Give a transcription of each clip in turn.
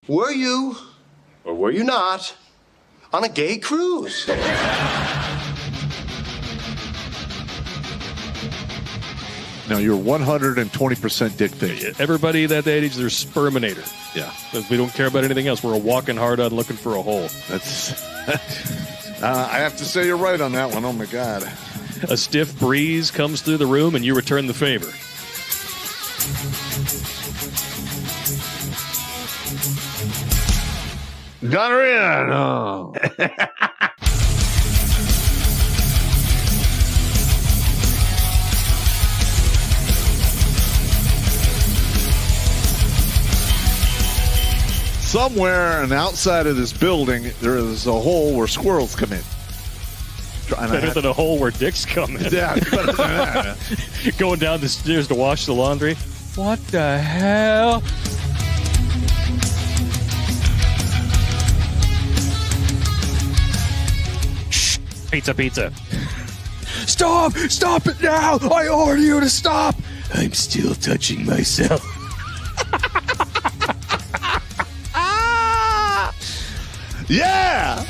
Were you, or were you not, on a gay cruise? No, you're 120% dick face. Everybody that age, they're sperminator. Yeah. We don't care about anything else. We're walking hard on looking for a hole. That's. I have to say you're right on that one. Oh, my God. A stiff breeze comes through the room, and you return the favor. Gonorrhea. No. Somewhere on the outside of this building, there is a hole where squirrels come in. Better than a hole where dicks come in. Yeah, better than that. Going down the stairs to wash the laundry. What the hell? Shh. Pizza. Stop! Stop it now! I order you to stop! I'm still touching myself. Yeah!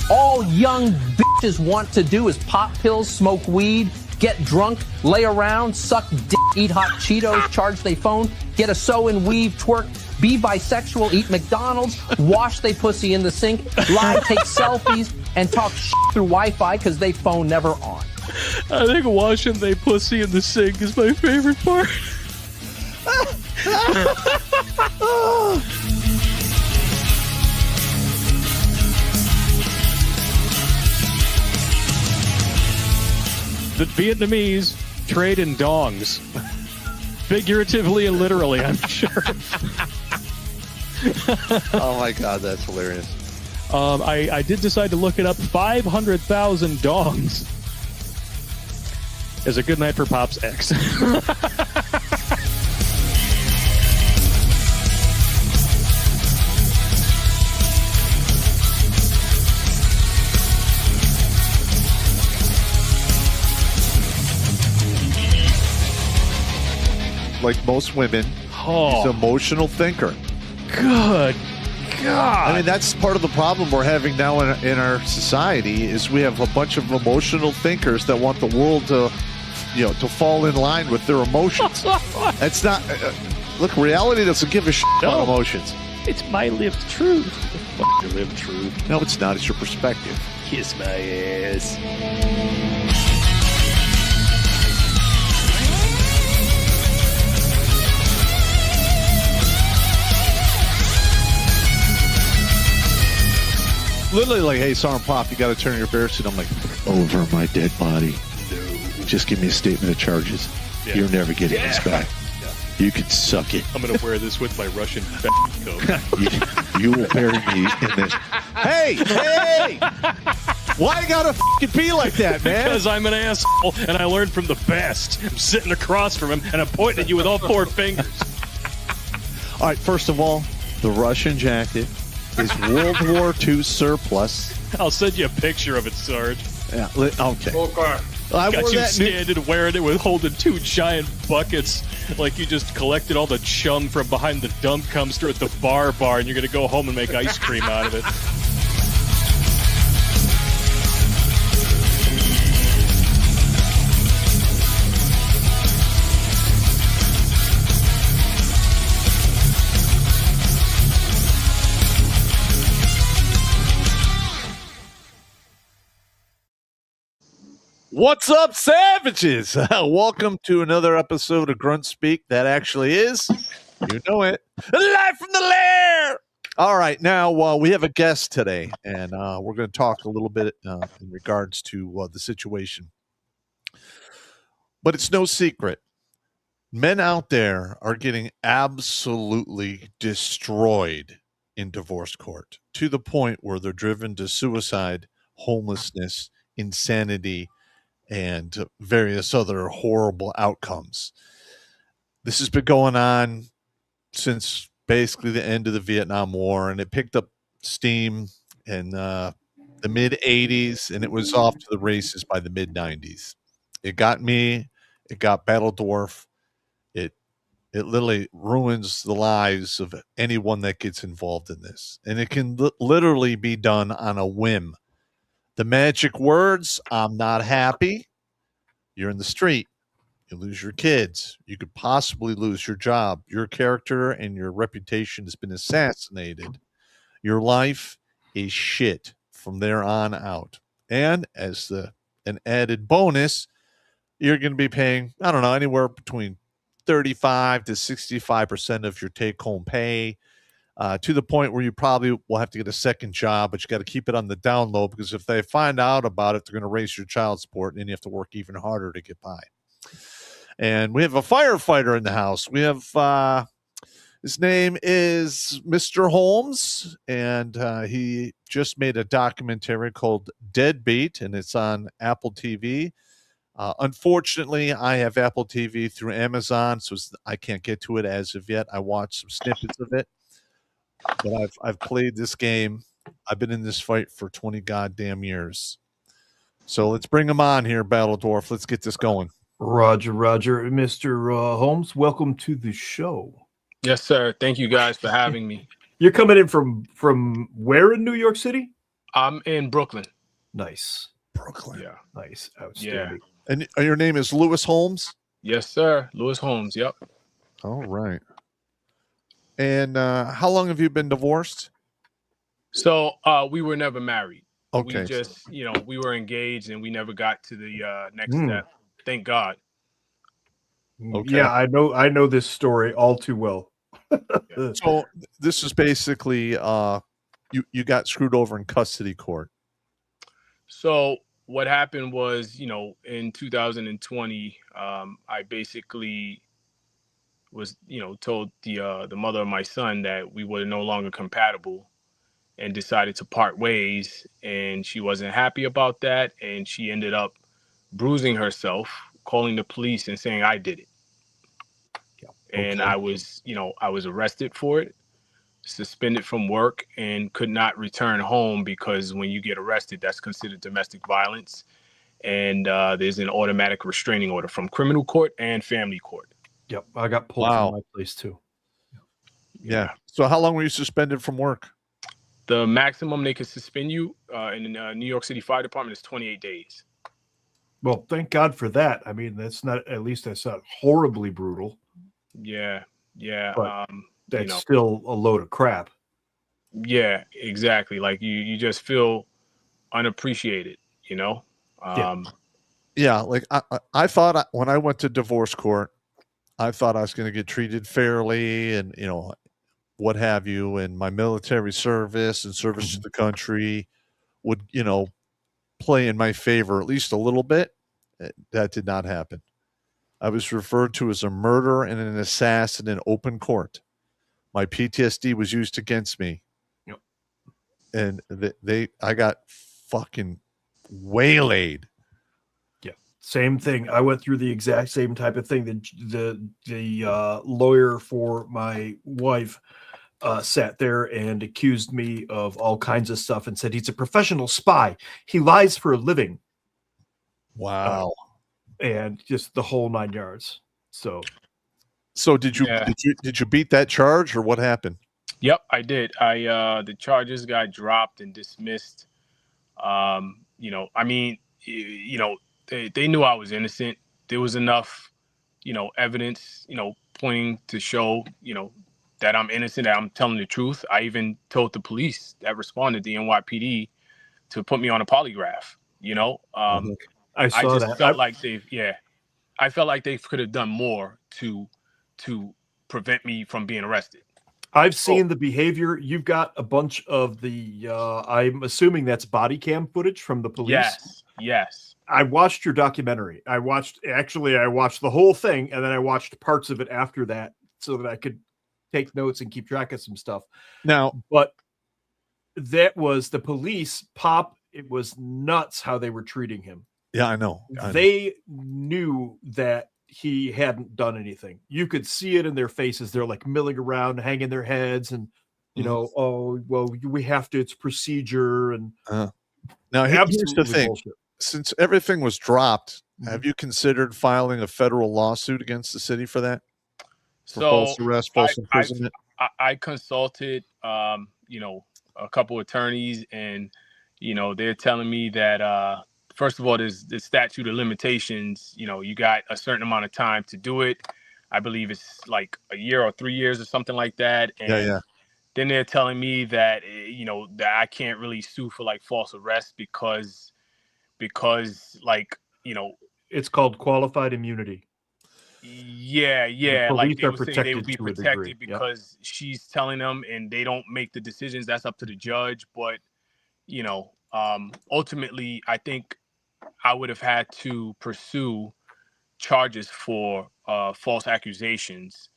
All young bitches want to do is pop pills, smoke weed, get drunk, lay around, suck dick, eat hot Cheetos, charge they phone, get a sew and weave, twerk, be bisexual, eat McDonald's, wash they pussy in the sink, lie, take selfies, and talk shit through Wi-Fi because they phone never on. I think washing they pussy in the sink is my favorite part. The Vietnamese trade in dongs. Figuratively and literally, I'm sure. Oh, my God, that's hilarious. I did decide to look it up. 500,000 dongs is a good night for Pop's ex. Like most women, he's an emotional thinker. Good God. I mean, that's part of the problem we're having now in our society is we have a bunch of emotional thinkers that want the world to, to fall in line with their emotions. That's not... look, reality doesn't give a shit about emotions. It's my lived truth. Fuck your lived truth. No, it's not. It's your perspective. Kiss my ass. Literally like, hey, Sergeant Pop, you got to turn your bear suit. I'm like, over my dead body. No. Just give me a statement of charges. Yeah. You're never getting this back. Yeah. You can suck it. I'm going to wear this with my Russian coat. you will bury me in this. Hey! Why you gotta fucking be like that, man? Because I'm an asshole, and I learned from the best. I'm sitting across from him, and I'm pointing at you with all four fingers. All right, first of all, the Russian jacket is World War II surplus. I'll send you a picture of it, Sarge. Yeah, okay. I got you standing wearing it with holding two giant buckets like you just collected all the chum from behind the dump dumpster at the bar, and you're going to go home and make ice cream out of it. What's up, savages? Welcome to another episode of Grunt Speak. That actually is, you know it, live from the lair. All right, now we have a guest today, and we're going to talk a little bit in regards to the situation. But it's no secret. Men out there are getting absolutely destroyed in divorce court to the point where they're driven to suicide, homelessness, insanity, and various other horrible outcomes. This has been going on since basically the end of the Vietnam War, and it picked up steam, and the mid 80s, and it was off to the races by the mid 90s. It got me. It got Battledorf. It literally ruins the lives of anyone that gets involved in this. And it can literally be done on a whim. The magic words, I'm not happy. You're in the street. You lose your kids. You could possibly lose your job. Your character and your reputation has been assassinated. Your life is shit from there on out. And as an added bonus, you're going to be paying, I don't know, anywhere between 35 to 65% of your take-home pay, to the point where you probably will have to get a second job, but you got to keep it on the down low, because if they find out about it, they're going to raise your child support, and then you have to work even harder to get by. And we have a firefighter in the house. We have his name is Mr. Holmes, and he just made a documentary called Deadbeat, and it's on Apple TV. Unfortunately, I have Apple TV through Amazon, so I can't get to it as of yet. I watched some snippets of it, but I've played this game. I've been in this fight for 20 goddamn years. So let's bring him on here, Battledorf. Let's get this going. Roger. Mr. Holmes, welcome to the show. Yes, sir. Thank you guys for having me. You're coming in from where in New York City? I'm in Brooklyn. Nice. Brooklyn. Yeah. Nice. Outstanding. And your name is Lewis Holmes? Yes, sir. Lewis Holmes. Yep. All right. And how long have you been divorced? So we were never married. Okay. We just, we were engaged and we never got to the next step. Thank God. Okay. Yeah, I know this story all too well. So this is basically you got screwed over in custody court. So what happened was, in 2020, I basically was, told the mother of my son that we were no longer compatible and decided to part ways. And she wasn't happy about that. And she ended up bruising herself, calling the police and saying I did it. And I was arrested for it, suspended from work, and could not return home because when you get arrested, that's considered domestic violence. And there's an automatic restraining order from criminal court and family court. Yep. I got pulled from my place too. Yeah. So how long were you suspended from work? The maximum they could suspend you in the New York City Fire Department is 28 days. Well, thank God for that. I mean, that's not horribly brutal. Yeah. But that's still a load of crap. Yeah, exactly. Like you just feel unappreciated, Yeah, like I thought when I went to divorce court, I thought I was going to get treated fairly and, what have you. And my military service and service to the country would, play in my favor at least a little bit. That did not happen. I was referred to as a murderer and an assassin in open court. My PTSD was used against me. Yep. And I got fucking waylaid. Yeah. Same thing. I went through the exact same type of thing. The lawyer for my wife sat there and accused me of all kinds of stuff and said he's a professional spy. He lies for a living. Wow. And just the whole 9 yards. So did you beat that charge or what happened? Yep, I did. The charges got dropped and dismissed. They knew I was innocent. There was enough, evidence, pointing to show, that I'm innocent, that I'm telling the truth. I even told the police that responded, the NYPD, to put me on a polygraph, I saw that. I felt like they could have done more to prevent me from being arrested. I've seen the behavior. You've got a bunch of the, I'm assuming that's body cam footage from the police. Yes. I watched your documentary. I watched the whole thing, and then I watched parts of it after that so that I could take notes and keep track of some stuff. Now, but that was the police. Pop, it was nuts how they were treating him. Yeah, I know. They knew that he hadn't done anything. You could see it in their faces. They're like milling around, hanging their heads, and oh, well, we have to. It's procedure, and Now, here's the Absolutely thing. bullshit. Since everything was dropped, have you considered filing a federal lawsuit against the city for that? For false arrest, false imprisonment? I consulted, a couple attorneys, and, they're telling me that, first of all, there's the statute of limitations. You got a certain amount of time to do it. I believe it's like a year or 3 years or something like that. And Yeah. then they're telling me that, that I can't really sue for like false arrest because like, It's called qualified immunity. yeah, The like police they are were saying they would protected be to a degree. protected Yep. because she's telling them and they don't make the decisions. That's up to the judge. But, ultimately, I think I would have had to pursue charges for false accusations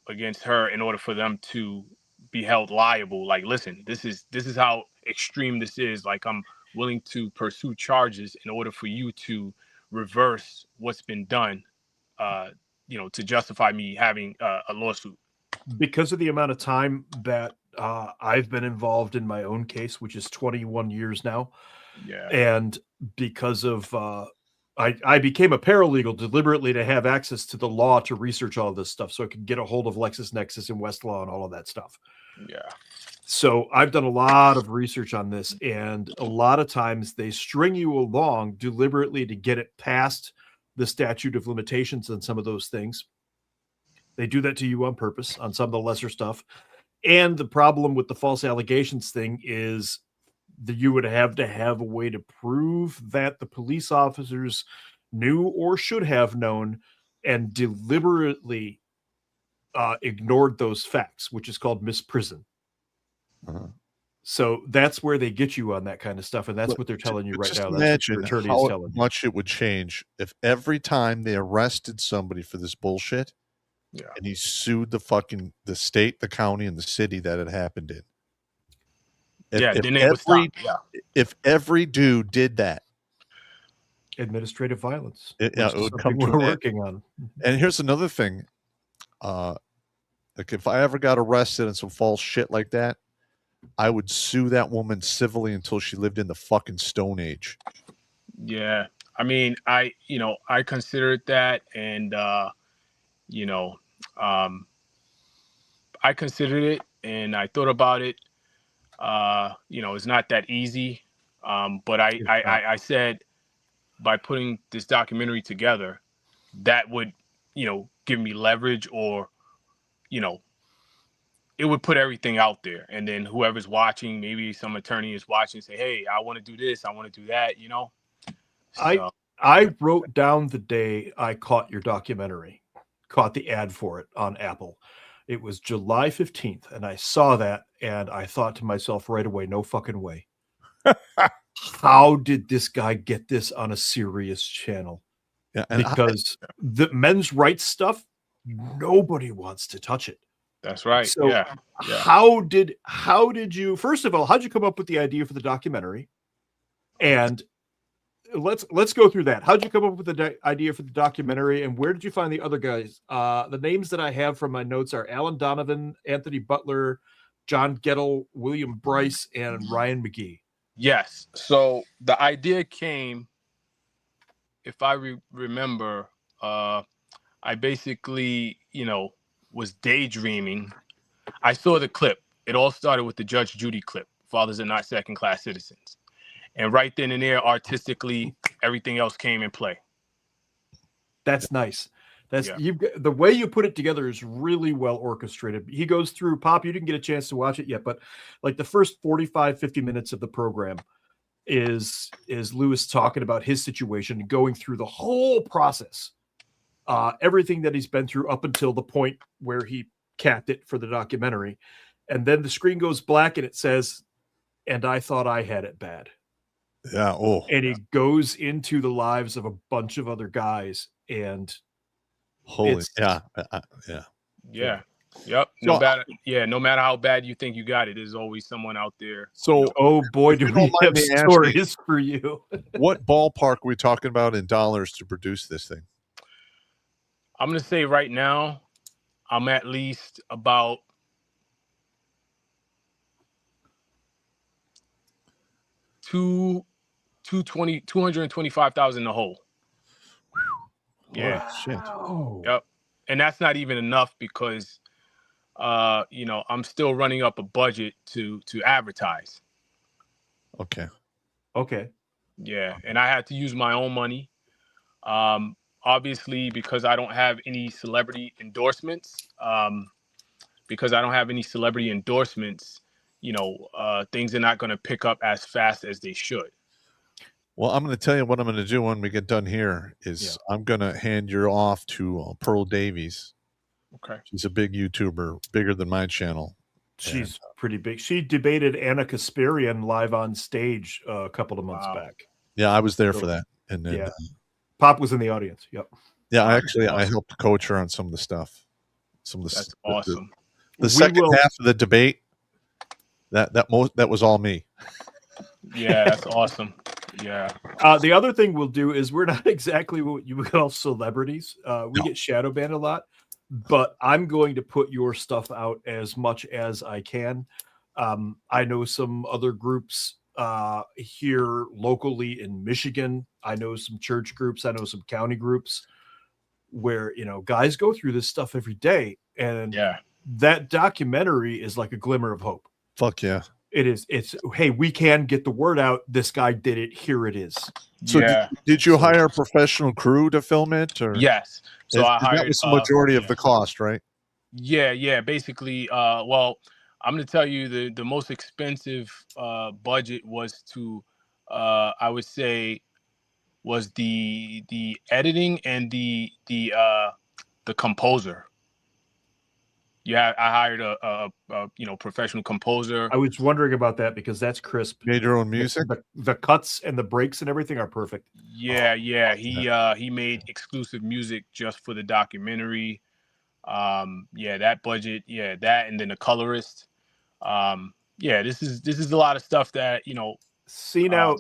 against her in order for them to be held liable. Like, listen, this is how extreme this is. Like, I'm willing to pursue charges in order for you to reverse what's been done, to justify me having a lawsuit. Because of the amount of time that I've been involved in my own case, which is 21 years now, Yeah. and because of I became a paralegal deliberately to have access to the law to research all of this stuff, so I could get a hold of LexisNexis and Westlaw and all of that stuff. Yeah. So I've done a lot of research on this, and a lot of times they string you along deliberately to get it past the statute of limitations on some of those things. They do that to you on purpose on some of the lesser stuff. And the problem with the false allegations thing is that you would have to have a way to prove that the police officers knew or should have known and deliberately ignored those facts, which is called misprison. So that's where they get you on that kind of stuff, and that's what they're telling you right just now. That's what your imagine attorney how is telling you. much it would change if every time they arrested somebody for this bullshit, and he sued the state, the county, and the city that it happened in. Then they would stop. Yeah. If every dude did that, Administrative violence. it would come to we're an end. working on. And here's another thing. Like if I ever got arrested in some false shit like that, I would sue that woman civilly until she lived in the fucking Stone Age. Yeah. I mean, I considered that, and, I considered it and I thought about it. It's not that easy. But I said by putting this documentary together, that would, give me leverage, or, it would put everything out there. And then whoever's watching, maybe some attorney is watching, say, hey, I want to do this, I want to do that, So, I wrote down the day I caught your documentary, caught the ad for it on Apple. It was July 15th, and I saw that, and I thought to myself right away, no fucking way. How did this guy get this on a serious channel? Yeah, because the men's rights stuff, nobody wants to touch it. That's right. So yeah. how did you, first of all, how'd you come up with the idea for the documentary? And let's go through that. How'd you come up with the idea for the documentary, and where did you find the other guys? The names that I have from my notes are Alan Donovan, Anthony Butler, John Gettle, William Bryce, and Ryan McGee. Yes. So the idea came, if I remember, I basically, was daydreaming. I saw the clip. It all started with the Judge Judy clip, Fathers Are Not Second-Class Citizens. And right then and there, artistically, everything else came in play. That's nice. The way you put it together is really well orchestrated. He goes through, Pop, you didn't get a chance to watch it yet, but like the first 45, 50 minutes of the program is Lewis talking about his situation and going through the whole process. Everything that he's been through up until the point where he capped it for the documentary. And then the screen goes black and it says, and I thought I had it bad. Yeah. Oh. And he goes into the lives of a bunch of other guys, and holy, yeah. Yeah. Yep. No matter how bad you think you got it, there's always someone out there. So, oh boy, do we have stories for you. What ballpark are we talking about in dollars to produce this thing? I'm going to say right now, I'm at least about 225,000 in the hole. Yeah. Shit. Yep. And that's not even enough because I'm still running up a budget to advertise. Okay. Yeah, and I had to use my own money. Obviously, because I don't have any celebrity endorsements. Things are not going to pick up as fast as they should. Well, I'm going to tell you what I'm going to do when we get done here is I'm going to hand you off to Pearl Davies. Okay. She's a big YouTuber, bigger than my channel. She's pretty big. She debated Anna Kasparian live on stage a couple of months back. Yeah, I was there for that. And then Pop was in the audience. Yep. Yeah, I helped coach her on some of the stuff. That's awesome. The second half of the debate, that was all me. Yeah, that's awesome. Yeah. The other thing we'll do is we're not exactly what you would call celebrities. We get shadow banned a lot, but I'm going to put your stuff out as much as I can. I know some other groups here locally in Michigan. I know some church groups. I know some county groups where, guys go through this stuff every day. And that documentary is like a glimmer of hope. Fuck yeah. It is. It's, hey, we can get the word out. This guy did it. Here it is. So did you hire a professional crew to film it? Or? Yes. So I hired. That was the majority of the cost, right? Yeah. Basically, well, I'm going to tell you the most expensive budget was I would say, was the editing and the composer. Yeah, I hired a professional composer. I was wondering about that because that's crisp. Made your own music. The cuts and the breaks and everything are perfect. Yeah. He made exclusive music just for the documentary. That budget. Yeah, that and then the colorist. This is a lot of stuff that See now,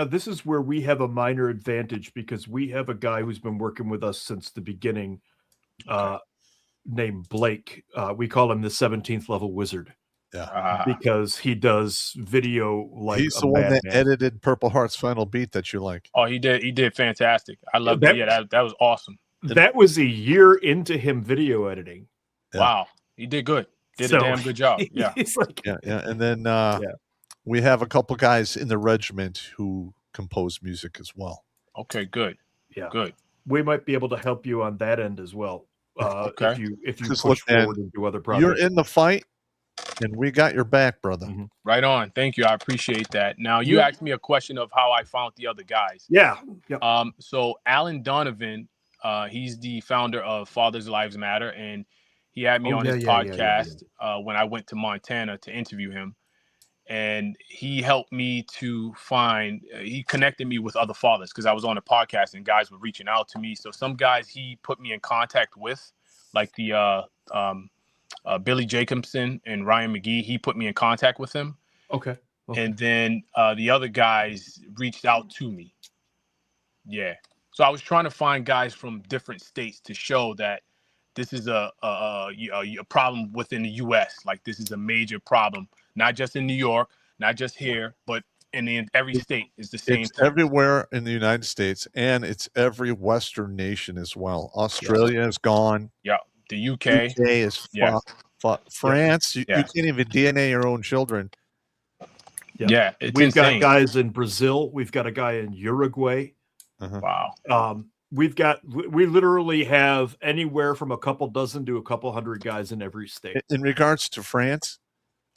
this is where we have a minor advantage because we have a guy who's been working with us since the beginning. Named Blake. We call him the 17th level wizard. Yeah. Because he does video like he's the one that edited Purple Heart's final beat that you like. Oh, he did fantastic. I love that. Yeah, that was awesome. That was a year into him video editing. Yeah. Wow. He did good. Did a damn good job. Yeah. And then we have a couple guys in the regiment who compose music as well. Okay, good. Yeah. Good. We might be able to help you on that end as well. If you just push forward and do other projects. You're in the fight, and we got your back, brother. Mm-hmm. Right on. Thank you. I appreciate that. Now, you asked me a question of how I found the other guys. Yeah. So Alan Donovan, he's the founder of Fathers Lives Matter, and he had me on his podcast when I went to Montana to interview him. And he helped me to he connected me with other fathers because I was on a podcast and guys were reaching out to me. So some guys he put me in contact with, like the Billy Jacobson and Ryan McGee. He put me in contact with him. Okay. And then the other guys reached out to me. Yeah. So I was trying to find guys from different states to show that this is a problem within the U.S. Like this is a major problem. Not just in New York, not just here, but in every state is the same. It's everywhere in the United States, and it's every Western nation as well. Australia is gone. Yeah, the UK is fucked. France, you can't even DNA your own children. Yeah, we've got guys in Brazil. We've got a guy in Uruguay. Wow. We literally have anywhere from a couple dozen to a couple hundred guys in every state. In regards to France,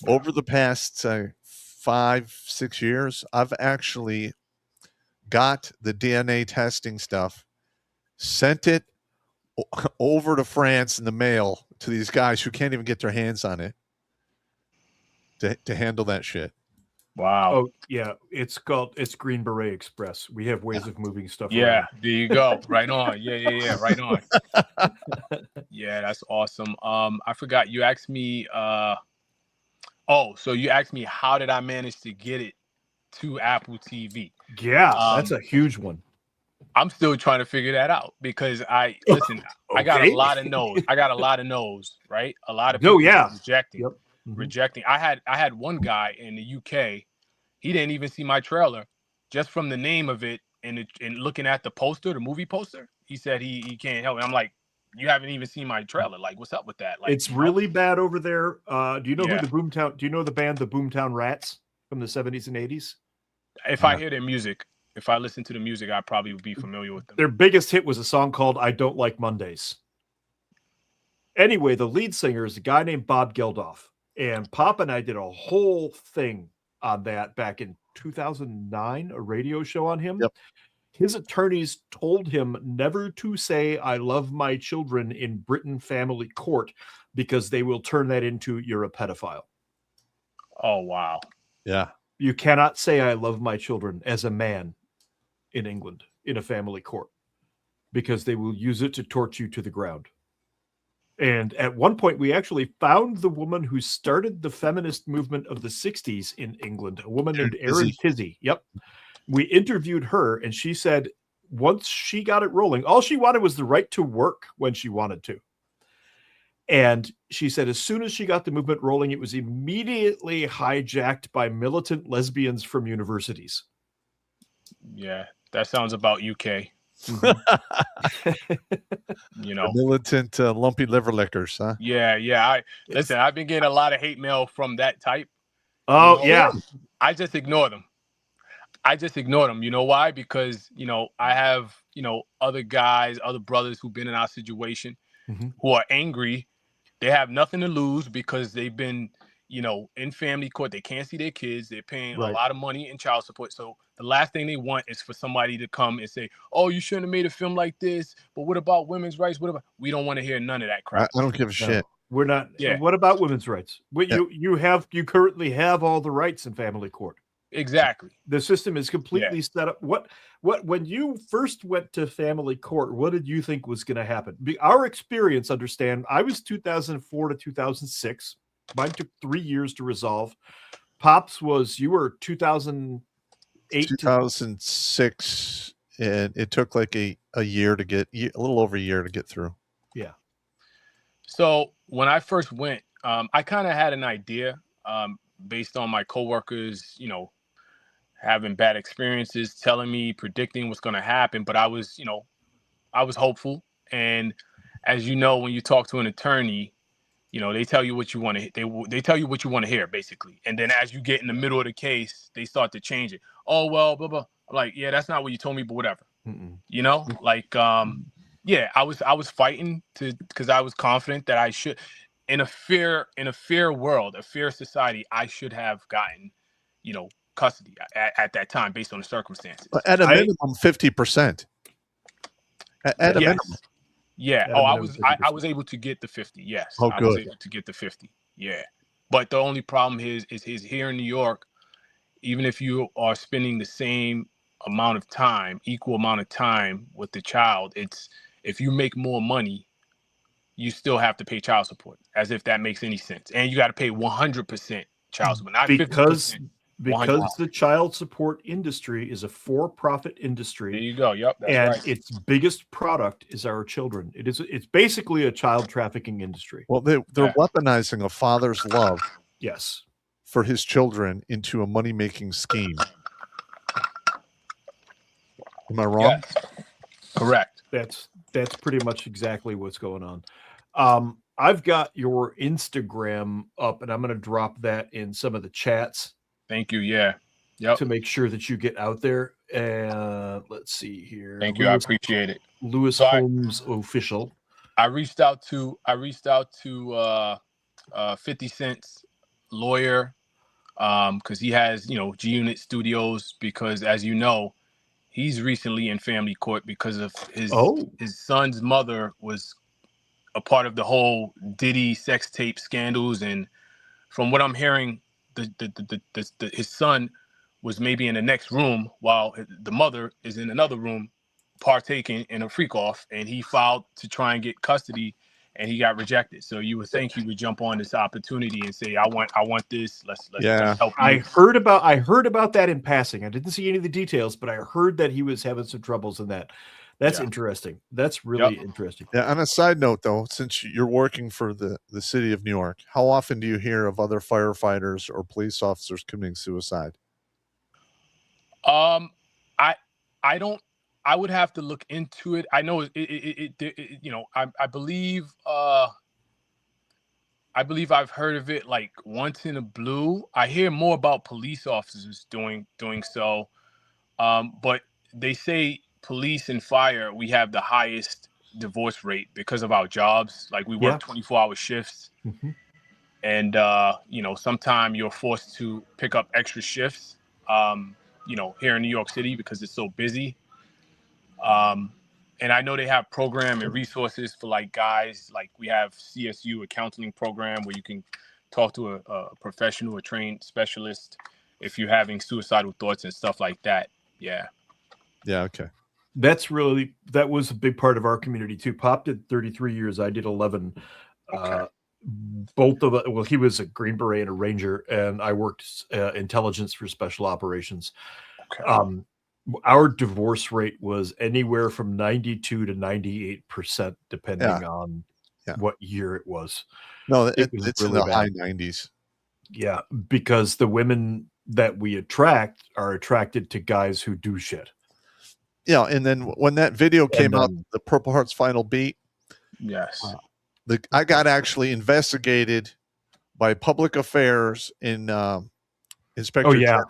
over the past 5-6 years, I've actually got the DNA testing stuff, sent it over to France in the mail to these guys who can't even get their hands on it to handle that shit. Wow. Oh yeah, it's Green Beret Express. We have ways of moving stuff. Yeah, around. There you go. Right on. Yeah. Right on. Yeah, that's awesome. I forgot you asked me. So you asked me how did I manage to get it to Apple TV? Yeah, that's a huge one. I'm still trying to figure that out because I got a lot of no's. Right? A lot of people rejecting. Yep. Rejecting. I had one guy in the UK. he didn't even see my trailer, just from the name of it and looking at the poster, the movie poster. He said he can't help it. I'm like, you haven't even seen my trailer. Like, what's up with that? Like, It's really bad over there. Do you know who Yeah. the Boomtown? Do you know the band the Boomtown Rats from the 70s and 80s? If I hear their music, if I listen to the music, I probably would be familiar with them. Their biggest hit was a song called "I Don't Like Mondays." Anyway, the lead singer is a guy named Bob Geldof, and Pop and I did a whole thing on that back in 2009, a radio show on him. Yep. His attorneys told him never to say "I love my children" in Britain family court because they will turn that into "you're a pedophile." Oh wow. Yeah. You cannot say "I love my children" as a man in England in a family court because they will use it to torch you to the ground. And at one point, we actually found the woman who started the feminist movement of the 60s in England, a woman named Erin Tizzy. Yep. We interviewed her, and she said once she got it rolling, all she wanted was the right to work when she wanted to. And she said as soon as she got the movement rolling, it was immediately hijacked by militant lesbians from universities. Yeah, that sounds about UK. You know, Militant lumpy liver lickers, huh? yeah. Listen, I've been getting a lot of hate mail from that type. Oh, You know, yeah. I just ignore them. You know why? Because, I have, other guys, other brothers who've been in our situation who are angry. They have nothing to lose because they've been, in family court. They can't see their kids. They're paying a lot of money in child support. So the last thing they want is for somebody to come and say, oh, you shouldn't have made a film like this. But what about women's rights? We don't want to hear none of that crap. I don't give a shit. We're not. Yeah. What about women's rights? You currently have all the rights in family court. Exactly. The system is completely set up. When you first went to family court, what did you think was going to happen? Our experience, understand, I was 2004 to 2006. Mine took 3 years to resolve. Pops you were 2008 2006, and it took like a year to get, a little over a year to get through. Yeah. So when I first went, I kind of had an idea based on my coworkers, having bad experiences, telling me, predicting what's going to happen. But I was hopeful. And as you know, when you talk to an attorney, they tell you what you want to. They tell you what you want to hear, basically. And then as you get in the middle of the case, they start to change it. Oh well, blah blah. I'm like, yeah, that's not what you told me, but whatever. Yeah, I was fighting because I was confident that I should, in a fair world, a fair society, I should have gotten, custody at that time based on the circumstances. At a minimum, 50%. At a minimum. Yeah. I was able to get the 50. Yes. Oh, good. I was able to get the 50. Yeah. But the only problem is here in New York, even if you are spending the same amount of time, equal amount of time with the child, if you make more money, you still have to pay child support, as if that makes any sense. And you got to pay 100% child support, not 50%. Because the child support industry is a for-profit industry. There you go. Yep. That's and right. its biggest product is our children. It's basically a child trafficking industry. Well, they're weaponizing a father's love, yes, for his children into a money-making scheme. Am I wrong? Yes. Correct. That's pretty much exactly what's going on. I've got your Instagram up, and I'm going to drop that in some of the chats. Thank you. Yeah. Yep. To make sure that you get out there. And let's see here. Thank you. I appreciate it. Lewis Holmes official. I reached out to 50 Cent's lawyer because he has, G Unit Studios, because as you know, he's recently in family court because of his son's mother was a part of the whole Diddy sex tape scandals, and from what I'm hearing, his son was maybe in the next room while the mother is in another room partaking in a freak off, and he filed to try and get custody, and he got rejected. So you would think he would jump on this opportunity and say, I want this. Let's help you. I heard about that in passing. I didn't see any of the details, but I heard that he was having some troubles in that. That's interesting. That's really interesting. Yeah. On a side note, though, since you're working for the city of New York, how often do you hear of other firefighters or police officers committing suicide? I I don't. I would have to look into it. I know you know, I believe I've heard of it like once in a blue. I hear more about police officers doing so. But they say police and fire, we have the highest divorce rate because of our jobs. Like we work 24-hour shifts. Mhm. And you know, sometimes you're forced to pick up extra shifts, you know, here in New York City because it's so busy. And I know they have program and resources for like guys, like we have CSU, a counseling program where you can talk to a professional, a trained specialist if you're having suicidal thoughts and stuff like that. Yeah. Yeah. Okay. That was a big part of our community too. Pop did 33 years. I did 11. Okay. Both of us, well, he was a Green Beret and a Ranger, and I worked intelligence for special operations. Okay. Our divorce rate was anywhere from 92 to 98%, depending on what year it was. No, was it's really in the bad. high 90s. Yeah, because the women that we attract are attracted to guys who do shit. Yeah, and then when that video came out, the Purple Heart's Final Beat, Yes. I got actually investigated by public affairs in Inspector. Oh yeah.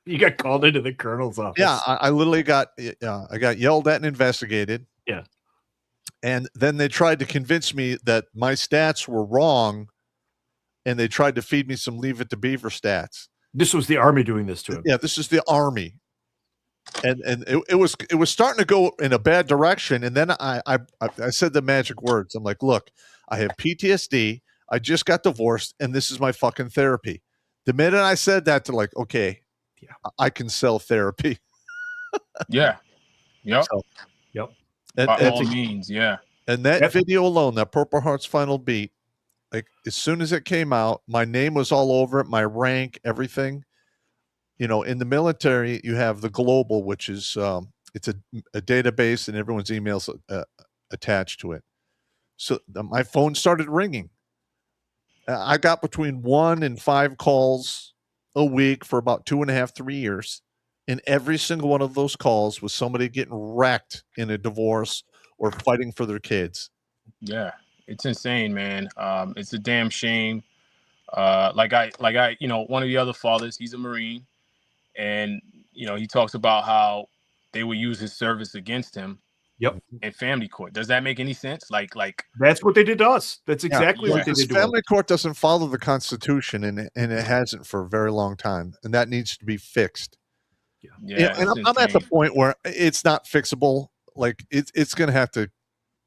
You got called into the colonel's office. Yeah, I literally got I got yelled at and investigated. Yeah. And then they tried to convince me that my stats were wrong, and they tried to feed me some Leave It to Beaver stats. This was the Army doing this to him. Yeah, this is the Army. And it was starting to go in a bad direction. And then I said the magic words. I'm like, look, I have PTSD. I just got divorced, and this is my fucking therapy. The minute I said that, they're like, okay, I can sell therapy. Yeah. Yep. So, yep. By all means, yeah. And that video alone, that Purple Heart's Final Beat, like as soon as it came out, my name was all over it, my rank, everything. You know, in the military, you have the global, which is it's a database, and everyone's emails attached to it. So my phone started ringing. I got between 1 and 5 calls a week for about 2.5, 3 years. And every single one of those calls was somebody getting wrecked in a divorce or fighting for their kids. Yeah, it's insane, man. It's a damn shame. Like I, you know, one of the other fathers, he's a Marine, and you know, he talks about how they would use his service against him. Yep. In family court. Does that make any sense? Like that's what they did to us. That's exactly what they did to us. Family court doesn't follow the Constitution, and it hasn't for a very long time, and that needs to be fixed. Yeah, and I'm at the point where it's not fixable. Like it's going to have to.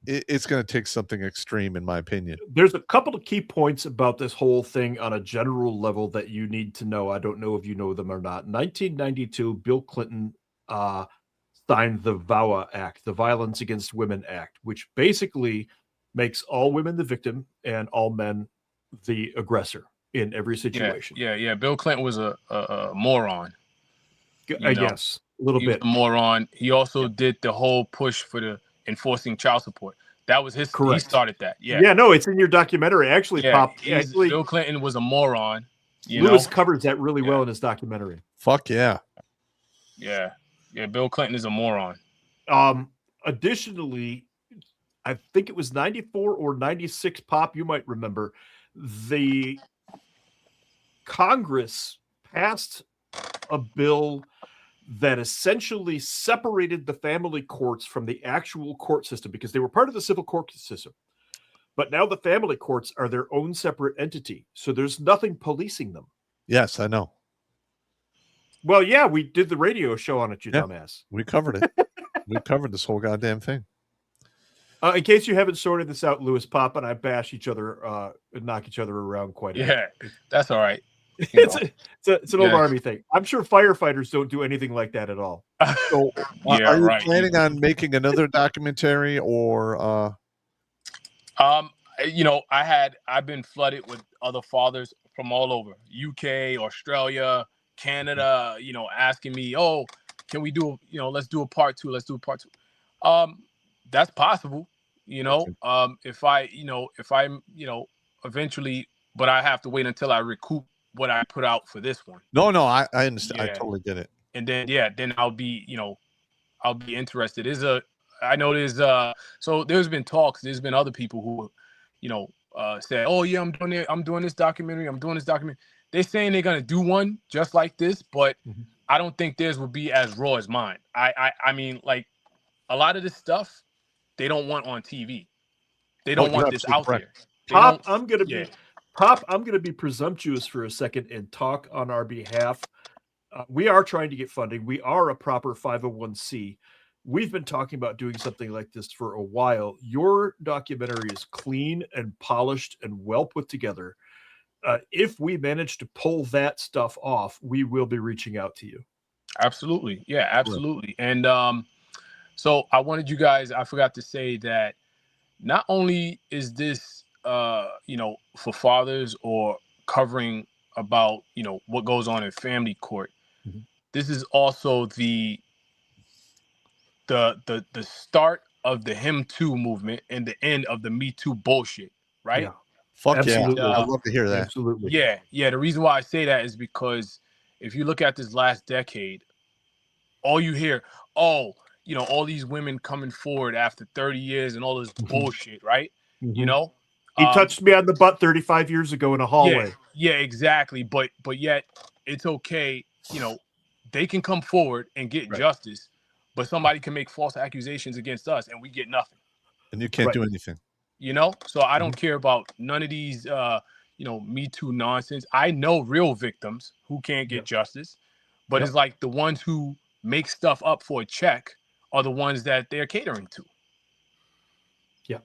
It's going to take something extreme, in my opinion. There's a couple of key points about this whole thing on a general level that you need to know. I don't know if you know them or not. 1992, Bill Clinton signed the VAWA Act, the Violence Against Women Act, which basically makes all women the victim and all men the aggressor in every situation. Yeah. Bill Clinton was a moron. I guess a little bit. A moron. He also did the whole push for the enforcing child support. That was his. Correct. He started that. Yeah. Yeah. No, it's in your documentary. Actually, Pop. Actually, Bill Clinton was a moron. Lewis covers that really well in his documentary. Fuck yeah. Yeah. Yeah. Bill Clinton is a moron. Additionally, I think it was 94 or 96. Pop, you might remember, the Congress passed a bill that essentially separated the family courts from the actual court system because they were part of the civil court system. But now the family courts are their own separate entity. So there's nothing policing them. Yes, I know. Well, yeah, we did the radio show on it, you dumbass. We covered it. We covered this whole goddamn thing. In case you haven't sorted this out, Lewis, Pop and I bash each other and knock each other around quite a bit. Yeah, that's all right. It's an old Army thing. I'm sure firefighters don't do anything like that at all. So, are you planning on making another documentary or? You know, I've been flooded with other fathers from all over UK, Australia, Canada. You know, asking me, "Oh, can we do? You know, let's do a part 2. Let's do a part 2." That's possible. You know, if I'm, eventually, but I have to wait until I recoup what I put out for this one. No, I understand. Yeah. I totally get it. and then I'll be, I'll be interested. I know so there's been talks. There's been other people who, said, "Oh yeah, I'm doing this documentary. I'm doing this documentary." They're saying they're gonna do one just like this, but I don't think theirs will be as raw as mine. I mean, like a lot of this stuff they don't want on TV. They don't want this out there. Pop, I'm gonna be presumptuous for a second and talk on our behalf. We are trying to get funding. We are a proper 501c. We've been talking about doing something like this for a while. Your documentary is clean and polished and well put together. If we manage to pull that stuff off, we will be reaching out to you. Absolutely. Yeah, absolutely. And so I wanted you guys, I forgot to say that not only is this, for fathers or covering about, what goes on in family court, this is also the start of the Him Too movement and the end of the Me Too bullshit, right? Yeah. Fuck Absolutely. yeah. I'd love to hear that. Absolutely. Yeah. The reason why I say that is because if you look at this last decade, all you hear, all these women coming forward after 30 years and all this bullshit, right? He touched me on the butt 35 years ago in a hallway. Yeah, exactly. But yet it's okay, they can come forward and get justice, but somebody can make false accusations against us and we get nothing. And you can't do anything. So I don't care about none of these Me Too nonsense. I know real victims who can't get justice, but it's like the ones who make stuff up for a check are the ones that they're catering to. Yeah.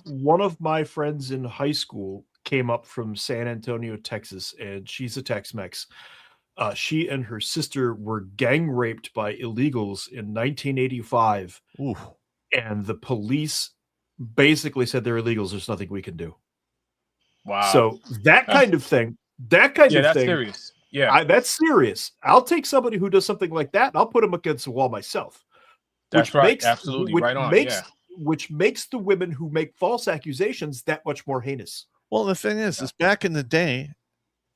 One of my friends in high school came up from San Antonio, Texas, and she's a Tex-Mex. She and her sister were gang raped by illegals in 1985. Ooh. And the police basically said they're illegals. There's nothing we can do. Wow. So that kind of thing, that's serious. Yeah. That's serious. I'll take somebody who does something like that and I'll put them against the wall myself. That's right. Absolutely. Right on. Which makes the women who make false accusations that much more heinous. Well, the thing is back in the day,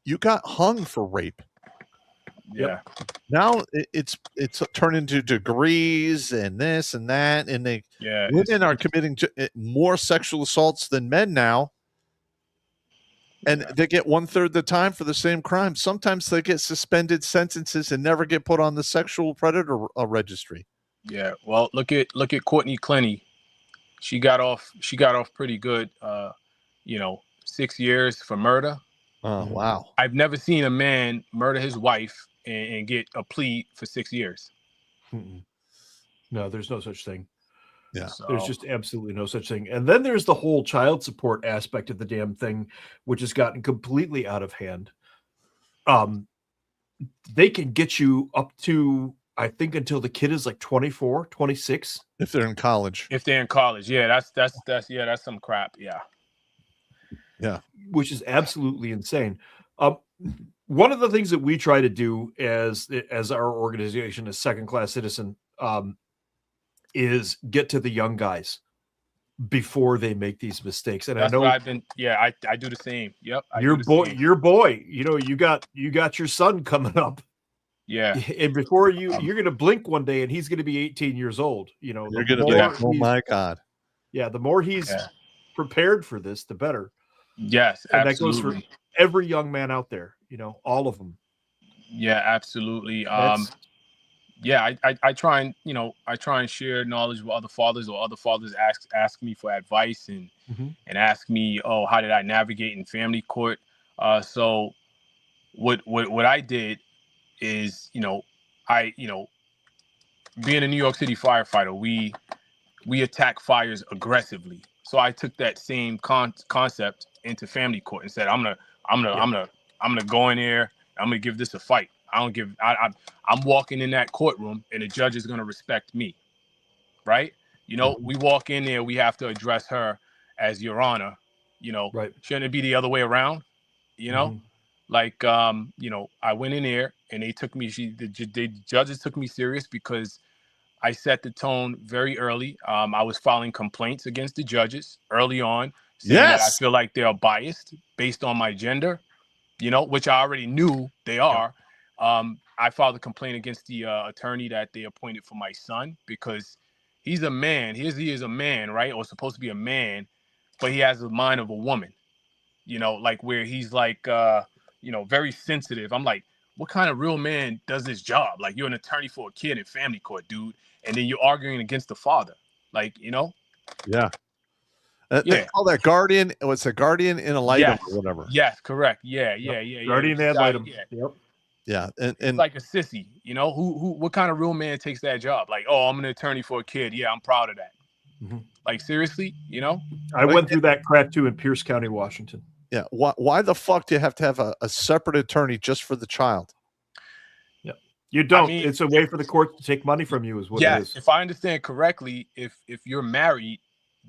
you got hung for rape. Yeah. Now it's turned into degrees and this and that, and women are committing more sexual assaults than men now, and they get 1/3 the time for the same crime. Sometimes they get suspended sentences and never get put on the sexual predator registry. Yeah. Well, look at Courtney Clenny. She got off pretty good. 6 years for murder. Oh wow! I've never seen a man murder his wife and get a plea for 6 years. No, there's no such thing. Yeah, there's just absolutely no such thing. And then there's the whole child support aspect of the damn thing, which has gotten completely out of hand. They can get you up to, I think, until the kid is like 24, 26. If they're in college. Yeah, that's some crap. Yeah. Which is absolutely insane. One of the things that we try to do as our organization, as Second Class Citizen, is get to the young guys before they make these mistakes. And that's I know what I've been. Yeah, I do the same. Yep. Your boy. You got your son coming up. Yeah. And before you're going to blink one day and he's going to be 18 years old. You're going to be like, oh my God. Yeah. The more he's prepared for this, the better. Yes. And absolutely. that goes for every young man out there, all of them. Yeah, absolutely. I try and share knowledge with other fathers, or other fathers ask me for advice and ask me, oh, how did I navigate in family court? So what I did is, being a New York City firefighter, we attack fires aggressively. So I took that same concept into family court and said, I'm gonna go in there. I'm gonna give this a fight. I'm walking in that courtroom and the judge is gonna respect me, right? We walk in there, we have to address her as Your Honor. Right. Shouldn't it be the other way around? Like, I went in there and they took me. The judges took me serious because I set the tone very early. I was filing complaints against the judges early on, saying that I feel like they are biased based on my gender, which I already knew they are. I I filed a complaint against the attorney that they appointed for my son because he's a man. He is a man, right? Or supposed to be a man, but he has the mind of a woman. You know, like where he's like, very sensitive. I'm like, what kind of real man does this job? Like, you're an attorney for a kid in family court, dude, and then you're arguing against the father. Like, Yeah. Yeah. They call that guardian. What's a guardian in a light Yes. or whatever? Yes, correct. Yeah. Guardian ad litem. Yeah. Yep. Yeah, and It's like a sissy. What kind of real man takes that job? Like, oh, I'm an attorney for a kid. Yeah, I'm proud of that. Mm-hmm. Like, seriously, I went through that crap too in Pierce County, Washington. Yeah. Why the fuck do you have to have a separate attorney just for the child? Yeah, you don't. I mean, it's a way for the court to take money from you, is what it is. If I understand correctly, if you're married,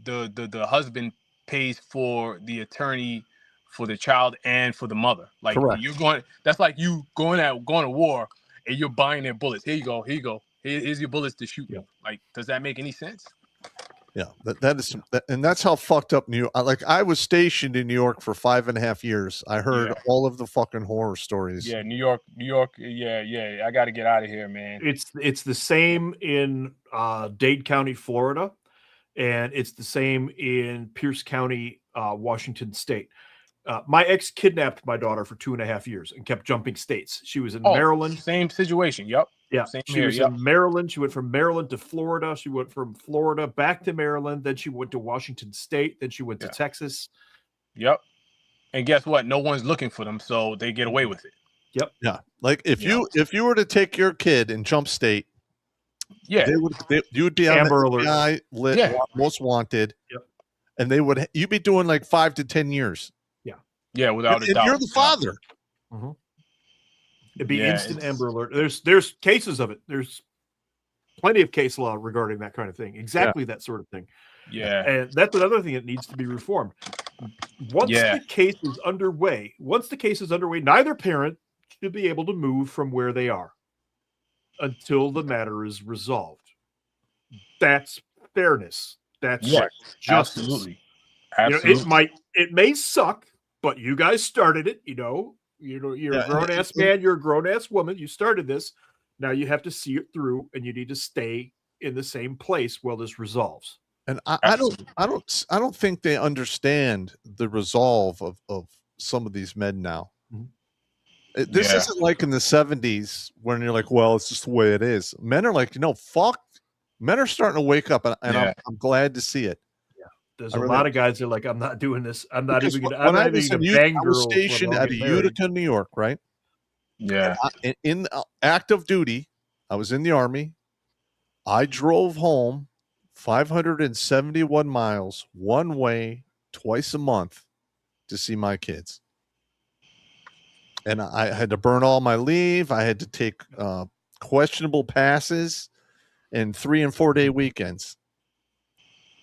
the husband pays for the attorney for the child and for the mother. Like, correct. That's like you going to war and you're buying their bullets. Here you go. Here's your bullets to shoot. Yeah. Like, does that make any sense? Yeah, that is, and that's how fucked up New York. Like, I was stationed in New York for 5.5 years. I heard all of the fucking horror stories. Yeah, New York. Yeah. I got to get out of here, man. It's the same in Dade County, Florida, and it's the same in Pierce County, Washington State. My ex kidnapped my daughter for 2.5 years and kept jumping states. She was in Maryland. Same situation. Yep. Yeah. She was in Maryland. She went from Maryland to Florida. She went from Florida back to Maryland. Then she went to Washington State. Then she went to Texas. Yep. And guess what? No one's looking for them, so they get away with it. Yep. Yeah. Like if you were to take your kid and jump state, you would be on Amber the Alert. FBI list, most wanted. Yep. And you'd be doing like 5 to 10 years. Yeah, without a doubt. You're the father. Mm-hmm. It'd be instant Amber Alert. There's cases of it. There's plenty of case law regarding that kind of thing. Exactly that sort of thing. Yeah. And that's another thing that needs to be reformed. Once the case is underway, neither parent should be able to move from where they are until the matter is resolved. That's fairness. That's justice. Absolutely. It may suck, but you guys started it, you're a grown-ass man, you're a grown-ass woman, you started this. Now you have to see it through, and you need to stay in the same place while this resolves. And I don't think they understand the resolve of some of these men now. Mm-hmm. This isn't like in the 70s when you're like, well, it's just the way it is. Men are like, fuck. Men are starting to wake up, and I'm glad to see it. There's a lot of guys that are like, I'm not doing this. I'm not even going to bang girls. I was stationed at Utica, New York, right? Yeah. In active duty, I was in the Army. I drove home 571 miles one way twice a month to see my kids. And I had to burn all my leave. I had to take questionable passes and 3 and 4 day weekends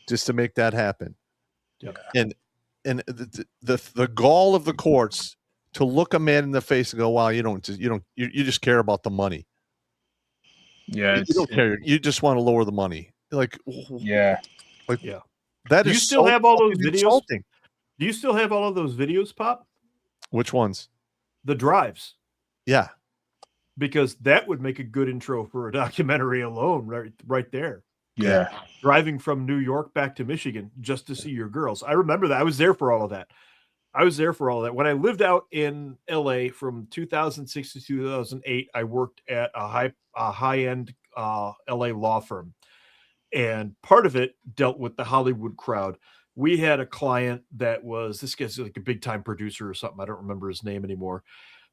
just to make that happen. Yep. And the gall of the courts to look a man in the face and go, wow, you just care about the money. Yeah. You don't care. You just want to lower the money. Like, that Do you is still have all those videos? Insulting. Do you still have all of those videos, Pop? Which ones? The drives. Yeah. Because that would make a good intro for a documentary alone, right there. Yeah. Driving from New York back to Michigan just to see your girls. I remember that. I was there for all of that. When I lived out in LA from 2006 to 2008, I worked at a high-end LA law firm. And part of it dealt with the Hollywood crowd. We had a client that this guy's like a big-time producer or something. I don't remember his name anymore.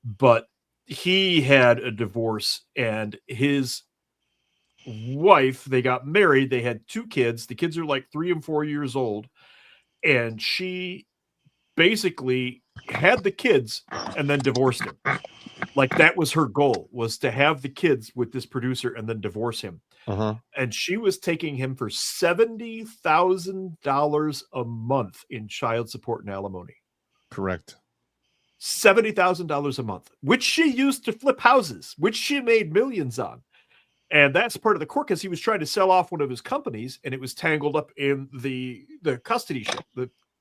But he had a divorce, and his wife, they got married. They had 2 kids. The kids are like 3 and 4 years old. And she basically had the kids and then divorced him. Like, that was her goal, was to have the kids with this producer and then divorce him. Uh-huh. And she was taking him for $70,000 a month in child support and alimony. Correct. $70,000 a month, which she used to flip houses, which she made millions on. And that's part of the court because he was trying to sell off one of his companies, and it was tangled up in the custody shit,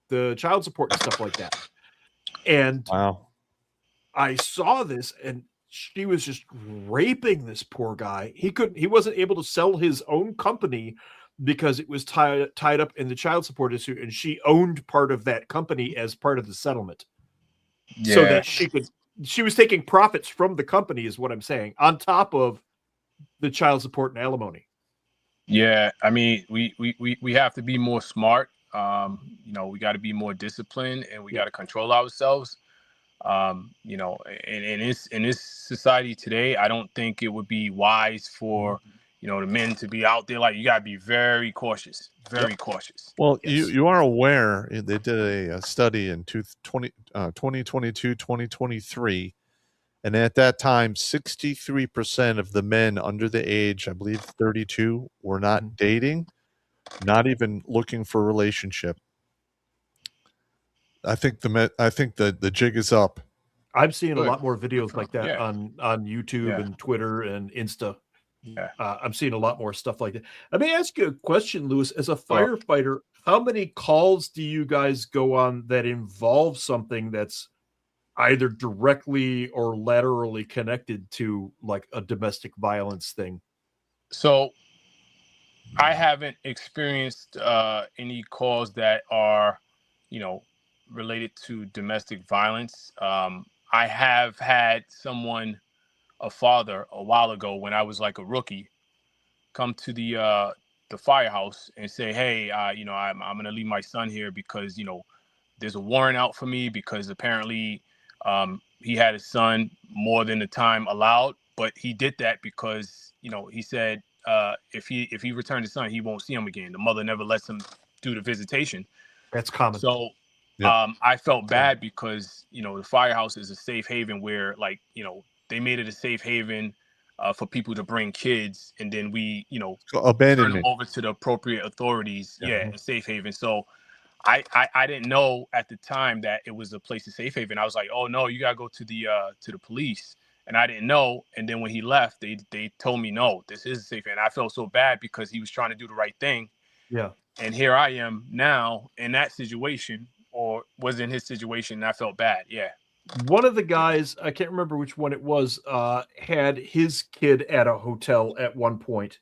the child support and stuff like that. And wow. I saw this, and she was just raping this poor guy. He wasn't able to sell his own company because it was tied up in the child support issue, and she owned part of that company as part of the settlement. Yeah. So that she was taking profits from the company, is what I'm saying, on top of the child support and alimony. Yeah, I mean, we have to be more smart. We got to be more disciplined, and we got to control ourselves. In this society today, I don't think it would be wise for the men to be out there. Like, you got to be very cautious, very cautious. Well, you are aware they did a study in 2022, 2023, and at that time, 63% of the men under the age, I believe 32, were not dating, not even looking for a relationship. I think the jig is up. I'm seeing a lot more videos like that on YouTube Yeah. and Twitter and Insta. Yeah. I'm seeing a lot more stuff like that. Let me ask you a question, Lewis. As a firefighter, how many calls do you guys go on that involve something that's either directly or laterally connected to like a domestic violence thing? So I haven't experienced any calls that are, related to domestic violence. I have had a father a while ago when I was like a rookie, come to the firehouse and say, "Hey, I'm gonna leave my son here because there's a warrant out for me because apparently he had his son more than the time allowed, but he did that because he said if he returned his son, he won't see him again. The mother never lets him do the visitation." That's common. So I felt bad because the firehouse is a safe haven where they made it a safe haven for people to bring kids, and then we turn them over to the appropriate authorities. A safe haven. So I didn't know at the time that it was a place of safe haven. I was like, oh no, you gotta go to the police, and I didn't know. And then when he left, they told me, no, this is a safe haven. I felt so bad because he was trying to do the right thing. Yeah. And here I am now in that situation, or was in his situation, and I felt bad. Yeah. One of the guys, I can't remember which one it was, had his kid at a hotel at one point,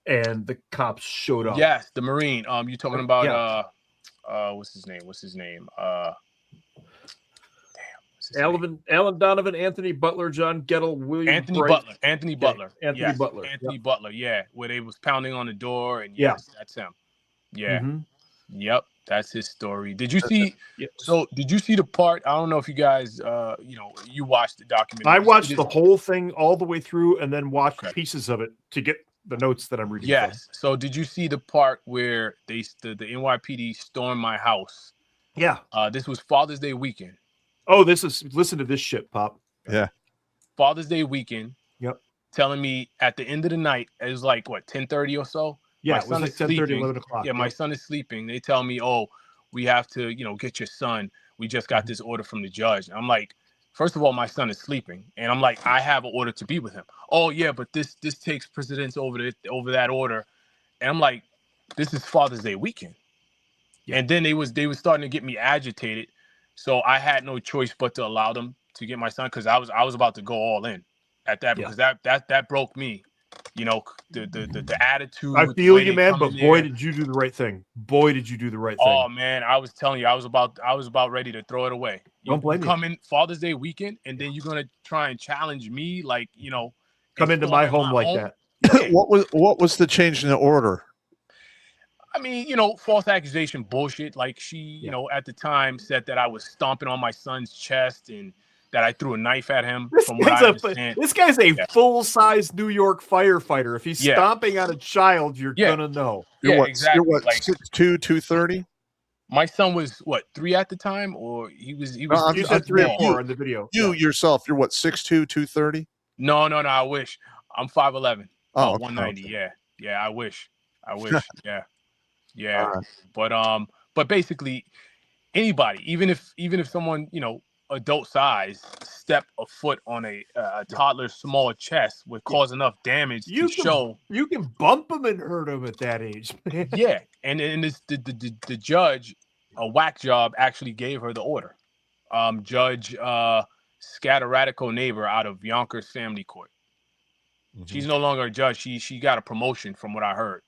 and the cops showed up. Yes, the Marine. You talking about what's his name? Alan Donovan, Anthony Butler, John Gettle, William Anthony Bright. Butler. Anthony Butler. Anthony Butler, yeah. Where they was pounding on the door, and yes, that's him. Yeah. Mm-hmm. Yep, that's his story. Did you see? So did you see the part? I don't know if you guys, you watched the documentary. I watched the whole thing all the way through, and then watched pieces of it to get the notes that I'm reading. Yes. From. So did you see the part where the NYPD stormed my house? Yeah. This was Father's Day weekend. Oh, listen to this shit, Pop. Yeah. Father's Day weekend. Yep. Telling me at the end of the night, it was like what, 10:30 or so? Yeah, my it was like 10:30, 11 o'clock. Yeah, my son is sleeping. They tell me, oh, we have to, get your son. We just got this order from the judge. And I'm like, first of all, my son is sleeping. And I'm like, I have an order to be with him. Oh, yeah, but this takes precedence over that order. And I'm like, this is Father's Day weekend. Yeah. And then they was starting to get me agitated. So I had no choice but to allow them to get my son, because I was about to go all in at that, because that broke me. The attitude. I feel you, man, but boy, did you do the right thing. Boy, did you do the right thing. Oh man, I was telling you, I was about ready to throw it away. Don't blame me. Come in Father's Day weekend, and then you're gonna try and challenge me, like come into my home like that. Yeah. What was the change in the order? I mean, false accusation bullshit. Like she, at the time said that I was stomping on my son's chest and that I threw a knife at him. This guy's a full-size New York firefighter. If he's stomping on a child, you're gonna know. Exactly. You're what, 6'2", 230? My son was what, 3 at the time, or he was. You said 3 or 4 in the video. You yourself, you're what, 6'2", 230? No. I wish. I'm 5'11". Oh, 190. Okay. Yeah. I wish. Yeah. But basically, anybody, even if someone adult size step a foot on a toddler's small chest would cause enough damage to show. You can bump him and hurt him at that age, man. Yeah, and the judge, a whack job, actually gave her the order. Judge scatteratical neighbor out of Yonkers Family Court. She's no longer a judge. She got a promotion from what I heard.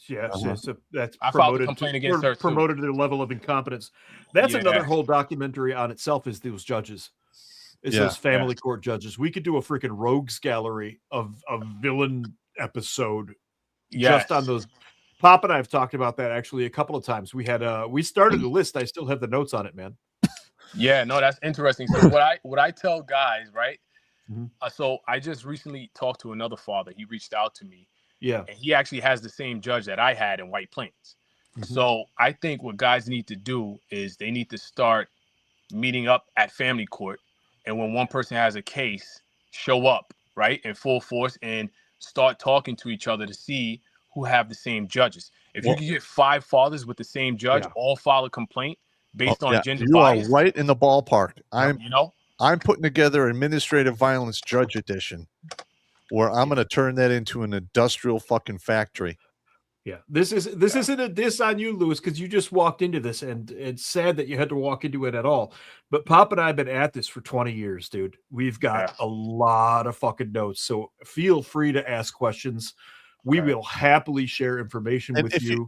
Yeah, so that's I filed a promoted complaint to, against her too. promoted to the level of incompetence. That's Yeah. another whole documentary on itself. Is those judges? Is those family court judges? We could do a freaking rogues gallery of a villain episode just on those. Pop and I have talked about that actually a couple of times. We had we started a list. I still have the notes on it, man. Yeah, no, that's interesting. So what I tell guys, right? So I just recently talked to another father. He reached out to me. Yeah. And he actually has the same judge that I had in White Plains. So I think what guys need to do is they need to start meeting up at family court. And when one person has a case, show up, right, in full force and start talking to each other to see who have the same judges. If you can get 5 fathers with the same judge, all file a complaint based on gender bias. You are right in the ballpark. I'm putting together administrative violence judge edition, where I'm going to turn that into an industrial fucking factory. Yeah, this isn't a diss on you, Lewis, because you just walked into this, and it's sad that you had to walk into it at all. But Pop and I have been at this for 20 years, dude. We've got a lot of fucking notes, so feel free to ask questions. We will happily share information with you,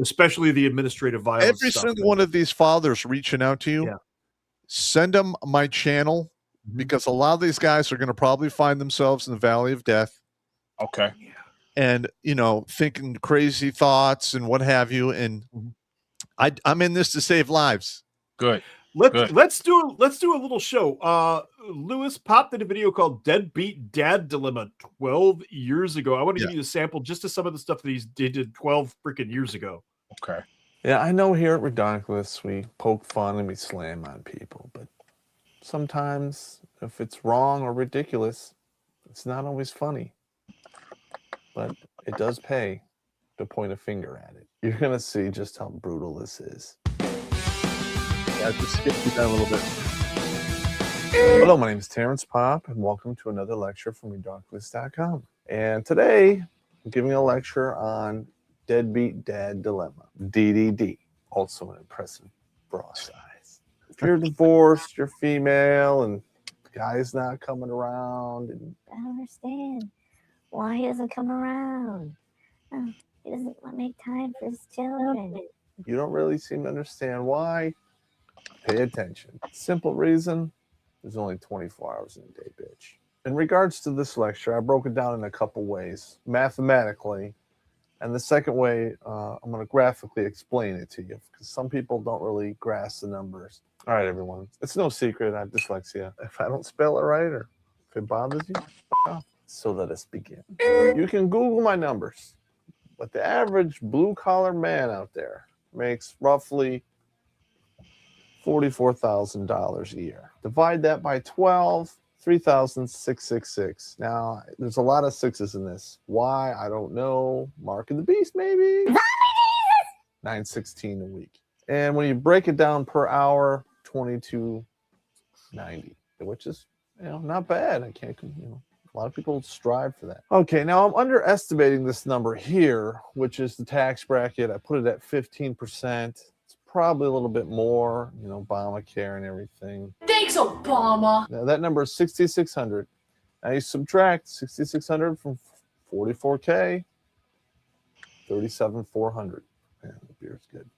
especially the administrative violence. Every single one of these fathers reaching out to you, send them my channel, because a lot of these guys are going to probably find themselves in the valley of death. Okay. And, you know, thinking crazy thoughts and what have you. And I'm in this to save lives. Good. Let's do a little show. Lewis Pop did a video called Deadbeat Dad Dilemma 12 years ago. I want to give you a sample just of some of the stuff that he did 12 freaking years ago. Okay. Yeah, I know here at Redonkulous we poke fun and we slam on people, but sometimes if it's wrong or ridiculous, it's not always funny. But it does pay to point a finger at it. You're going to see just how brutal this is. I just skipped you down a little bit. Hello, my name is Terrence Pop, and welcome to another lecture from Redonkulous.com. And today, I'm giving a lecture on Deadbeat Dad Dilemma, DDD, also an impressive bra size. If you're divorced, you're female, and the guy's not coming around. And I don't understand why he doesn't come around. Oh, he doesn't make time for his children. You don't really seem to understand why. Pay attention. Simple reason, there's only 24 hours in a day, bitch. In regards to this lecture, I broke it down in a couple ways, mathematically. And the second way, I'm going to graphically explain it to you, because some people don't really grasp the numbers. All right, everyone. It's no secret I have dyslexia. If I don't spell it right or if it bothers you, off. So let us begin. You can Google my numbers, but the average blue-collar man out there makes roughly $44,000 a year. Divide that by 12, 3,666. Now, there's a lot of sixes in this. Why? I don't know. Mark of the beast, maybe? $9.16 a week. And when you break it down per hour, $22.90, which is, not bad. I can't, a lot of people strive for that. Okay, now I'm underestimating this number here, which is the tax bracket. I put it at 15%. It's probably a little bit more, Obamacare and everything. Thanks, Obama. Now that number is 6,600. Now you subtract 6,600 from 44K, 37,400. Man, the beer's good.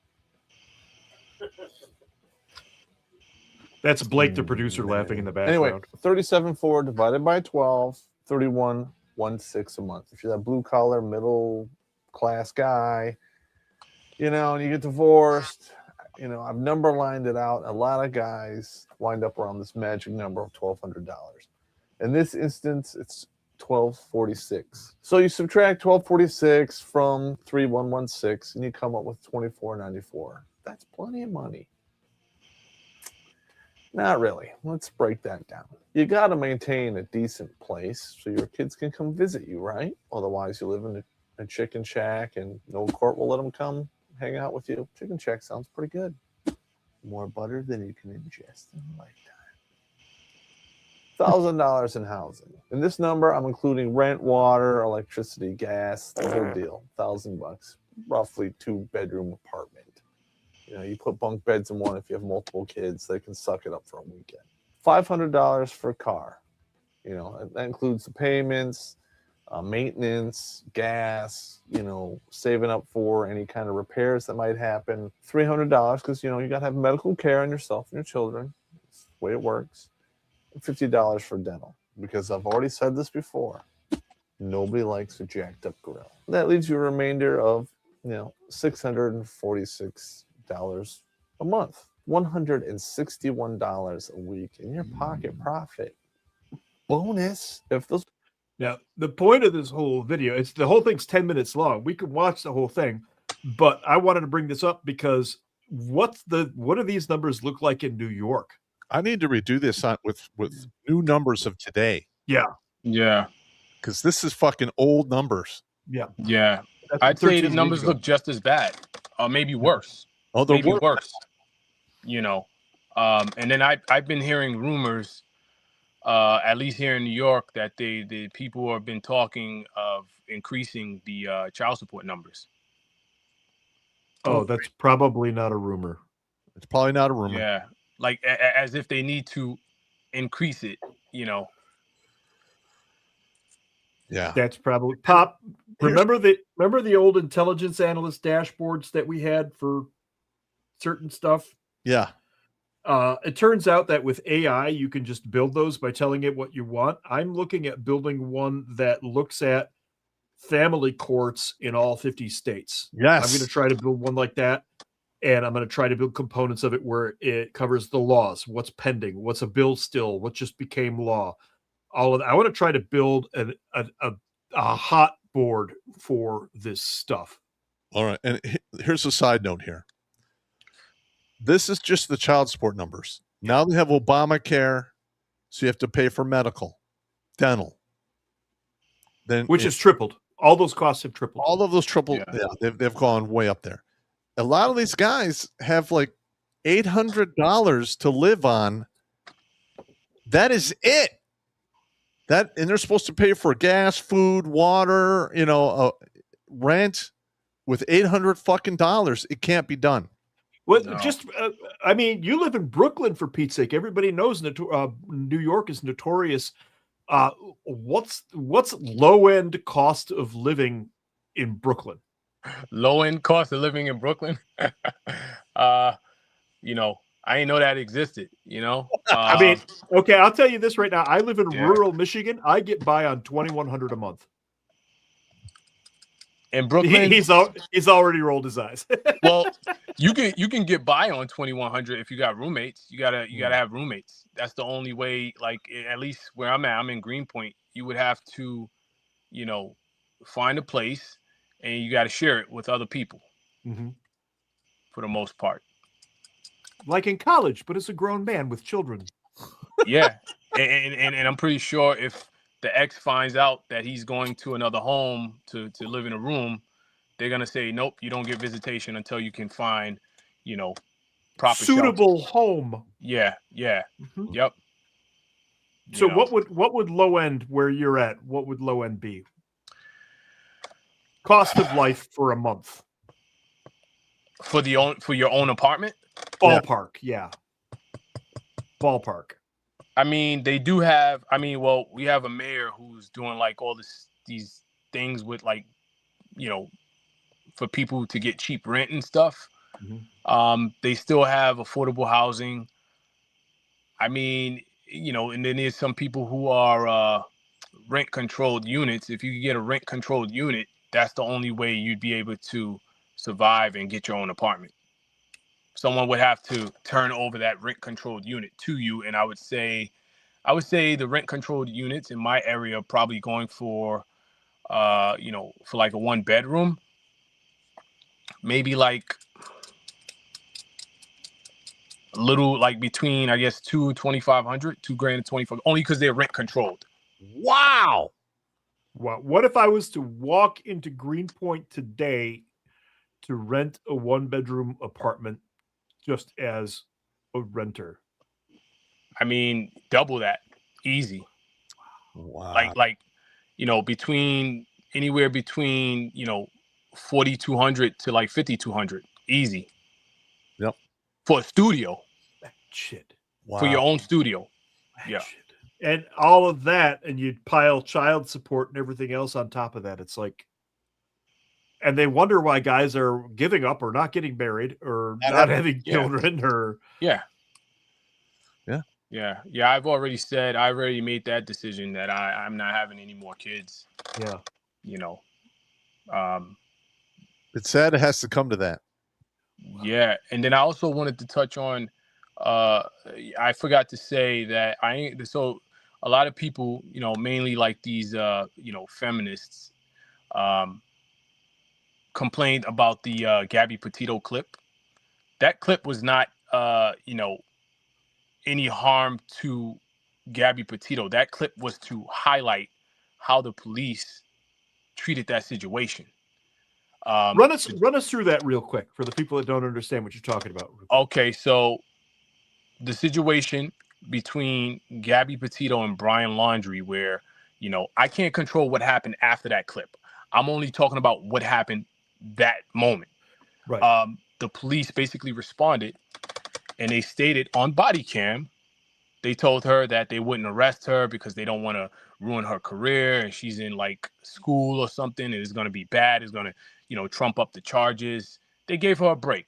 That's Blake, the producer, laughing in the background. Anyway, 37,400 divided by 12, 31,160 a month. If you're that blue collar, middle class guy, and you get divorced, I've number lined it out. A lot of guys wind up around this magic number of $1,200. In this instance, it's $1,246. So you subtract $1,246 from 3,116, and you come up with $2,494. That's plenty of money. Not really. Let's break that down. You got to maintain a decent place so your kids can come visit you, right? Otherwise, you live in a chicken shack and no court will let them come hang out with you. Chicken shack sounds pretty good. More butter than you can ingest in a lifetime. $1,000 in housing. In this number, I'm including rent, water, electricity, gas, the whole deal. $1,000, roughly 2-bedroom apartment. You put bunk beds in one. If you have multiple kids, they can suck it up for a weekend. $500 for a car. You know, that includes the payments, maintenance, gas, you know, saving up for any kind of repairs that might happen. $300 because, you know, you got to have medical care on yourself and your children. That's the way it works. And $50 for dental, because I've already said this before. Nobody likes a jacked up grill. That leaves you a remainder of, you know, $646 a month. $161 a week in your pocket profit. Bonus if those. Now, the point of this whole video, it's the whole thing's 10 minutes long. We could watch the whole thing, but I wanted to bring this up because what do these numbers look like in New York? I need to redo this with new numbers of today. Yeah. Yeah. Because this is fucking old numbers. Yeah. Yeah. That's I'd say the 13 numbers years ago. look just as bad, or maybe worse. Oh, they're maybe worse. You know, and then I've been hearing rumors, at least here in New York, that the people have been talking of increasing the child support numbers. Oh, that's probably not a rumor. It's probably not a rumor. Yeah, like as if they need to increase it. You know. Yeah, that's probably Pop. Remember the old intelligence analyst dashboards that we had for certain stuff? Yeah. It turns out that with AI, you can just build those by telling it what you want. I'm looking at building one that looks at family courts in all 50 states. Yes. I'm going to try to build one like that. And I'm going to try to build components of it where it covers the laws, what's pending, what's a bill still, what just became law. All of that. I want to try to build a hot board for this stuff. All right. And here's a side note here. This is just the child support numbers. Now they have Obamacare, so you have to pay for medical, dental. Then which has tripled. All those costs have tripled. All of those tripled. Yeah, they've gone way up there. A lot of these guys have like $800 to live on. That is it. And they're supposed to pay for gas, food, water, you know, rent with $800 fucking dollars. It can't be done. Well, just I mean, you live in Brooklyn, for Pete's sake. Everybody knows New York is notorious. What's low end cost of living in Brooklyn? Low end cost of living in Brooklyn. You know, I didn't know that existed. You know, I mean, okay, I'll tell you this right now. I live in rural Michigan. I get by on $2,100 a month. In Brooklyn, he's already rolled his eyes. Well, you can get by on $2,100 if you got roommates. You gotta have roommates. That's the only way. Like, at least where I'm at, I'm in Greenpoint. You would have to, you know, find a place, and you got to share it with other people. Mm-hmm. For the most part, like in college, but it's a grown man with children. Yeah, and I'm pretty sure if the ex finds out that he's going to another home to live in a room, they're going to say, nope, you don't get visitation until you can find, you know, proper suitable shelter. Home. Yeah. Mm-hmm. Yep. So what would low end where you're at? What would low end be? Cost of life for a month. For your own apartment? Ballpark, yeah. Ballpark. I mean, they do have. I mean, well, we have a mayor who's doing like all these things with, like, you know, for people to get cheap rent and stuff. Mm-hmm. They still have affordable housing. I mean, you know, and then there's some people who are rent controlled units. If you get a rent controlled unit, that's the only way you'd be able to survive and get your own apartment. Someone would have to turn over that rent controlled unit to you. And I would say the rent controlled units in my area are probably going for, you know, for like a 1 bedroom, maybe like a little, like between, I guess, $2,500, $2,000 and $2,500, only because they're rent controlled. Wow. Well, what if I was to walk into Greenpoint today to rent a 1 bedroom apartment just as a renter? I mean, double that, easy. Wow. Like, you know, anywhere between, you know, 4,200 to like 5,200, easy. Yep. For a studio. Shit. Wow. For your own studio. Yeah. And all of that, and you'd pile child support and everything else on top of that. It's like, and they wonder why guys are giving up or not getting married or not having children or. Yeah. Yeah. Yeah. Yeah. I already made that decision that I'm not having any more kids. Yeah. You know, It's sad it has to come to that. yeah. And then I also wanted to touch on, I forgot to say that so a lot of people, mainly like these, feminists, complained about the Gabby Petito clip. That clip was not, any harm to Gabby Petito. That clip was to highlight how the police treated that situation. Run us through that real quick for the people that don't understand what you're talking about. Okay, so the situation between Gabby Petito and Brian Laundrie, where I can't control what happened after that clip. I'm only talking about what happened that moment. Right. The police basically responded, and they stated on body cam, they told her that they wouldn't arrest her because they don't want to ruin her career, and she's in like school or something, and it's going to be bad. It's going to, trump up the charges. They gave her a break.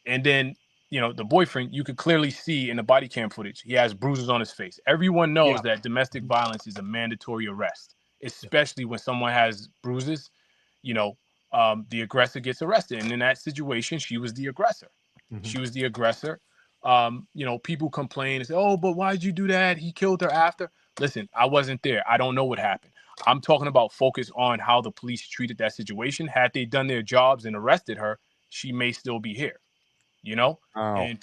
And then, the boyfriend, you could clearly see in the body cam footage, he has bruises on his face. Everyone knows that domestic violence is a mandatory arrest, especially when someone has bruises. The aggressor gets arrested. And in that situation, she was the aggressor. Mm-hmm. She was the aggressor. People complain and say, oh, but why'd you do that? He killed her after. Listen, I wasn't there. I don't know what happened. I'm talking about focus on how the police treated that situation. Had they done their jobs and arrested her, she may still be here, Oh. And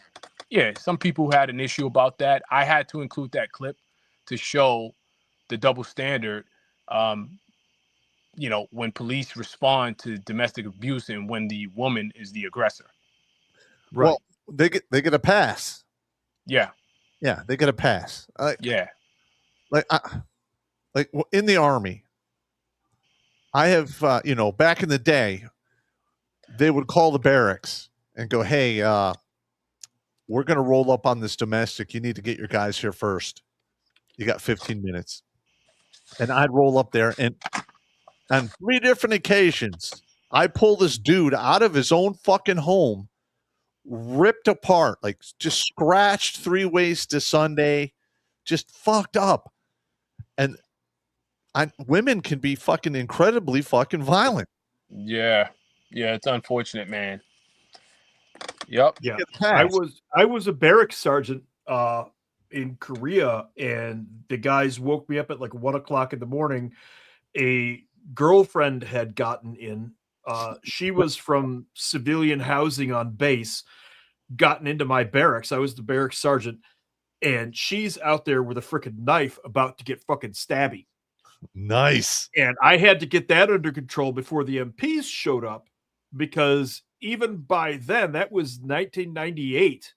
yeah, some people had an issue about that. I had to include that clip to show the double standard, when police respond to domestic abuse and when the woman is the aggressor. Right. Well, they get a pass. Yeah. Yeah, they get a pass. Yeah. Like in the Army, I have, back in the day, they would call the barracks and go, hey, we're going to roll up on this domestic. You need to get your guys here first. You got 15 minutes. And I'd roll up there, and on 3 different occasions, I pull this dude out of his own fucking home, ripped apart, like just scratched 3 ways to Sunday, just fucked up. And women can be fucking incredibly fucking violent. Yeah. Yeah, it's unfortunate, man. Yep. Yeah. I was a barracks sergeant in Korea, and the guys woke me up at like 1:00 in the morning. A girlfriend had gotten in. She was from civilian housing on base, gotten into my barracks. I was the barracks sergeant, and she's out there with a freaking knife about to get fucking stabby. Nice. And I had to get that under control before the MPs showed up, because even by then, that was 1998,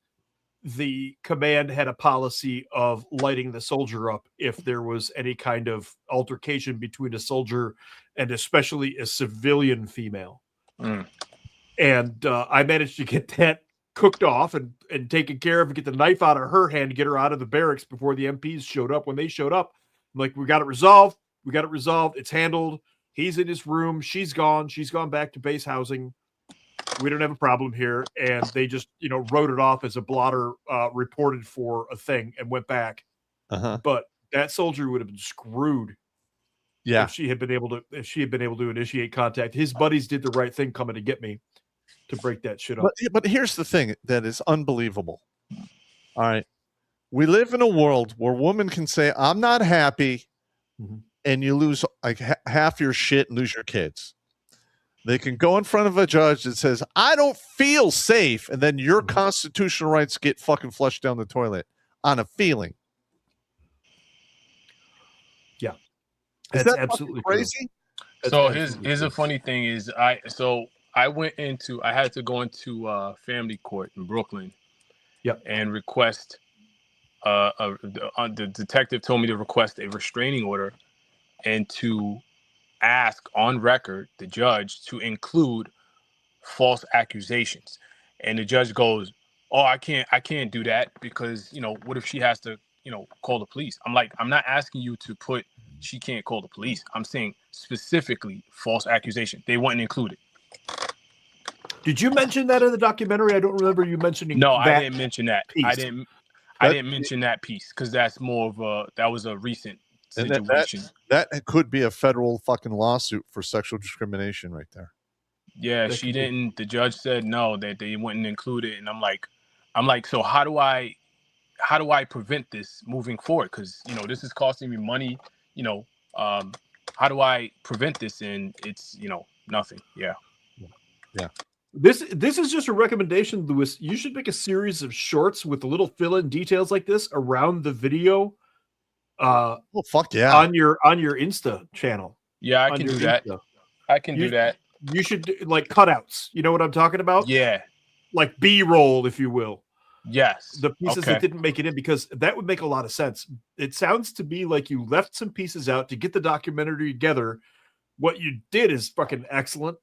the command had a policy of lighting the soldier up if there was any kind of altercation between a soldier and especially a civilian female. And I managed to get that cooked off and taken care of and get the knife out of her hand, get her out of the barracks before the MPs showed up. When they showed up, I'm like, we got it resolved. It's handled. He's in his room. She's gone. She's gone back to base housing. We don't have a problem here. And they just, wrote it off as a blotter, reported for a thing, and went back. But that soldier would have been screwed. Yeah. If she had been able to initiate contact. His buddies did the right thing coming to get me to break that shit up. But here's the thing that is unbelievable. All right. We live in a world where women can say, I'm not happy. And you lose like half your shit and lose your kids. They can go in front of a judge that says, I don't feel safe. And then your constitutional rights get fucking flushed down the toilet on a feeling. Yeah. Is That's that absolutely crazy? So here's a funny thing is I had to go into family court in Brooklyn. Yep. And request the detective told me to request a restraining order and to ask on record the judge to include false accusations. And the judge goes, oh, I can't do that because, what if she has to, call the police. I'm like, I'm not asking you to put she can't call the police. I'm saying specifically false accusation. They wouldn't include it. Did you mention that in the documentary? I don't remember you mentioning. No, that I didn't mention that. piece. I didn't mention that piece because that's more of that was a recent situation. That could be a federal fucking lawsuit for sexual discrimination right there. Yeah, she didn't. The judge said no, that they wouldn't include it, and I'm like, so how do I prevent this moving forward? Because this is costing me money. How do I prevent this? And it's nothing. Yeah. This is just a recommendation, Lewis. You should make a series of shorts with little fill-in details like this around the video. Oh fuck yeah! On your Insta channel. Yeah, I can do that. I can do that. You should do, like cutouts. You know what I'm talking about? Yeah. Like B-roll, if you will. Yes. The pieces that didn't make it in, because that would make a lot of sense. It sounds to me like you left some pieces out to get the documentary together. What you did is fucking excellent.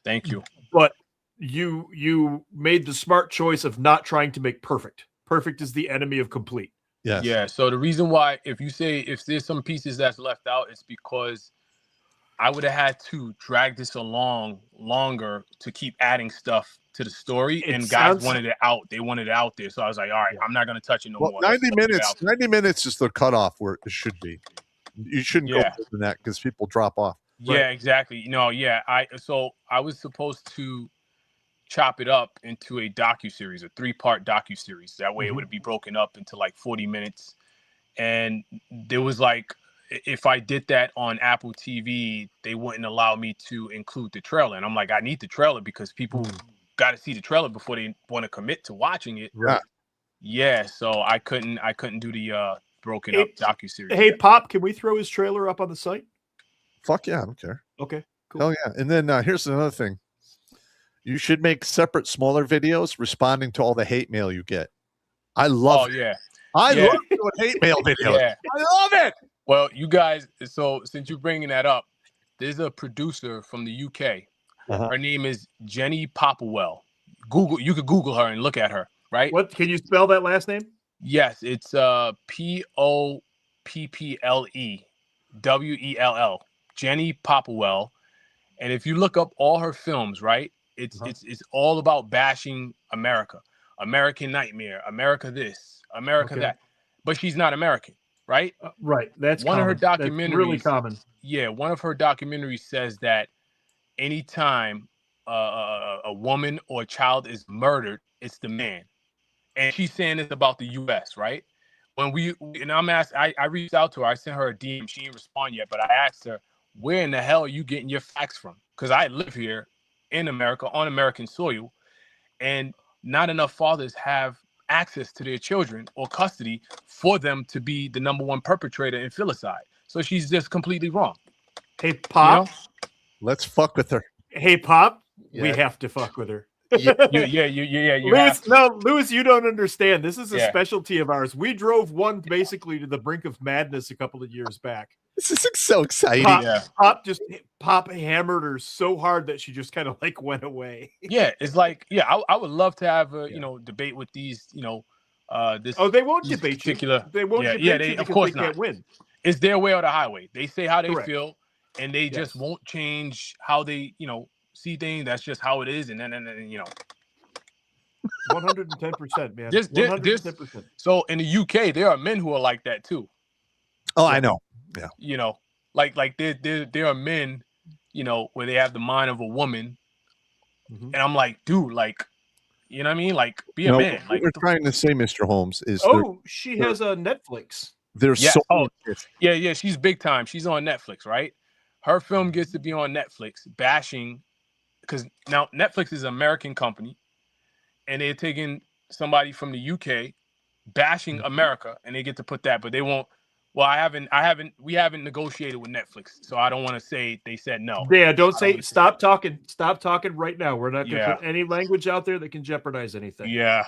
Thank you. But you made the smart choice of not trying to make perfect. Perfect is the enemy of complete. Yes. Yeah. So the reason why, if there's some pieces that's left out, it's because I would have had to drag this along longer to keep adding stuff to the story, and guys wanted it out. They wanted it out there, so I was like, all right, I'm not going to touch it no more. 90 minutes. 90 minutes is the cutoff where it should be. You shouldn't go more than that because people drop off. Yeah, exactly. I was supposed to chop it up into a docuseries, a 3-part docuseries. That way it would be broken up into like 40 minutes. And there was like, if I did that on Apple TV, they wouldn't allow me to include the trailer. And I'm like, I need the trailer because people got to see the trailer before they want to commit to watching it. Right. Yeah. So I couldn't do the broken up docuseries. Hey, Pop, can we throw his trailer up on the site? Fuck yeah, I don't care. Okay, cool. Hell yeah. And then here's another thing. You should make separate, smaller videos responding to all the hate mail you get. I love it. Yeah. I love doing hate mail videos. Yeah. I love it. Well, you guys, so since you're bringing that up, there's a producer from the UK. Her name is Jenny Popplewell. You could Google her and look at her, right? What, can you spell that last name? Yes, it's Popplewell. Jenny Popplewell. And if you look up all her films, right, it's all about bashing America. American Nightmare, America this, America that. But she's not American, right? Right. That's one common. of her documentaries. That's really common. Yeah, one of her documentaries says that anytime a woman or a child is murdered, it's the man. And she's saying this about the U.S., right? When I reached out to her. I sent her a DM. She didn't respond yet, but I asked her, where in the hell are you getting your facts from? Because I live here in America, on American soil, and not enough fathers have access to their children or custody for them to be the number one perpetrator in filicide. So she's just completely wrong. Hey, Pop. Let's fuck with her. Hey, Pop. We have to fuck with her. You Lewis, Lewis, you don't understand. This is a specialty of ours. We drove one basically to the brink of madness a couple of years back. This is so exciting. Pop hammered her so hard that she just kind of like went away. Yeah, it's like, I would love to have a debate with these, this. Oh, they won't debate particular. You. They won't debate you because of course they can't not. win. It's their way or the highway. They say how they Correct. feel, and they just won't change how they, see things. That's just how it is, and then 110%, man. 110%. So in the UK, there are men who are like that too. Oh, I know. Yeah. Like there are men, where they have the mind of a woman, and I'm like, dude, like, you know what I mean? Like, be a man. What like, we're trying to say, Mr. Holmes, is she has a Netflix. There's yeah, she's big time. She's on Netflix, right? Her film gets to be on Netflix, bashing, because now Netflix is an American company, and they're taking somebody from the UK, bashing America, and they get to put that, but they won't. Well, we haven't negotiated with Netflix, so I don't want to say they said no. Yeah, don't say, stop talking right now. We're not going to put any language out there that can jeopardize anything. Yeah.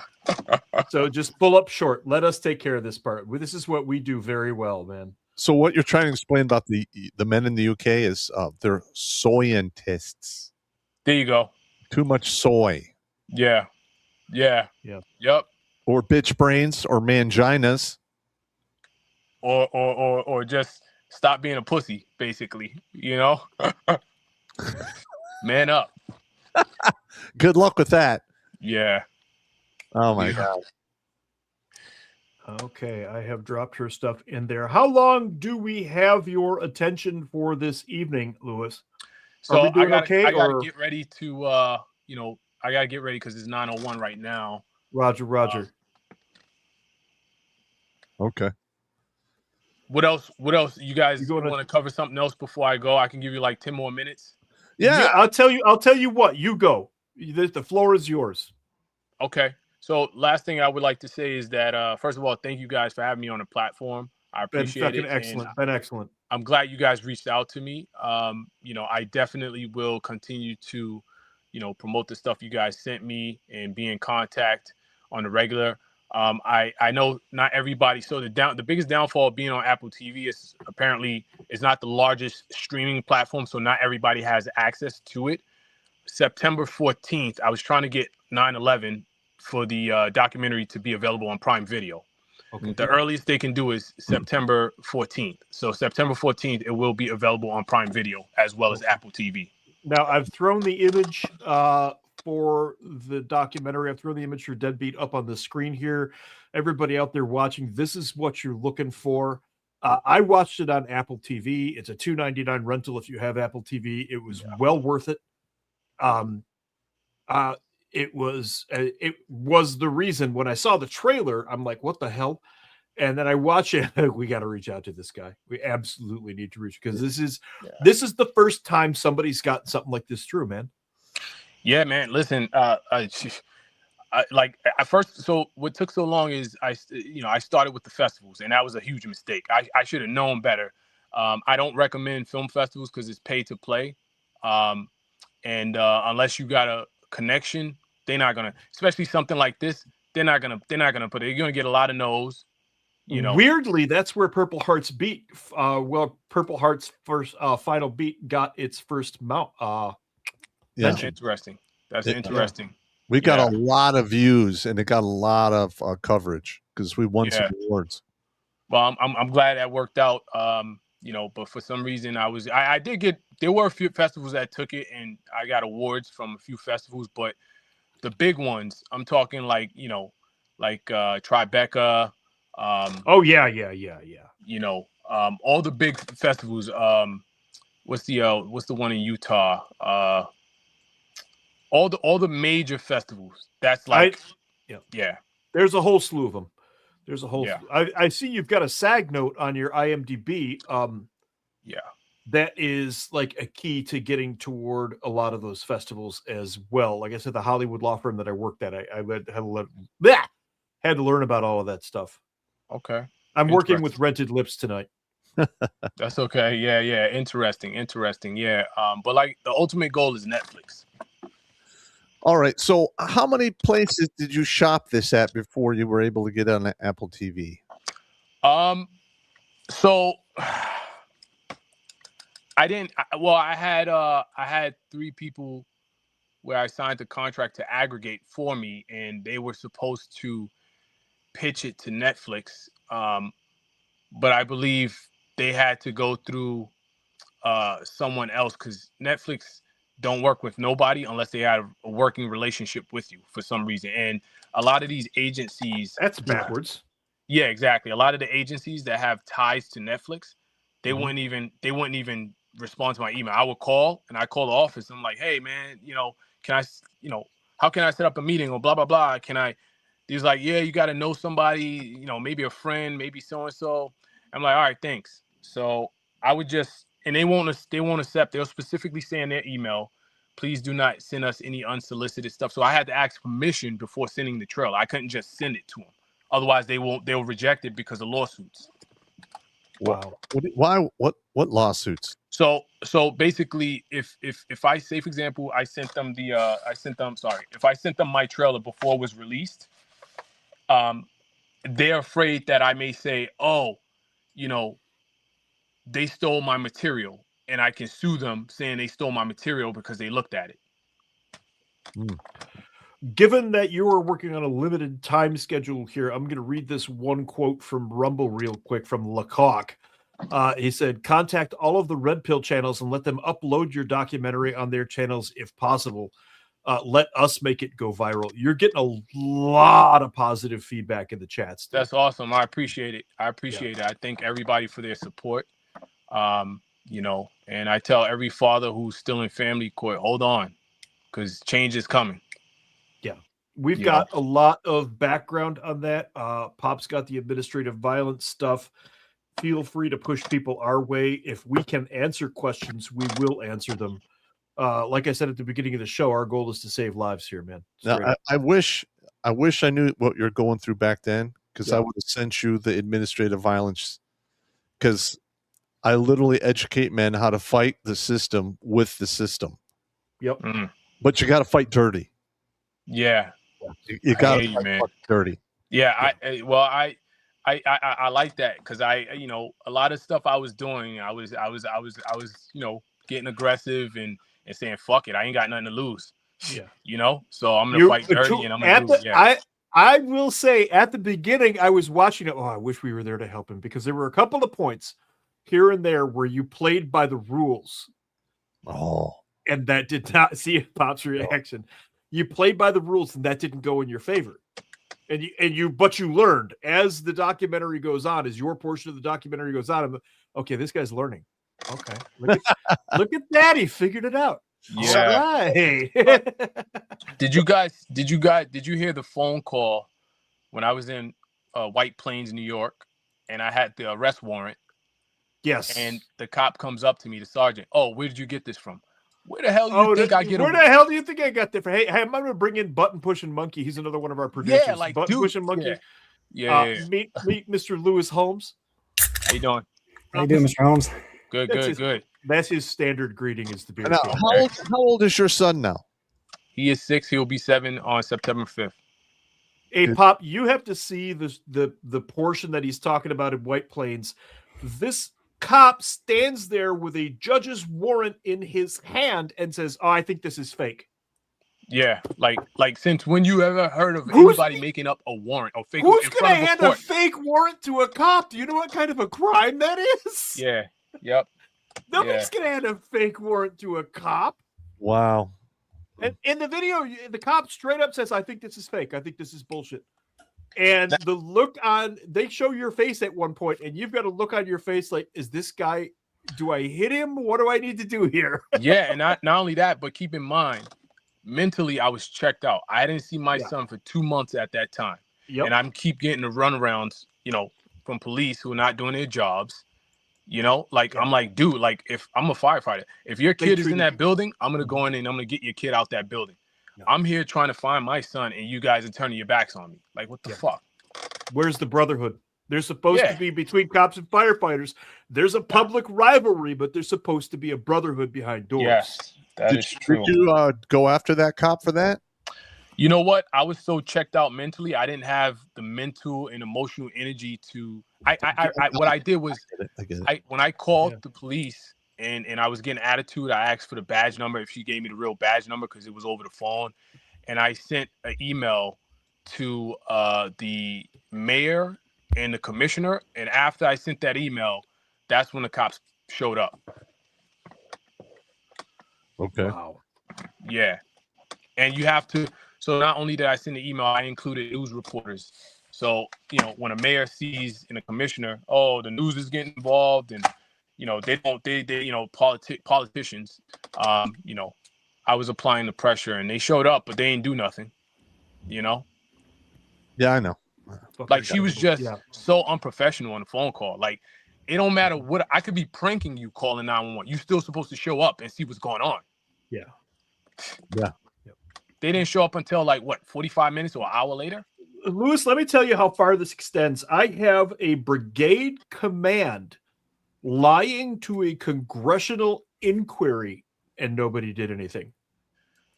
So just pull up short. Let us take care of this part. This is what we do very well, man. So what you're trying to explain about the men in the UK is they're soyientists. There you go. Too much soy. Yeah. Yep. Or bitch brains or manginas. or just stop being a pussy, basically. You know, man up. Good luck with that. Yeah. Oh my Yeah. God. Okay, I have dropped her stuff in there. How long do we have your attention for this evening, Lewis? So Are we doing okay? I gotta Or get ready to I gotta get ready because it's 9:01 right now. Roger. Okay. What else? You guys You want gonna- to cover something else before I go? I can give you like 10 more minutes. Yeah. I'll tell you what. You go. The floor is yours. Okay. So last thing I would like to say is that first of all, thank you guys for having me on the platform. I appreciate it. Excellent. Been excellent. I'm glad you guys reached out to me. I definitely will continue to, promote the stuff you guys sent me and be in contact on the regular. I know not everybody. So the biggest downfall of being on Apple TV is apparently it's not the largest streaming platform, so not everybody has access to it. September 14th, I was trying to get 9/11 for the documentary to be available on Prime Video. Okay. The earliest they can do is September 14th. So September 14th, it will be available on Prime Video as well as Apple TV. Now I've thrown the image for the documentary. I've thrown the image for Deadbeat up on the screen here. Everybody out there watching, this is what you're looking for. I watched it on Apple TV. It's a $2.99 rental if you have Apple TV. It was well worth it. It was the reason when I saw the trailer, I'm like, what the hell? And then I watch it. We got to reach out to this guy. We absolutely need to reach, because this is the first time somebody's got something like this through, man. Yeah, man. Listen, like at first, so what took so long is I started with the festivals, and that was a huge mistake. I should have known better. I don't recommend film festivals because it's pay to play, and unless you got a connection, they're not gonna. Especially something like this, they're not gonna put it. You're gonna get a lot of no's. Weirdly, that's where Purple Heart's beat. Purple Heart's first final beat got its first mount. That's interesting. That's interesting. We got a lot of views, and it got a lot of coverage because we won some awards. Well, I'm glad that worked out. But for some reason I did get, there were a few festivals that took it, and I got awards from a few festivals, but the big ones, I'm talking like Tribeca. Oh yeah. All the big festivals. What's the one in Utah? All the major festivals. That's like, yeah. There's a whole slew of them. There's a whole. Yeah. I see you've got a SAG note on your IMDb. That is like a key to getting toward a lot of those festivals as well. Like I said, the Hollywood law firm that I worked at, I had to learn about all of that stuff. Okay. I'm working with Rented Lips tonight. That's okay. Yeah. Interesting. Yeah. But like the ultimate goal is Netflix. All right. So how many places did you shop this at before you were able to get on Apple TV? So I didn't. Well, I had 3 people where I signed the contract to aggregate for me, and they were supposed to pitch it to Netflix. But I believe they had to go through someone else, because Netflix don't work with nobody unless they have a working relationship with you for some reason. And a lot of these agencies, that's backwards. Yeah, exactly. A lot of the agencies that have ties to Netflix, they wouldn't even respond to my email. I would call, and I call the office. I'm like, hey man, can I, how can I set up a meeting, or blah blah blah? Can I? He's like, yeah, you got to know somebody, maybe a friend, maybe so and so. I'm like, all right, thanks. So I would just, and they won't accept. They'll specifically say in their email, please do not send us any unsolicited stuff. So I had to ask permission before sending the trailer. I couldn't just send it to them. Otherwise, they'll reject it because of lawsuits. Wow. Why? What lawsuits? So basically, if I say, for example, if I sent them my trailer before it was released, they're afraid that I may say, oh, they stole my material, and I can sue them saying they stole my material because they looked at it. Given that you are working on a limited time schedule here, I'm going to read this one quote from Rumble real quick from Lecoq. He said, contact all of the Red Pill channels and let them upload your documentary on their channels if possible. Let us make it go viral. You're getting a lot of positive feedback in the chats. That's awesome. I appreciate it. I thank everybody for their support. You know, and I tell every father who's still in family court, hold on, because change is coming. Yeah. We've got a lot of background on that. Pop's got the administrative violence stuff. Feel free to push people our way. If we can answer questions, we will answer them. Like I said at the beginning of the show, our goal is to save lives here, man. Now, I wish I knew what you're going through back then, because I would have sent you the administrative violence, because I literally educate men how to fight the system with the system. Yep. Mm. But you got to fight dirty. Yeah. You got to fight dirty. Yeah. I like that, because you know, a lot of stuff I was doing, I was you know, getting aggressive and saying fuck it, I ain't got nothing to lose. Yeah. You know, so I'm gonna fight dirty and I'm gonna do it. Yeah. I will say at the beginning I was watching it. Oh, I wish we were there to help him, because there were a couple of points here and there where you played by the rules. Oh. And that did not see Pop's reaction. You played by the rules and that didn't go in your favor. But you learned as the documentary goes on, as your portion of the documentary goes on. Okay, this guy's learning. Okay, look at that, he figured it out. Yeah. Right. Did you hear the phone call when I was in White Plains, New York, and I had the arrest warrant? Yes. And the cop comes up to me, the sergeant. Oh, where did you get this from? Where the hell do you think I get? Where the hell do you think I got that from? Hey, I'm going to bring in Button Pushing Monkey. He's another one of our producers. Yeah, like Button Pushing Monkey. Yeah. Meet Mr. Lewis Holmes. How you doing? How you doing, Mr. Holmes? Good. That's his standard greeting. Is the beer. Now, how old is your son now? He is 6. He'll be 7 on September 5th. Hey, Pop, you have to see the portion that he's talking about in White Plains. This cop stands there with a judge's warrant in his hand and says, "Oh, I think this is fake." Yeah, like since when you ever heard of anybody making up a warrant or fake? Who's going to hand a fake warrant to a cop? Do you know what kind of a crime that is? Yeah. Yep. Nobody's going to hand a fake warrant to a cop. Wow. And in the video, the cop straight up says, "I think this is fake. I think this is bullshit." And the look on, they show your face at one point, and you've got a look on your face like, is this guy, do I hit him? What do I need to do here? Yeah, and not only that, but keep in mind, mentally, I was checked out. I didn't see my son for 2 months at that time. Yep. And I'm keep getting the runarounds, you know, from police who are not doing their jobs. You know, like, I'm like, dude, like, if I'm a firefighter, if your kid is in that building, I'm going to go in and I'm going to get your kid out that building. No. I'm here trying to find my son, and you guys are turning your backs on me. Like, what the fuck? Where's the brotherhood? There's supposed to be, between cops and firefighters, there's a public rivalry, but there's supposed to be a brotherhood behind doors. Yes, that is true. Did you go after that cop for that? You know what? I was so checked out mentally. I didn't have the mental and emotional energy to. What I did was, when I called the police and I was getting attitude, I asked for the badge number if she gave me the real badge number because it was over the phone, and I sent an email to the mayor and the commissioner. And after I sent that email, that's when the cops showed up. Okay. Wow. Yeah, and you have to. So not only did I send the email, I included news reporters. So, you know, when a mayor sees in a commissioner, oh, the news is getting involved, and, you know, they you know, politicians, you know, I was applying the pressure, and they showed up, but they ain't do nothing, you know? Yeah, I know. Like, she was just so unprofessional on the phone call. Like, it don't matter what, I could be pranking you calling 911. You're still supposed to show up and see what's going on. Yeah. Yeah. They didn't show up until, like, what, 45 minutes or an hour later? Lewis, let me tell you how far this extends. I have a brigade command lying to a congressional inquiry, and nobody did anything.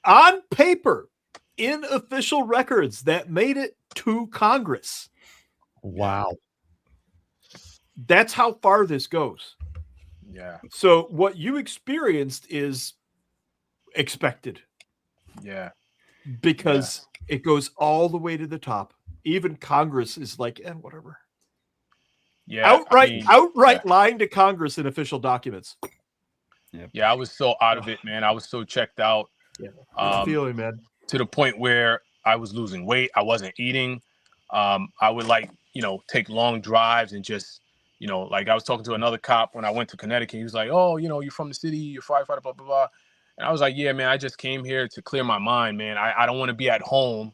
On paper, in official records that made it to Congress. Wow. That's how far this goes. Yeah. So what you experienced is expected. Yeah. Because It goes all the way to the top. Even Congress is like, whatever. Yeah, outright lying to Congress in official documents. Yeah, I was so out of it, man. I was so checked out. Yeah, feeling, man. To the point where I was losing weight. I wasn't eating. I would take long drives and just, like I was talking to another cop when I went to Connecticut. He was like, "Oh, you're from the city, you're a firefighter, blah, blah, blah." And I was like, "Yeah, man, I just came here to clear my mind, man. I don't want to be at home,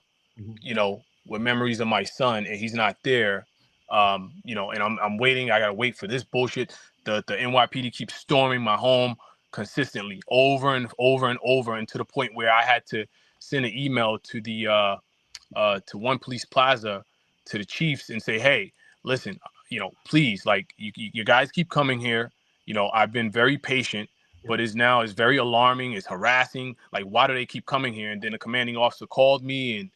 with memories of my son and he's not there. And I'm waiting. I got to wait for this bullshit. The NYPD keeps storming my home consistently over and over and over, and to the point where I had to send an email to the to One Police Plaza to the chiefs and say, hey, listen, please, like you guys keep coming here. I've been very patient, but it's very alarming. It's harassing. Like, why do they keep coming here? And then the commanding officer called me and,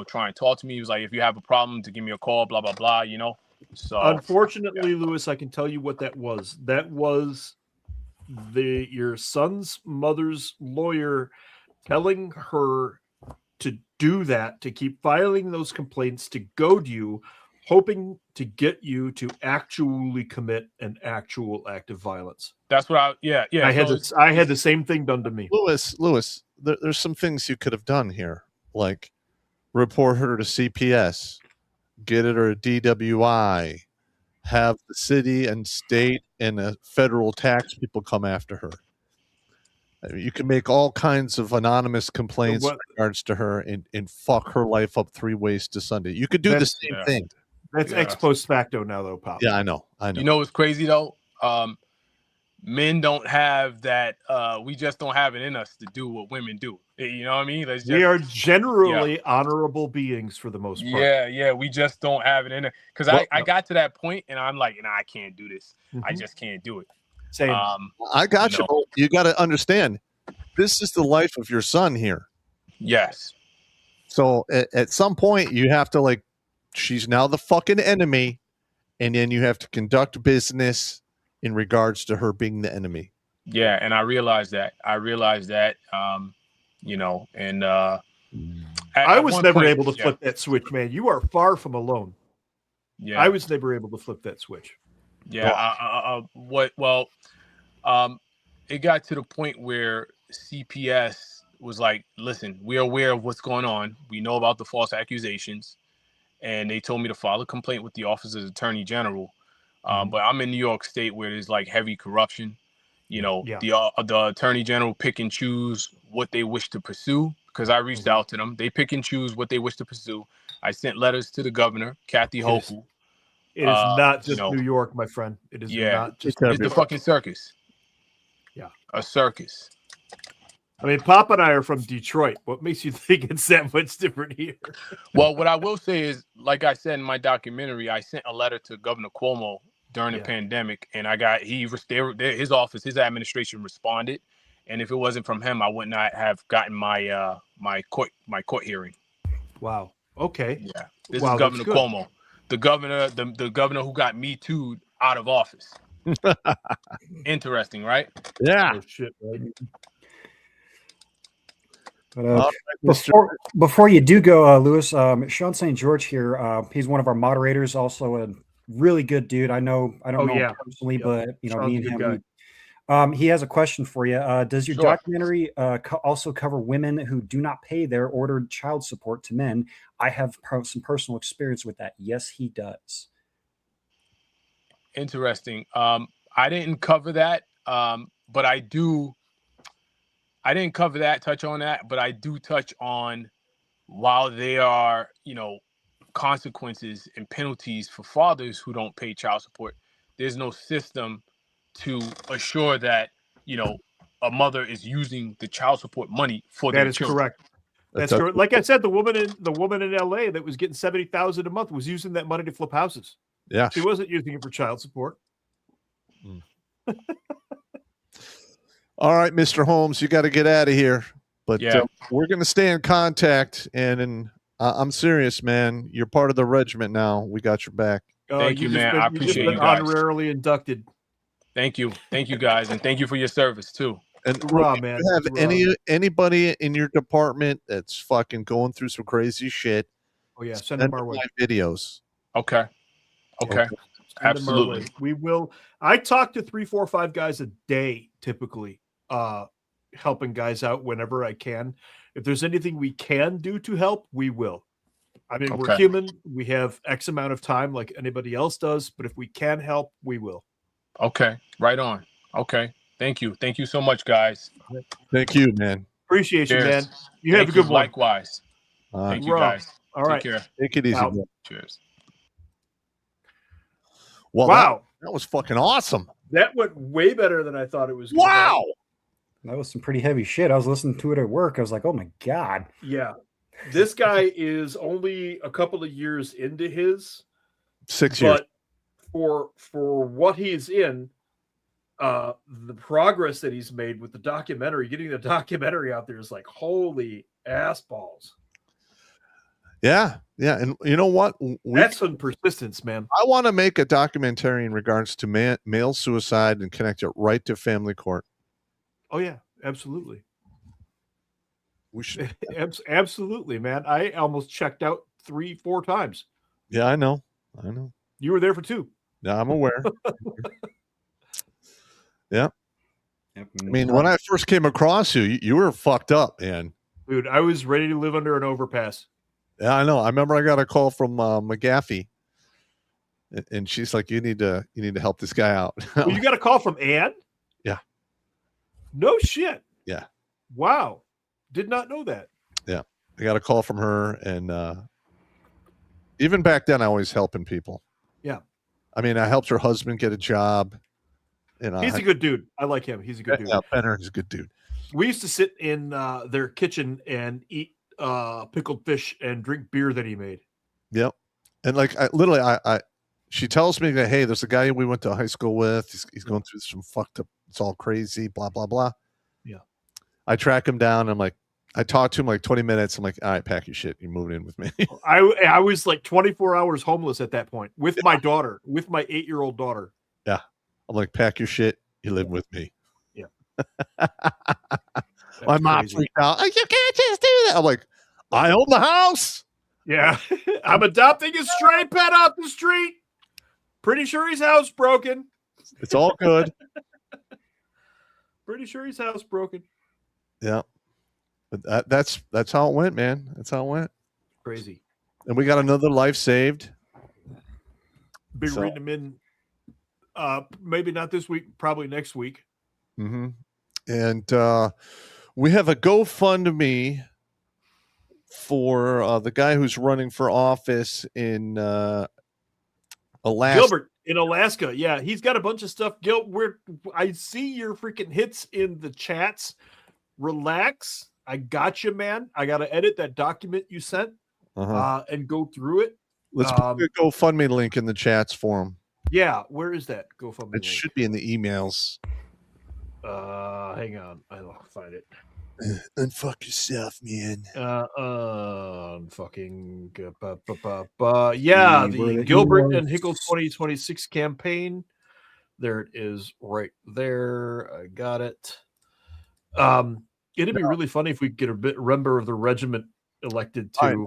try and talk to me. He was like, if you have a problem, to give me a call, blah, blah, blah, So unfortunately, Lewis, I can tell you what that was. That was your son's mother's lawyer telling her to do that, to keep filing those complaints, to goad you, hoping to get you to actually commit an actual act of violence. That's what I had the same thing done to me. Lewis, there's some things you could have done here, like report her to CPS, get her a DWI, have the city and state and the federal tax people come after her. You can make all kinds of anonymous complaints in regards to her and fuck her life up 3 ways to Sunday. You could do the same thing. That's ex post facto now, though, Pop. Yeah, I know. You know what's crazy, though? Men don't have that. We just don't have it in us to do what women do. You know what I mean? We are generally honorable beings for the most part. Yeah. We just don't have it in it. Because I got to that point and I'm like, I can't do this. I just can't do it. Same. I got you. You got to understand, this is the life of your son here. Yes. So at some point, you have to, like, she's now the fucking enemy, and then you have to conduct business in regards to her being the enemy. Yeah, and I realized that. I was never able to flip that switch, man. You are far from alone. Yeah, I was never able to flip that switch. Yeah, it got to the point where CPS was like, listen, we're aware of what's going on. We know about the false accusations. And they told me to file a complaint with the Office of the Attorney General. But I'm in New York State where there's like heavy corruption. The Attorney General pick and choose what they wish to pursue, because I reached out to them. They pick and choose what they wish to pursue. I sent letters to the governor, Kathy Hochul. It is not just New York, my friend. It is not just it's the fucking circus. Yeah. A circus. I mean, Pop and I are from Detroit. What makes you think it's that much different here? Well, what I will say is, like I said in my documentary, I sent a letter to Governor Cuomo during the pandemic, and I got his office, his administration responded, and if it wasn't from him, I would not have gotten my my court hearing. Wow. Okay. Yeah. This is Governor Cuomo, the governor who got Me Too'd out of office. Interesting, right? Yeah. Oh, shit, right? But before you do go, Lewis, Sean St. George here. He's one of our moderators, also a really good dude. I don't know him personally, but Sean's me and him. He has a question for you. Does your documentary also cover women who do not pay their ordered child support to men? I have some personal experience with that. Yes, he does. Interesting. I didn't cover that, but I do. I didn't cover that, touch on that, but I do touch on, while there are, consequences and penalties for fathers who don't pay child support, there's no system to assure that, a mother is using the child support money for their children. Correct. That's correct. Like I said, the woman in LA that was getting $70,000 a month was using that money to flip houses. Yeah. She wasn't using it for child support. All right, Mr. Holmes, you got to get out of here. But we're going to stay in contact. And I'm serious, man. You're part of the regiment now. We got your back. Thank you, man. I appreciate you guys. Honorarily inducted. Thank you. Thank you, guys. And thank you for your service, too. And Hoorah, if man. you have Hoorah. anybody in your department that's fucking going through some crazy shit, Oh yeah, send them our way. my videos. Okay. Send them our way. We will. I talk to 3, 4, 5 guys a day, typically, helping guys out whenever I can. If there's anything we can do to help, we will. I mean, we're human. We have X amount of time like anybody else does, but if we can help, we will. Okay. Right on. Okay. Thank you. Thank you so much, guys. Thank you, man. Appreciate you, Cheers. man. You have a good one. Likewise. Thank you, guys. All right. Take care. Take it easy. Out. Cheers. Well, wow. That was fucking awesome. That went way better than I thought it was. Wow. That was some pretty heavy shit. I was listening to it at work. I was like, oh my God. Yeah. This guy is only a couple of years into his 6 years. But for what he's in, the progress that he's made with the documentary, getting the documentary out there is like, holy ass balls. Yeah. And you know what? That's some persistence, man. I want to make a documentary in regards to male suicide and connect it right to family court. Oh, yeah, absolutely. We should. Absolutely, man. I almost checked out 3, 4 times. Yeah, I know. You were there for 2. Yeah, I'm aware. Yeah. I mean, when I first came across you were fucked up, man. Dude, I was ready to live under an overpass. Yeah, I know. I remember I got a call from McGaffey, and she's like, "You need to help this guy out." Well, you got a call from Ann? Yeah. No shit. Yeah. Wow. Did not know that. Yeah, I got a call from her, and even back then, I was helping people. Yeah. I mean, I helped her husband get a job. He's a good dude. I like him. He's a good dude. Yeah, Benner is a good dude. We used to sit in their kitchen and eat pickled fish and drink beer that he made. Yep. And like I she tells me that, hey, there's a guy we went to high school with. He's going through some fucked up. It's all crazy. Blah blah blah. Yeah. I track him down. I'm like, I talked to him like 20 minutes. I'm like, all right, pack your shit. You're moving in with me. I was like 24 hours homeless at that point with my daughter, with my 8-year-old daughter. Yeah. I'm like, pack your shit. You live with me. Yeah. My mom freaked out. Like, you can't just do that. I'm like, I own the house. Yeah. I'm adopting a stray pet off the street. Pretty sure his house broken. It's all good. Pretty sure his house broken. Yeah. But that's how it went, man. That's how it went. Crazy. And we got another life saved. Be reading them in maybe not this week, probably next week. Mm-hmm. And we have a GoFundMe for the guy who's running for office in Alaska. Gilbert in Alaska. Yeah, he's got a bunch of stuff. I see your freaking hits in the chats. Relax. I got you, man. I got to edit that document you sent and go through it. Let's put the GoFundMe link in the chats for him. Yeah, where is that GoFundMe link? Should be in the emails. Hang on. I'll find it. Unfuck yourself, man. Fucking yeah, the Gilbert and Hickle 2026 campaign. There it is, right there. I got it. It'd be really funny if we get a member of the regiment elected too.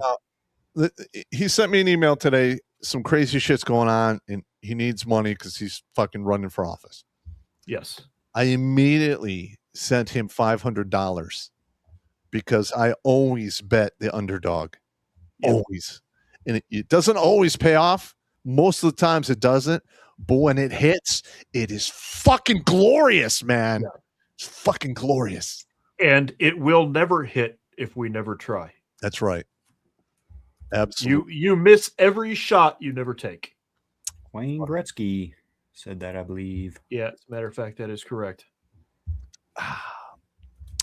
He sent me an email today. Some crazy shit's going on, and he needs money because he's fucking running for office. Yes. I immediately sent him $500 because I always bet the underdog. Yep. Always. And it doesn't always pay off. Most of the times it doesn't. But when it hits, it is fucking glorious, man. Yeah. It's fucking glorious. And it will never hit if we never try. That's right. Absolutely. You miss every shot you never take. Wayne Gretzky said that, I believe. Yeah, as a matter of fact, that is correct.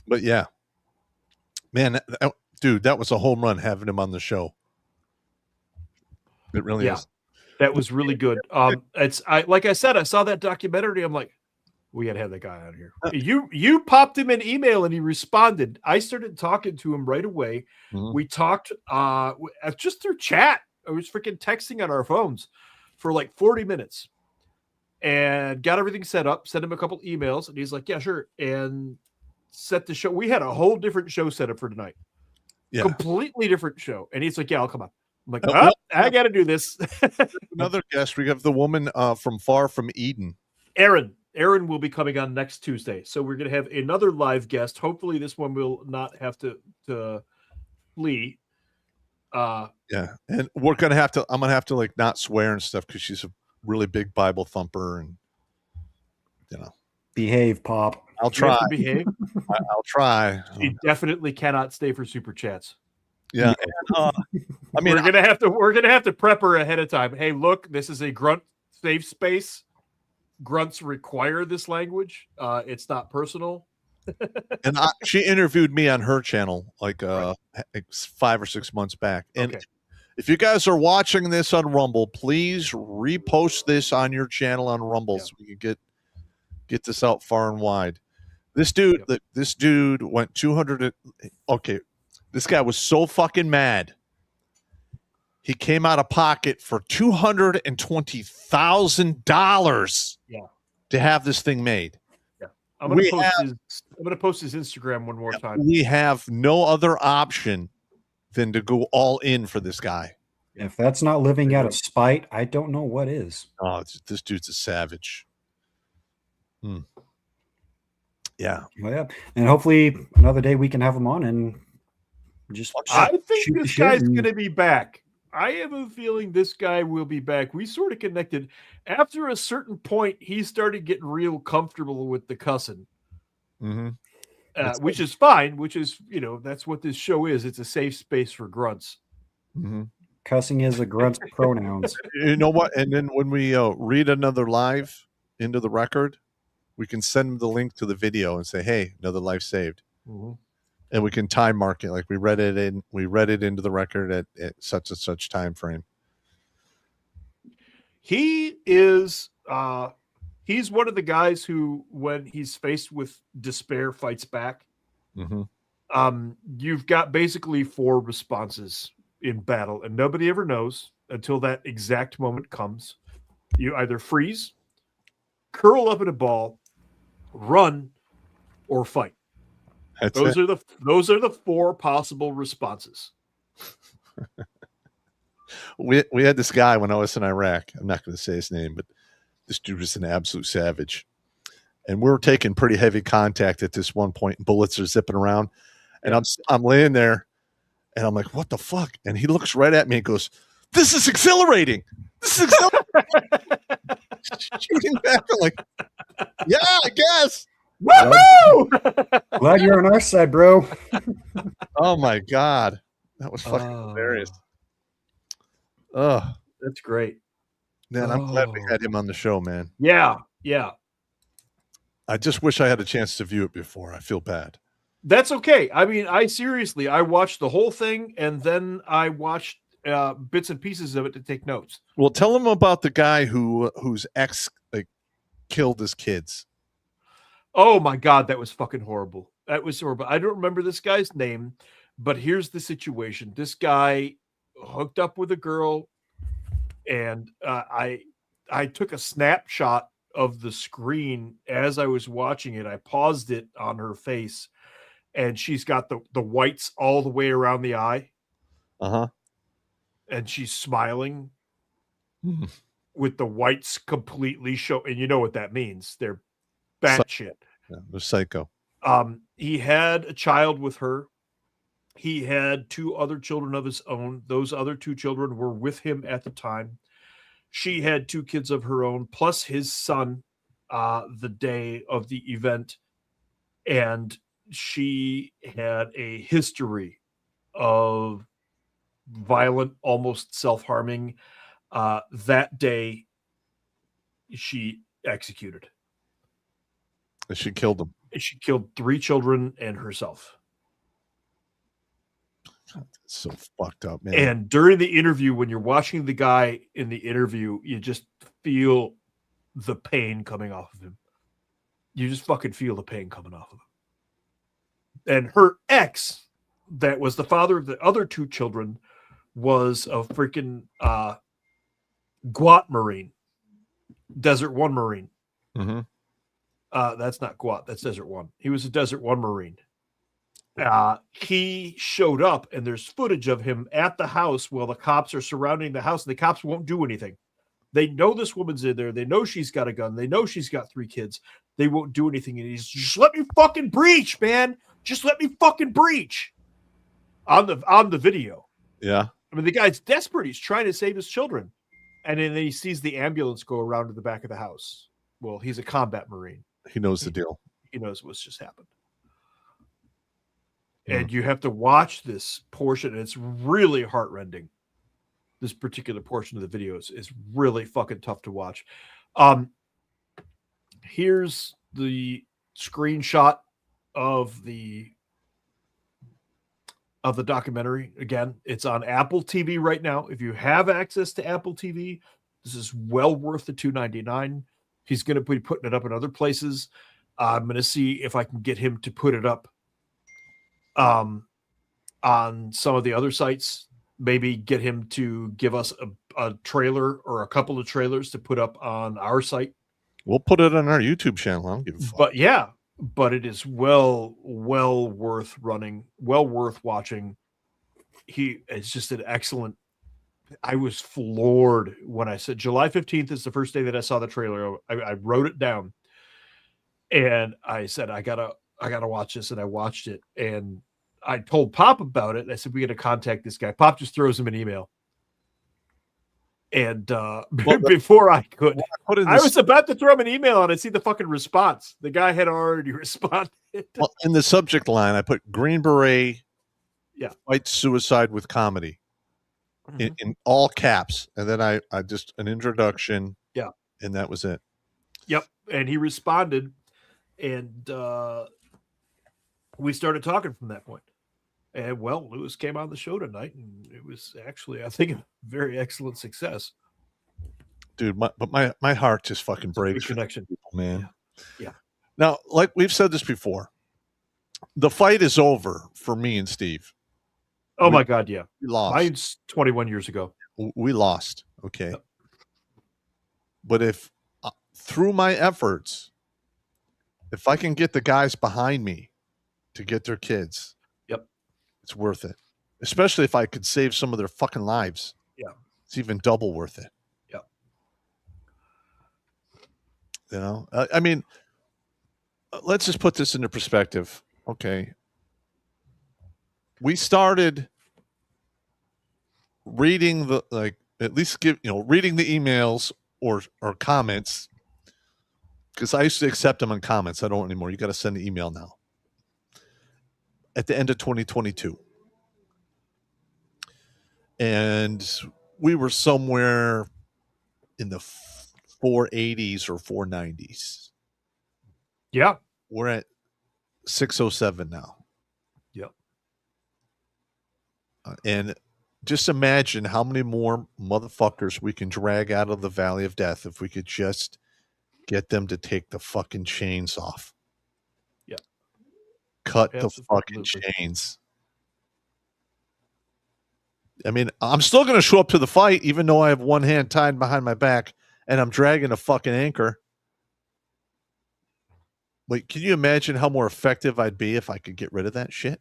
But yeah, man, dude, that was a home run having him on the show. It really is. That was really good. Like I said, I saw that documentary. I'm like, we got to have that guy on here. You popped him an email and he responded. I started talking to him right away. Mm-hmm. We talked just through chat. I was freaking texting on our phones for like 40 minutes and got everything set up, sent him a couple emails, and he's like, yeah, sure. And set the show. We had a whole different show set up for tonight. Yeah. Completely different show. And he's like, yeah, I'll come on. I'm like, Oh, I got to do this. Another guest. We have the woman from Far From Eden. Aaron will be coming on next Tuesday. So we're going to have another live guest. Hopefully this one will not have to flee. Yeah. And we're going to have to, I'm going to have to like not swear and stuff because she's a really big Bible thumper and, you know. Behave, Pop. I'll try. Behave. I'll try. She definitely cannot stay for super chats. Yeah. I mean, we're gonna have to prep her ahead of time. Hey, look, this is a grunt safe space. Grunts require this language. It's not personal. And she interviewed me on her channel like 5 or 6 months back. And if you guys are watching this on Rumble, please repost this on your channel on Rumble so we can get this out far and wide. This dude went 200. Okay, this guy was so fucking mad. He came out of pocket for $220,000 to have this thing made. Yeah, I'm gonna post his Instagram one more time. We have no other option than to go all in for this guy. If that's not living out of spite, I don't know what is. Oh, this dude's a savage. Yeah. Well, yeah. And hopefully another day we can have him on and just I think this guy's going to be back. I have a feeling this guy will be back. We sort of connected. After a certain point, he started getting real comfortable with the cussing. Which is fine, which is, that's what this show is. It's a safe space for grunts. Cussing is a grunt's pronouns. You know what? And then when we read another live into the record, we can send them the link to the video and say, hey, another life saved. And we can time mark it. Like we read it into the record at such and such time frame. He is he's one of the guys who, when he's faced with despair, fights back. You've got basically 4 responses in battle, and nobody ever knows until that exact moment comes. You either freeze, curl up in a ball, run, or fight. Those are the 4 possible responses. We had this guy when I was in Iraq. I'm not going to say his name, but this dude was an absolute savage. And we were taking pretty heavy contact at this one point, and bullets are zipping around. And I'm laying there, and I'm like, what the fuck? And he looks right at me and goes, this is exhilarating. This is exhilarating. Shooting back, like, yeah, I guess. Woohoo! Glad you're on our side, bro. Oh my God. That was fucking hilarious. Oh, that's great. Man, I'm glad we had him on the show, man. Yeah. I just wish I had a chance to view it before. I feel bad. That's okay. I mean, I watched the whole thing, and then I watched bits and pieces of it to take notes. Well, tell him about the guy whose ex killed his kids. Oh my God, that was fucking horrible. That was horrible. I don't remember this guy's name, but here's the situation. This guy hooked up with a girl, and I took a snapshot of the screen as I was watching it. I paused it on her face, and she's got the whites all the way around the eye. And she's smiling with the whites completely show. And you know what that means. They're batshit. Yeah, they're psycho. He had a child with her. He had 2 other children of his own. Those other 2 children were with him at the time. She had 2 kids of her own, plus his son, the day of the event. And she had a history of violent, almost self-harming. That day, she executed. She killed him. She killed 3 children and herself. God, that's so fucked up, man. And during the interview, when you're watching the guy in the interview, you just feel the pain coming off of him. You just fucking feel the pain coming off of him. And her ex, that was the father of the other 2 children, was a freaking GWAT Marine, Desert One Marine. That's not Guat. That's Desert One. He was a Desert One Marine. He showed up, and there's footage of him at the house while the cops are surrounding the house, and the cops won't do anything. They know this woman's in there. They know she's got a gun. They know she's got 3 kids. They won't do anything. And he's just let me fucking breach, man. Just let me fucking breach on the video. Yeah. I mean, the guy's desperate. He's trying to save his children. And then he sees the ambulance go around to the back of the house. Well, he's a combat Marine. He knows the deal. He knows what's just happened. And you have to watch this portion. And it's really heartrending. This particular portion of the videos is really fucking tough to watch. Here's the screenshot of the documentary. Again, it's on Apple TV right now. If you have access to Apple TV, this is well worth the $2.99. He's going to be putting it up in other places. I'm going to see if I can get him to put it up on some of the other sites. Maybe get him to give us a trailer or a couple of trailers to put up on our site. We'll put it on our YouTube channel. I don't give a fuck. But yeah, but it is well worth running, well worth watching. It's just an excellent. I was floored when I said July 15th is the first day that I saw the trailer. I wrote it down, and I said I gotta watch this, and I watched it, and I told Pop about it. I said, we got to contact this guy. Pop just throws him an email. And before I could, I was about to throw him an email and I see the fucking response. The guy had already responded. Well, in the subject line, I put Green Beret fights suicide with comedy in all caps. And then I just an introduction. Yeah. And that was it. Yep. And he responded. And we started talking from that point. And well, Lewis came on the show tonight, and it was actually, I think, a very excellent success. Dude, my heart just fucking breaks. Connection, people, man. Yeah. Now, like we've said this before, the fight is over for me and Steve. Oh my God, yeah. We lost. Mine's 21 years ago. We lost. Okay. Yep. But if through my efforts, if I can get the guys behind me to get their kids. It's worth it, especially if I could save some of their fucking lives. Yeah. It's even double worth it. Yeah. You know, I mean, let's just put this into perspective. Okay. We started reading reading the emails or comments, because I used to accept them on comments. I don't anymore. You got to send an email now. At the end of 2022. And we were somewhere in the 480s or 490s. Yeah. We're at 607 now. Yep. And just imagine how many more motherfuckers we can drag out of the valley of death if we could just get them to take the fucking chains off. Cut the fucking chains. I mean, I'm still going to show up to the fight, even though I have one hand tied behind my back and I'm dragging a fucking anchor. Like, can you imagine how more effective I'd be if I could get rid of that shit?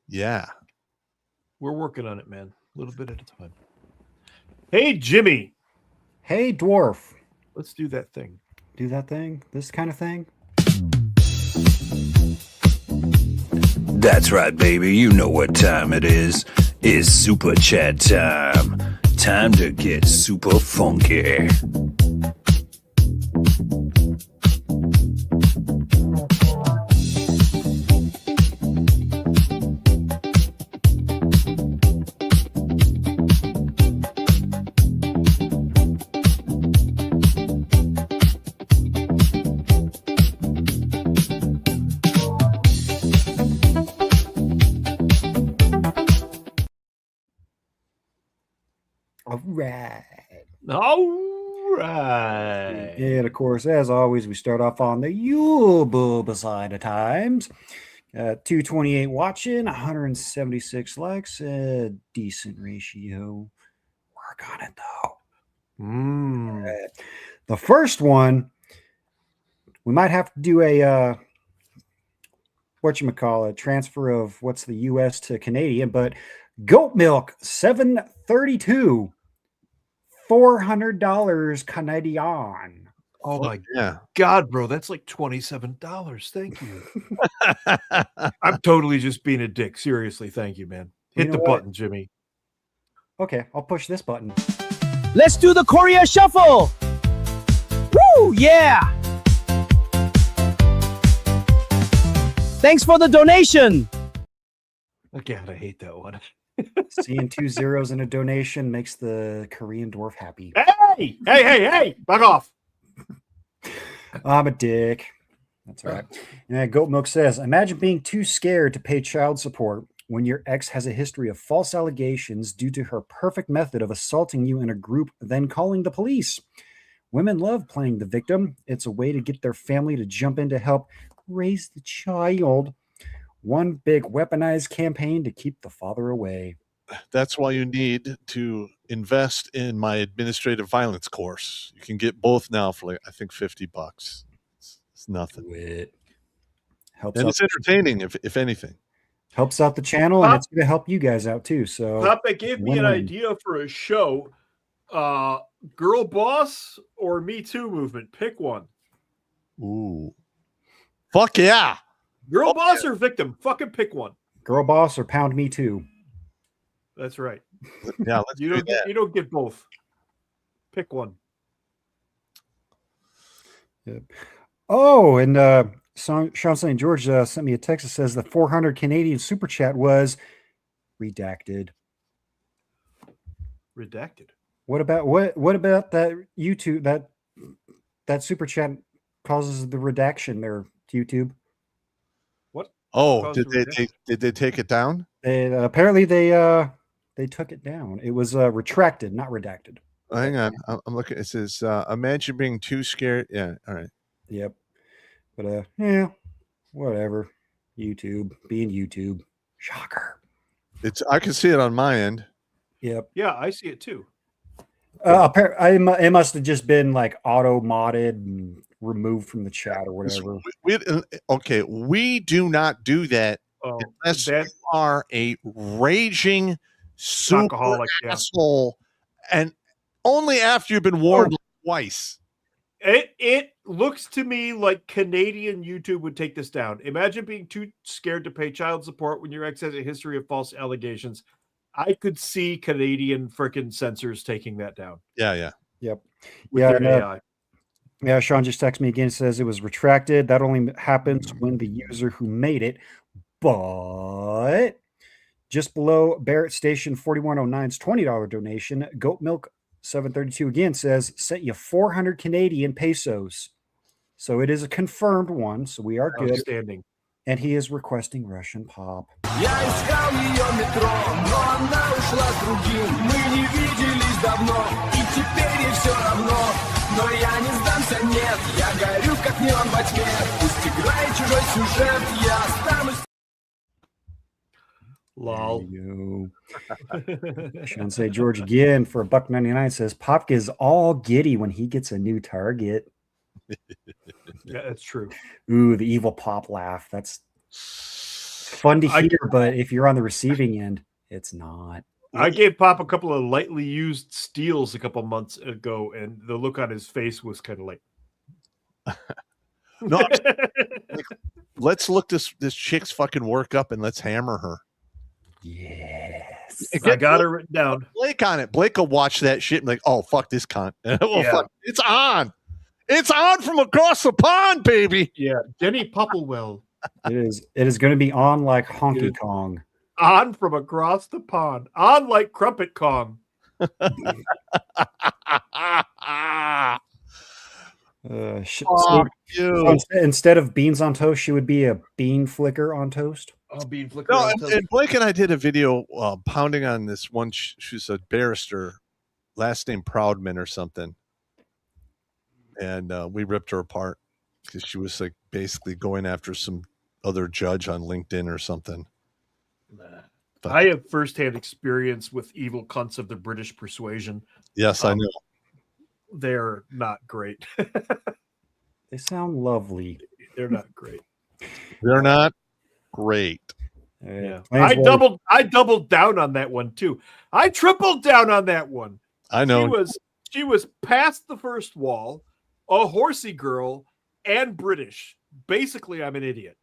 Yeah. We're working on it, man. A little bit at a time. Hey, Jimmy. Hey, Dwarf. Let's do that thing. Do that thing? This kind of thing? That's right, baby. You know what time it is. It's Super Chat time. Time to get super funky. All right. And of course, as always, we start off on the Yule side of times. 228 watching, 176 likes, a decent ratio. Work on it though. The first one, We might have to do a transfer of what's the U.S. to Canadian, but goat milk $7.32, $400 Canadian. Oh my yeah. God, bro, that's like $27. Thank you. I'm totally just being a dick. Seriously, thank you, man. Hit the button, Jimmy. Okay, I'll push this button. Let's do the Korea Shuffle. Woo, yeah. Thanks for the donation. God, I hate that one. Seeing 2 zeros in a donation makes the Korean dwarf happy. Hey, back off. I'm a dick. That's all right. And Goat Milk says, imagine being too scared to pay child support when your ex has a history of false allegations due to her perfect method of assaulting you in a group, then calling the police. Women love playing the victim. It's a way to get their family to jump in to help raise the child. One big weaponized campaign to keep the father away. That's why you need to invest in my administrative violence course. You can get both now for like, I think $50. It's nothing. Helps and out it's entertaining, if anything. Helps out the channel, and it's going to help you guys out too. So, Papa gave me an idea for a show. Girl Boss or Me Too movement. Pick one. Ooh. Fuck yeah. Girl Boss or Victim. Fucking pick one. Girl Boss or Pound Me Too. That's right. Yeah, let's you don't get both. Pick one. Yep. Oh, and Sean St. George sent me a text that says the 400 Canadian super chat was redacted. Redacted. What about that YouTube that super chat causes the redaction there, YouTube? What? Oh, did they take it down? Apparently they took it down. It was retracted, not redacted. Oh, hang on, I'm looking. It says, "Imagine being too scared." Yeah, all right. Yep. But yeah, whatever. YouTube being YouTube. Shocker. I can see it on my end. Yep. Yeah, I see it too. It must have just been like auto modded and removed from the chat or whatever. We do not do that unless you are a raging super alcoholic asshole, and only after you've been warned twice. It looks to me like Canadian YouTube would take this down. Imagine being too scared to pay child support when your ex has a history of false allegations. I could see Canadian freaking censors taking that down. Yeah. Yep. With Yeah. their AI. Yeah. Sean just texted me again. Says it was retracted. That only happens when the user who made it. But just below Barrett Station 4109's $20 donation, Goat Milk 732 again says sent you 400 Canadian pesos. So it is a confirmed one. So we are good. Outstanding. And he is requesting Russian pop. Я искал ее метро, но она ушла с другим. Мы не виделись давно, и теперь ей все равно. Но я не сдамся, нет, я горю как неон во тьме. Пусть играет чужой сюжет, я останусь. Lol. Sean St. George again for $1.99 says Pop is all giddy when he gets a new target. Yeah, that's true. Ooh, the evil Pop laugh. That's fun to hear, but if you're on the receiving end, it's not. I gave Pop a couple of lightly used steals a couple months ago, and the look on his face was kind of like, no. Let's look this chick's fucking work up and let's hammer her. Yes. I got her written down. Blake on it. Blake will watch that shit and like, oh, fuck this cunt. Fuck. It's on. It's on from across the pond, baby. Yeah. Jenny Popplewell. It is going to be on like Honky Kong. On from across the pond. On like Crumpet Kong. Instead of beans on toast, she would be a bean flicker on toast. Oh, bean flicker. No, and Blake and I did a video pounding on this one. She's a barrister, last name Proudman or something, and we ripped her apart because she was like basically going after some other judge on LinkedIn or something. I have firsthand experience with evil cunts of the British persuasion. Yes, I know. They're not great. They sound lovely. They're not great. They're not great. Yeah. I doubled down on that one too. I tripled down on that one. I know. She was past the first wall, a horsey girl, and British. Basically, I'm an idiot.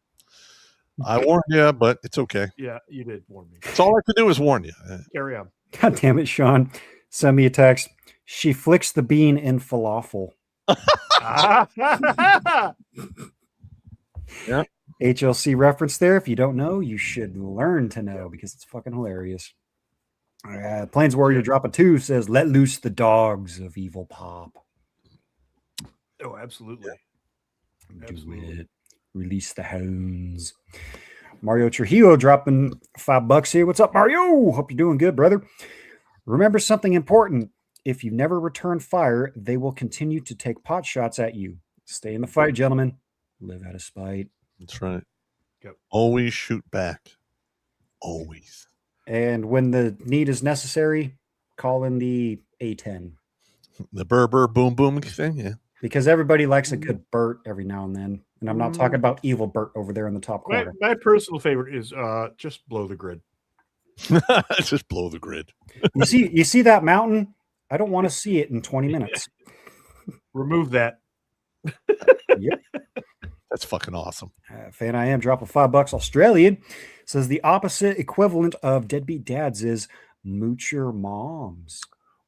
I warned you, but it's okay. Yeah, you did warn me. That's all I could do is warn you. Carry on. God damn it, Sean. Send me a text. She flicks the bean in falafel. Yeah. HLC reference there. If you don't know, you should learn to know because it's fucking hilarious. Plains Warrior drop a 2 says, "Let loose the dogs of evil pop." Oh, absolutely. Do it. Release the hounds. Mario Trujillo dropping $5 here. What's up, Mario? Hope you're doing good, brother. Remember something important. If you never return fire, they will continue to take pot shots at you. Stay in the fight, gentlemen. Live out of spite. That's right. Yep. Always shoot back. Always. And when the need is necessary, call in the A10. The burr boom boom thing, yeah. Because everybody likes a good Burt every now and then. And I'm not talking about evil Burt over there in the top corner. My personal favorite is just blow the grid. Just blow the grid. You see that mountain? I don't want to see it in 20 minutes. Remove that. Yep. That's fucking awesome. Fan I am drop of $5 Australian says the opposite equivalent of deadbeat dads is moocher moms.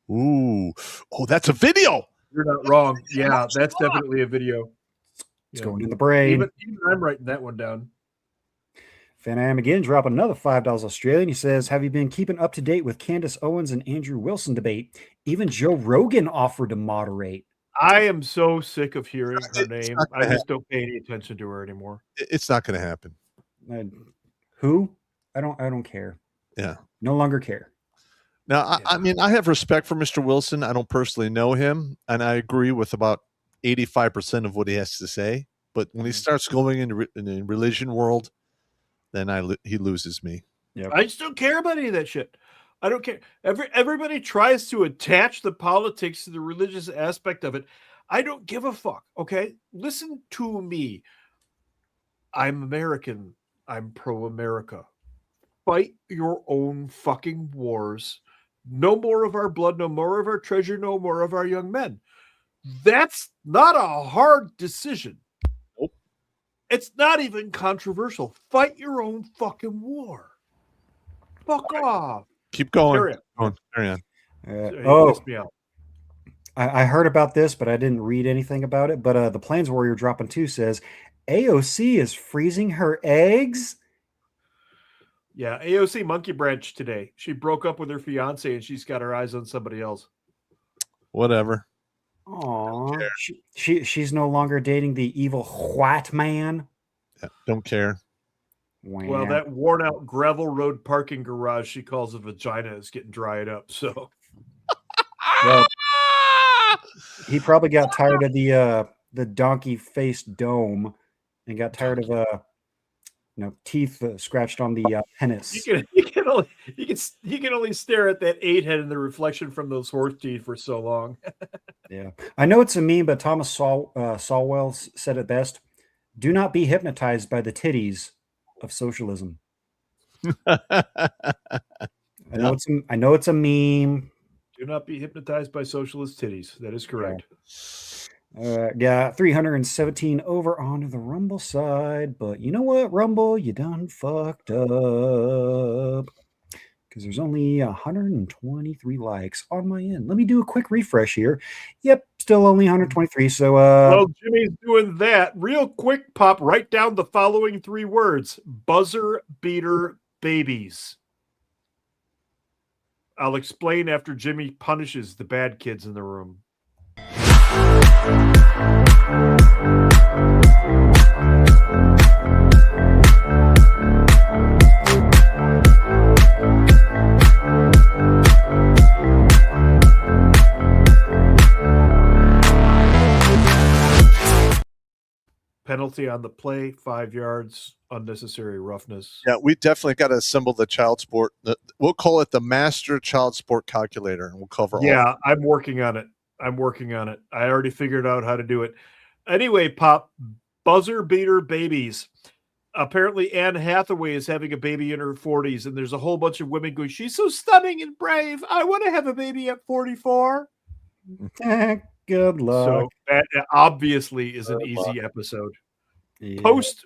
Ooh. Oh, that's a video. You're not wrong. Yeah, that's definitely a video. It's going in the brain. Even I'm writing that one down. Fan I am again drop another $5 Australian. He says, have you been keeping up to date with Candace Owens and Andrew Wilson debate? Even Joe Rogan offered to moderate. I am so sick of hearing her name. I just don't pay any attention to her anymore. It's not going to happen. Who? I don't care. Yeah. No longer care. Now, I mean, I have respect for Mr. Wilson. I don't personally know him, and I agree with about 85% of what he has to say. But when he starts going in the religion world, then he loses me. Yep. I just don't care about any of that shit. I don't care. Everybody tries to attach the politics to the religious aspect of it. I don't give a fuck. Okay, listen to me. I'm American. I'm pro-America. Fight your own fucking wars. No more of our blood, no more of our treasure, no more of our young men. That's not a hard decision. Nope. It's not even controversial. Fight your own fucking war. Fuck off. Keep going. Carry on. I heard about this, but I didn't read anything about it. But the Plains Warrior dropping 2 says AOC is freezing her eggs. Yeah, AOC monkey branch today. She broke up with her fiance and she's got her eyes on somebody else. Whatever. Aw, she's no longer dating the evil white man. Yeah, don't care. Wow. Well, that worn out gravel road parking garage she calls a vagina is getting dried up. So, well, he probably got tired of the donkey faced dome and got tired of teeth scratched on the penis. You can only stare at that 8 head in the reflection from those horse teeth for so long. Yeah, I know it's a meme, but Thomas Sowell said it best: "Do not be hypnotized by the titties of socialism." I know it's a meme. Do not be hypnotized by socialist titties. That is correct. Got 317 over on the Rumble side, but you know what, Rumble, you done fucked up because there's only 123 likes on my end. Let me do a quick refresh here. Yep, still only 123. So, well, Jimmy's doing that real quick. Pop, write down the following 3 words: buzzer beater babies. I'll explain after Jimmy punishes the bad kids in the room. Penalty on the play, 5 yards, unnecessary roughness. Yeah, we definitely got to assemble the child sport. We'll call it the master child sport calculator, and we'll cover all. Yeah, I'm working on it. I already figured out how to do it. Anyway, Pop, buzzer beater babies. Apparently, Anne Hathaway is having a baby in her 40s, and there's a whole bunch of women going, she's so stunning and brave. I want to have a baby at 44. Good luck. So that obviously is an easy episode. Yeah. Post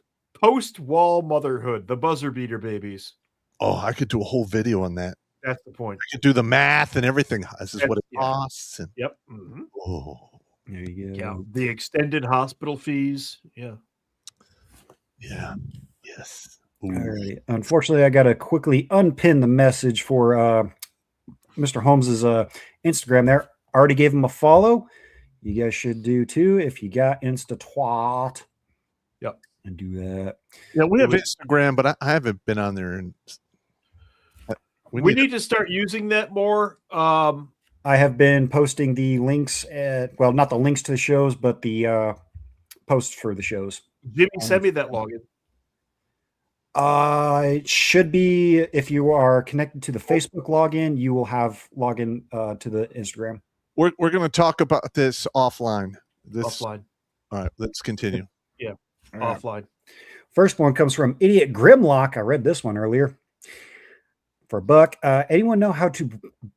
wall motherhood, the buzzer beater babies. Oh, I could do a whole video on that. That's the point. I could do the math and everything. This is what it costs. And, Yep. Mm-hmm. oh, There you go. Yeah. The extended hospital fees. Yeah. Yeah. Yes. All right. Unfortunately, I got to quickly unpin the message for Mr. Holmes's Instagram there. Already gave him a follow. You guys should do too if you got InstaTwat. Yep. And do that. Yeah, we have Instagram, but I haven't been on there. And we need to start using that more. I have been posting the links well, not the links to the shows, but the posts for the shows. Jimmy, send me that login. It should be, if you are connected to the Facebook login, you will have login to the Instagram. We're going to talk about this offline. Offline. All right, let's continue. Yeah, right. Offline. First one comes from Idiot Grimlock. I read this one earlier. For Buck, anyone know how to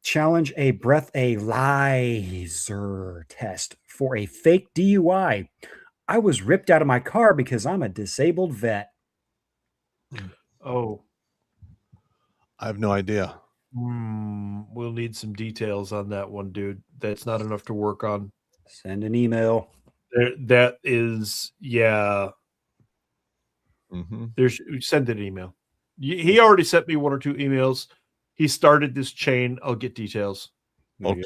challenge a breathalyzer test for a fake DUI? I was ripped out of my car because I'm a disabled vet. Oh, I have no idea. We'll need some details on that one, dude. That's not enough to work on. Send an email. That is, yeah. Mm-hmm. Send an email. He already sent me one or two emails. He started this chain. I'll get details. Okay.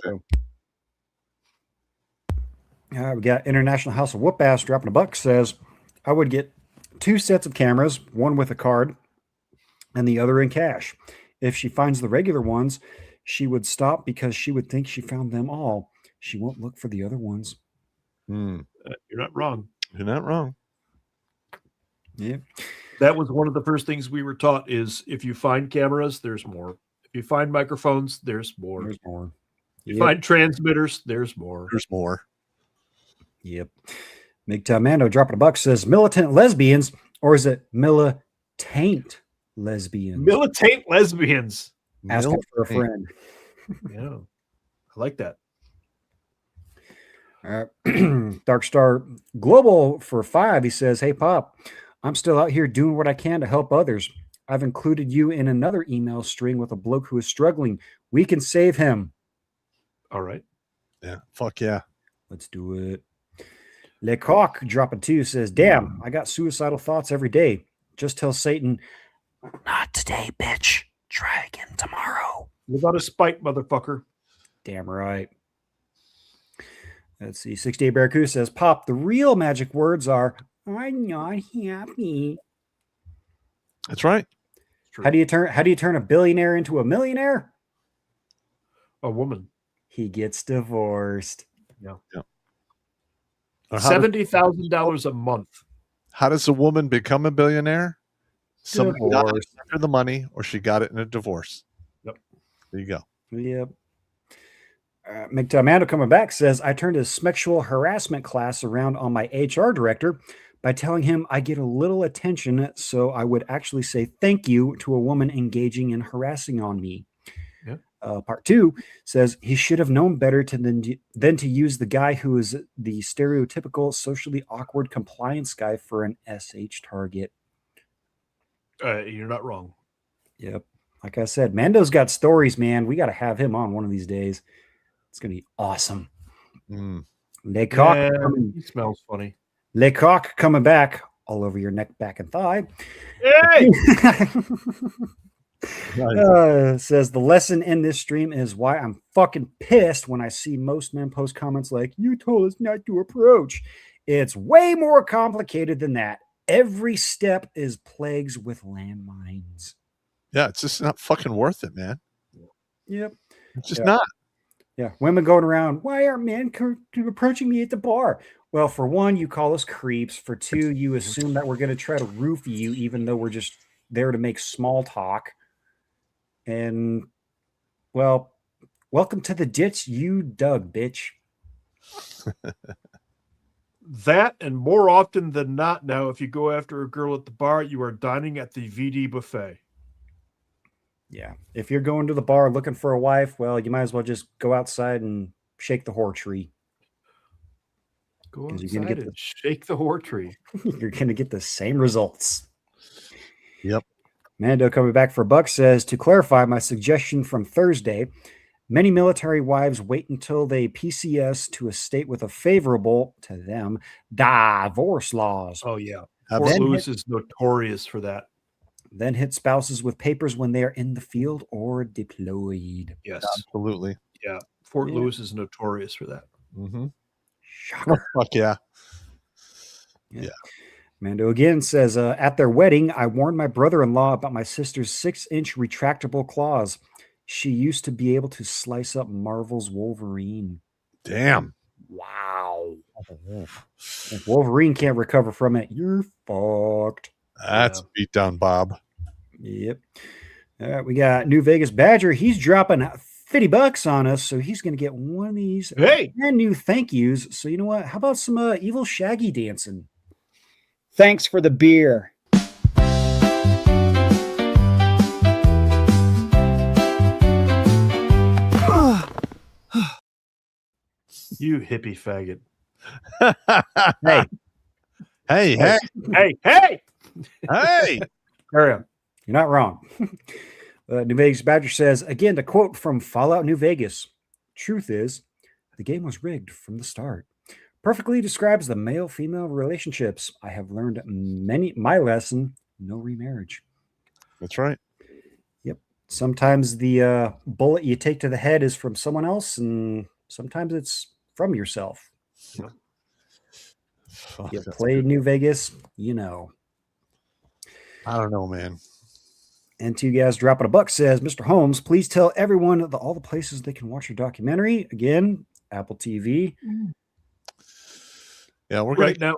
We got International House of Whoop Ass dropping $1 says, I would get 2 sets of cameras, one with a card and the other in cash. If she finds the regular ones, she would stop because she would think she found them all. She won't look for the other ones. You're not wrong. You're not wrong. Yeah. That was one of the first things we were taught is if you find cameras, there's more. If you find microphones, there's more. There's more. You find transmitters, there's more. There's more. Yep. Migtime Mando dropping $1 says militant lesbians, or is it militant lesbians? Militant lesbians. Asking for a friend. Yeah. I like that. Dark Star Global for 5. He says, hey, Pop, I'm still out here doing what I can to help others. I've included you in another email string with a bloke who is struggling. We can save him. All right. Yeah. Fuck yeah. Let's do it. Lecoq dropping 2 says, damn, I got suicidal thoughts every day. Just tell Satan, not today, bitch. Try again tomorrow. Without a spike, motherfucker. Damn right. Let's see. 68 Barracuda says, Pop, the real magic words are, I'm not happy. That's right. How do you turn a billionaire into a millionaire? A woman. He gets divorced. Yeah. $70,000 a month. How does a woman become a billionaire? Somebody got Divorce. her the money, or she got it in a divorce. Yep. There you go. Yep. McDamando coming back says, I turned a sexual harassment class around on my HR director by telling him I get a little attention, so I would actually say thank you to a woman engaging in harassing on me. Yeah. Part 2 says he should have known better than to use the guy who is the stereotypical socially awkward compliance guy for an SH target. You're not wrong. Yep. Like I said, Mando's got stories, man. We got to have him on one of these days. It's going to be awesome. Lecoq he smells funny. Lecoq coming back all over your neck, back, and thigh. Hey! Says the lesson in this stream is why I'm fucking pissed when I see most men post comments like, you told us not to approach. It's way more complicated than that. Every step is plagued with landmines. Yeah, it's just not fucking worth it, man. Yep. It's just not. Yeah. Women going around, why aren't men approaching me at the bar? Well, for one, you call us creeps. For two, you assume that we're going to try to roofie you, even though we're just there to make small talk. And, well, welcome to the ditch you dug, bitch. That, and more often than not now, if you go after a girl at the bar, you are dining at the VD buffet. Yeah. If you're going to the bar looking for a wife, well, you might as well just go outside and shake the whore tree. Go outside you're gonna get and shake the whore tree. You're going to get the same results. Yep. Mando coming back for a buck says, to clarify my suggestion from Thursday, many military wives wait until they PCS to a state with a favorable to them divorce laws. Oh, yeah. Fort Lewis is notorious for that. Then hit spouses with papers when they are in the field or deployed. Yes. Absolutely. Yeah. Fort Lewis is notorious for that. Mm-hmm. Oh, fuck yeah. Yeah. Mando again says, at their wedding, I warned my brother-in-law about my sister's 6-inch retractable claws. She used to be able to slice up Marvel's Wolverine. Damn. Wow. If Wolverine can't recover from it, you're fucked. That's beat down, Bob. Yep. All right, we got New Vegas Badger. He's dropping $50 on us, so he's going to get one of these brand new thank yous. So you know what? How about some evil Shaggy dancing? Thanks for the beer. You hippie faggot. Hey. Hey. Carry on. You're not wrong. New Vegas Badger says, again, to quote from Fallout New Vegas, truth is, the game was rigged from the start. Perfectly describes the male-female relationships. I have learned my lesson, no remarriage. That's right. Yep. Sometimes the bullet you take to the head is from someone else, and sometimes it's from yourself. Yep. You played New Vegas, you know. I don't know, man. And two guys dropping a buck says, Mr. Holmes, please tell everyone all the places they can watch your documentary. Again, Apple TV. Yeah, we're right now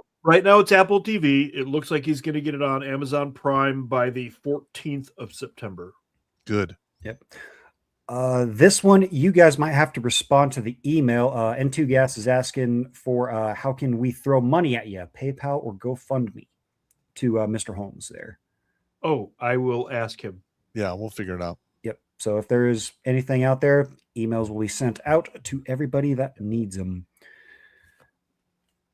it's Apple TV. It looks like he's going to get it on Amazon Prime by the 14th of September. Good. Yep. This one, you guys might have to respond to the email. N2 Gas is asking for how can we throw money at you, PayPal or GoFundMe, to Mr. Holmes there. Oh, I will ask him. Yeah, we'll figure it out. Yep. So if there is anything out there, emails will be sent out to everybody that needs them.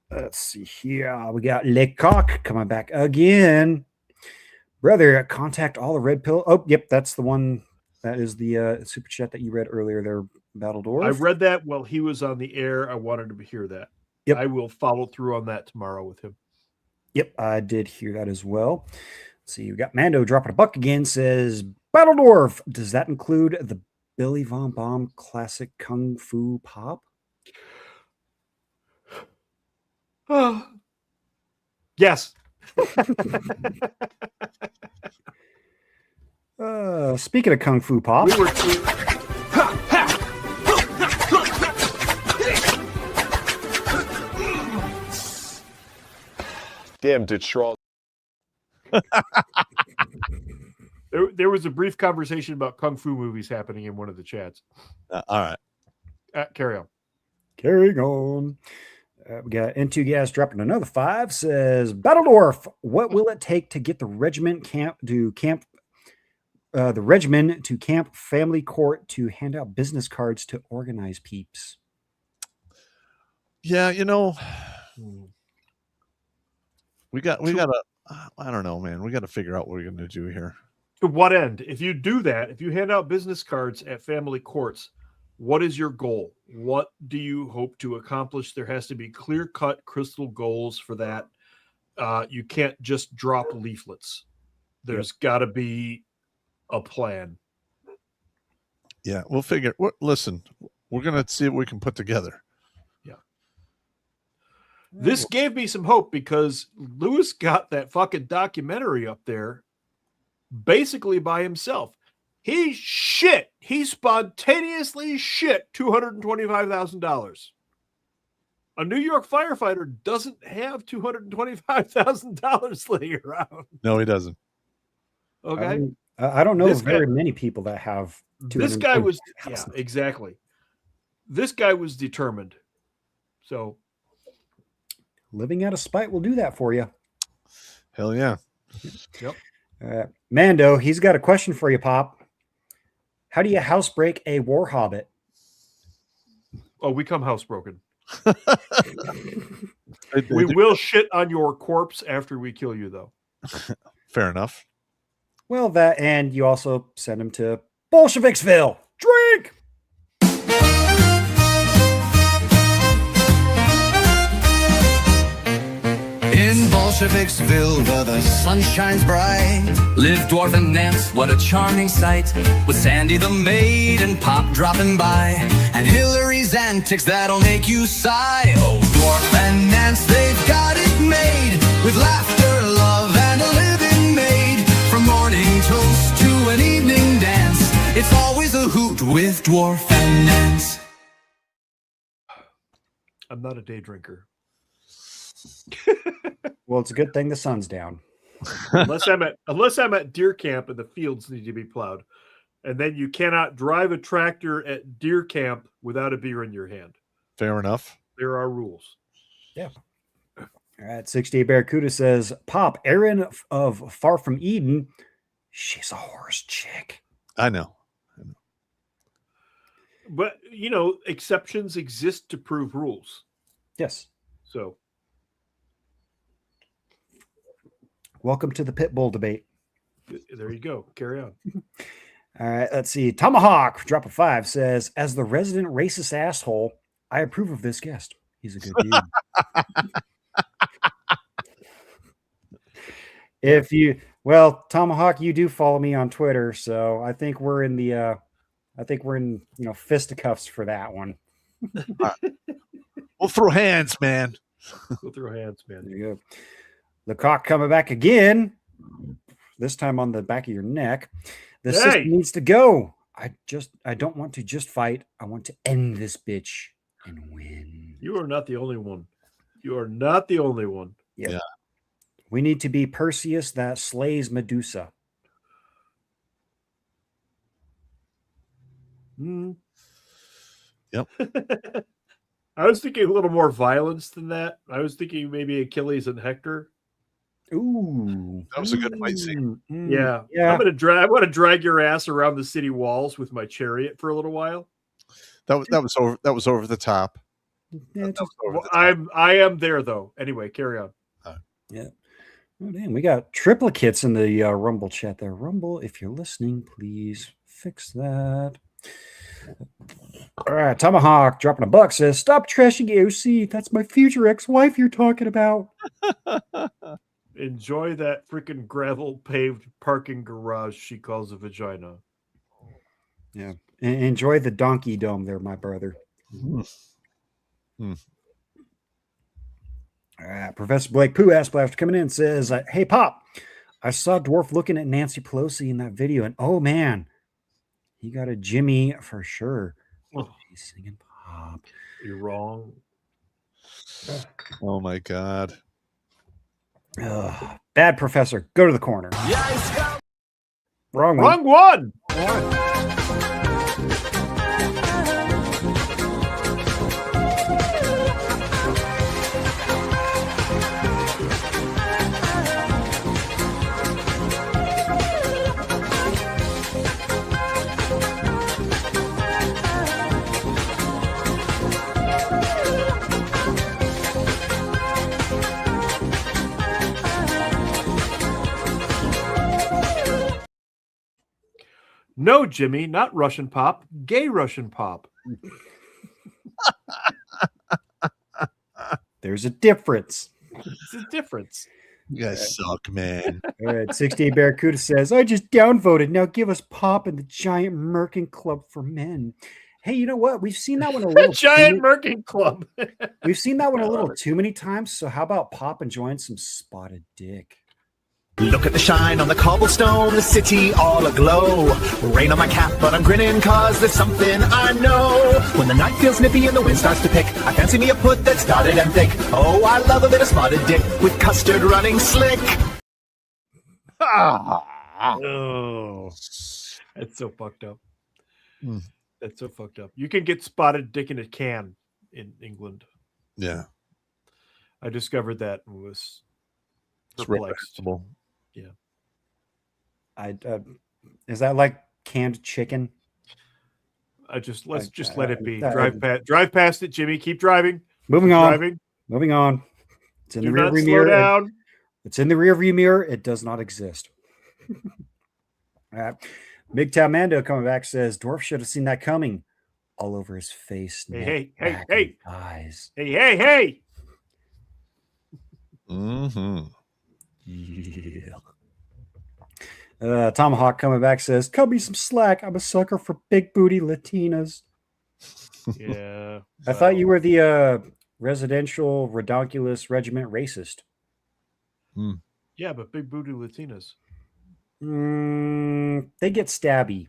Let's see here. We got Lecoq coming back again. Brother, contact all the red pill. Oh, yep, that's the one. That is the super chat that you read earlier there, Battledore. I read that while he was on the air. I wanted to hear that. Yep. I will follow through on that tomorrow with him. Yep, I did hear that as well. Let's see, we got Mando dropping a buck again. Says, Battledorf, does that include the Billy Von Baum classic Kung Fu Pop? Yes. Speaking of Kung Fu Pop, Damn, did Schrawl. There was a brief conversation about Kung Fu movies happening in one of the chats. All right. Carry on. Carrying on. We got N2 Gas dropping another 5. Says, Battledorf, what will it take to get the regiment to camp family court to hand out business cards to organize peeps? Yeah, you know, we got to, I don't know, man. We got to figure out what we're going to do here. To what end? If you do that, if you hand out business cards at family courts, what is your goal? What do you hope to accomplish? There has to be clear-cut crystal goals for that. You can't just drop leaflets. There's got to be a plan. Yeah, we'll figure. Listen, we're going to see what we can put together. Yeah. This gave me some hope because Lewis got that fucking documentary up there basically by himself. He spontaneously shit $225,000. A New York firefighter doesn't have $225,000 laying around. No, he doesn't. Okay. I don't know very many people that have. This guy was, exactly. This guy was determined. So living out of spite will do that for you. Hell yeah. Yep. Mando, he's got a question for you, Pop. How do you housebreak a war hobbit? Oh, we come housebroken. We will shit on your corpse after we kill you, though. Fair enough. Well, that, and you also send him to Bolsheviksville. Drink! In Bolsheviksville, where the sun shines bright, live Dwarf and Nance, what a charming sight. With Sandy the maid and Pop dropping by, and Hillary's antics that'll make you sigh. Oh, Dwarf and Nance, they've got it made, with laughter, love, and a living maid. From morning toast to an evening dance, it's always a hoot with Dwarf and Nance. I'm not a day drinker. Well, it's a good thing the sun's down. unless I'm at deer camp and the fields need to be plowed. And then you cannot drive a tractor at deer camp without a beer in your hand. Fair enough. There are rules. Yeah. All right. 68 Barracuda says, Pop, Erin of Far From Eden, she's a horse chick. I know. But, exceptions exist to prove rules. Yes. So. Welcome to the pit bull debate. There you go. Carry on. All right, let's see. Tomahawk, drop of 5, says, as the resident racist asshole, I approve of this guest. He's a good dude. Tomahawk, you do follow me on Twitter, so I think we're in fisticuffs for that one. We'll throw hands, man. We'll throw hands, man. There you go. Lecoq coming back again, this time on the back of your neck. The system needs to go. I don't want to just fight. I want to end this bitch and win. You are not the only one. You are not the only one. Yep. Yeah. We need to be Perseus that slays Medusa. Yep. I was thinking a little more violence than that. I was thinking maybe Achilles and Hector. Ooh, that was a good fight scene. Yeah. I want to drag your ass around the city walls with my chariot for a little while. That was over the top. Yeah, I am there though. Anyway, carry on. Yeah. Oh damn, we got triplicates in the Rumble chat there. Rumble, if you're listening, please fix that. All right, Tomahawk dropping $1 says, "Stop trashing AOC. That's my future ex-wife you're talking about." Enjoy that freaking gravel paved parking garage she calls a vagina. Yeah. Enjoy the donkey dome there, my brother. All right. Professor Blake Pooh Ass Blaster coming in says, "Hey, Pop, I saw Dwarf looking at Nancy Pelosi in that video, and oh man, he got a Jimmy for sure." Oh. He's singing Pop. You're wrong. Oh my God. Bad professor, go to the corner. Wrong one. No, Jimmy, not Russian pop, gay Russian pop. There's a difference. It's a difference. You guys suck, man. All right, 68 Barracuda says, "I just downvoted. Now give us Pop and the Giant Merkin Club for Men." Hey, you know what? We've seen that one a little Giant Merkin Club. We've seen that one a little too many times. So how about Pop enjoying some spotted dick? Look at the shine on the cobblestone, the city all aglow. Rain on my cap, but I'm grinning cause there's something I know. When the night feels nippy and the wind starts to pick, I fancy me a put that's dotted and thick. Oh, I love a bit of spotted dick with custard running slick. Oh, that's so fucked up. That's so fucked up. You can get spotted dick in a can in England. Yeah. I discovered that and was perplexed. Yeah. Is that like canned chicken? Let's just let it be. Drive past it, Jimmy. Keep driving. Moving Keep on. Driving. Moving on. It's in Do the rear not view slow mirror. down. It's in the rear view mirror. It does not exist. All right. Big Town Mando coming back says Dwarf should have seen that coming. All over his face. Hey, eyes. Hey. Mm-hmm. Yeah. Tomahawk coming back says, cut me some slack. I'm a sucker for big booty Latinas. Yeah. I thought you were the residential redonkulous regiment racist. Yeah, but big booty Latinas. They get stabby.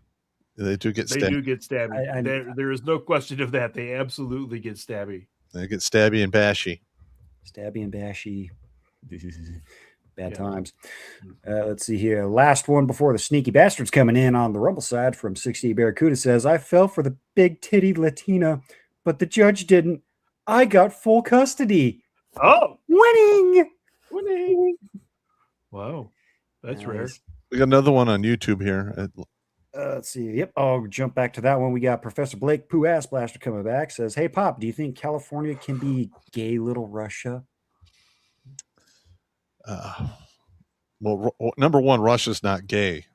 They do get stabby. They do get stabby. There is no question of that. They absolutely get stabby. They get stabby and bashy. Stabby and bashy. Bad times. Let's see here. Last one before the sneaky bastards coming in on the Rumble side from 60 Barracuda says, I fell for the big titty Latina, but the judge didn't. I got full custody. Oh, winning. Wow. That's rare. We got another one on YouTube here. Let's see. Yep. I'll jump back to that one. We got Professor Blake Pooh Ass Blaster coming back. Says, hey, Pop, do you think California can be gay little Russia? Well, number one, Russia's not gay.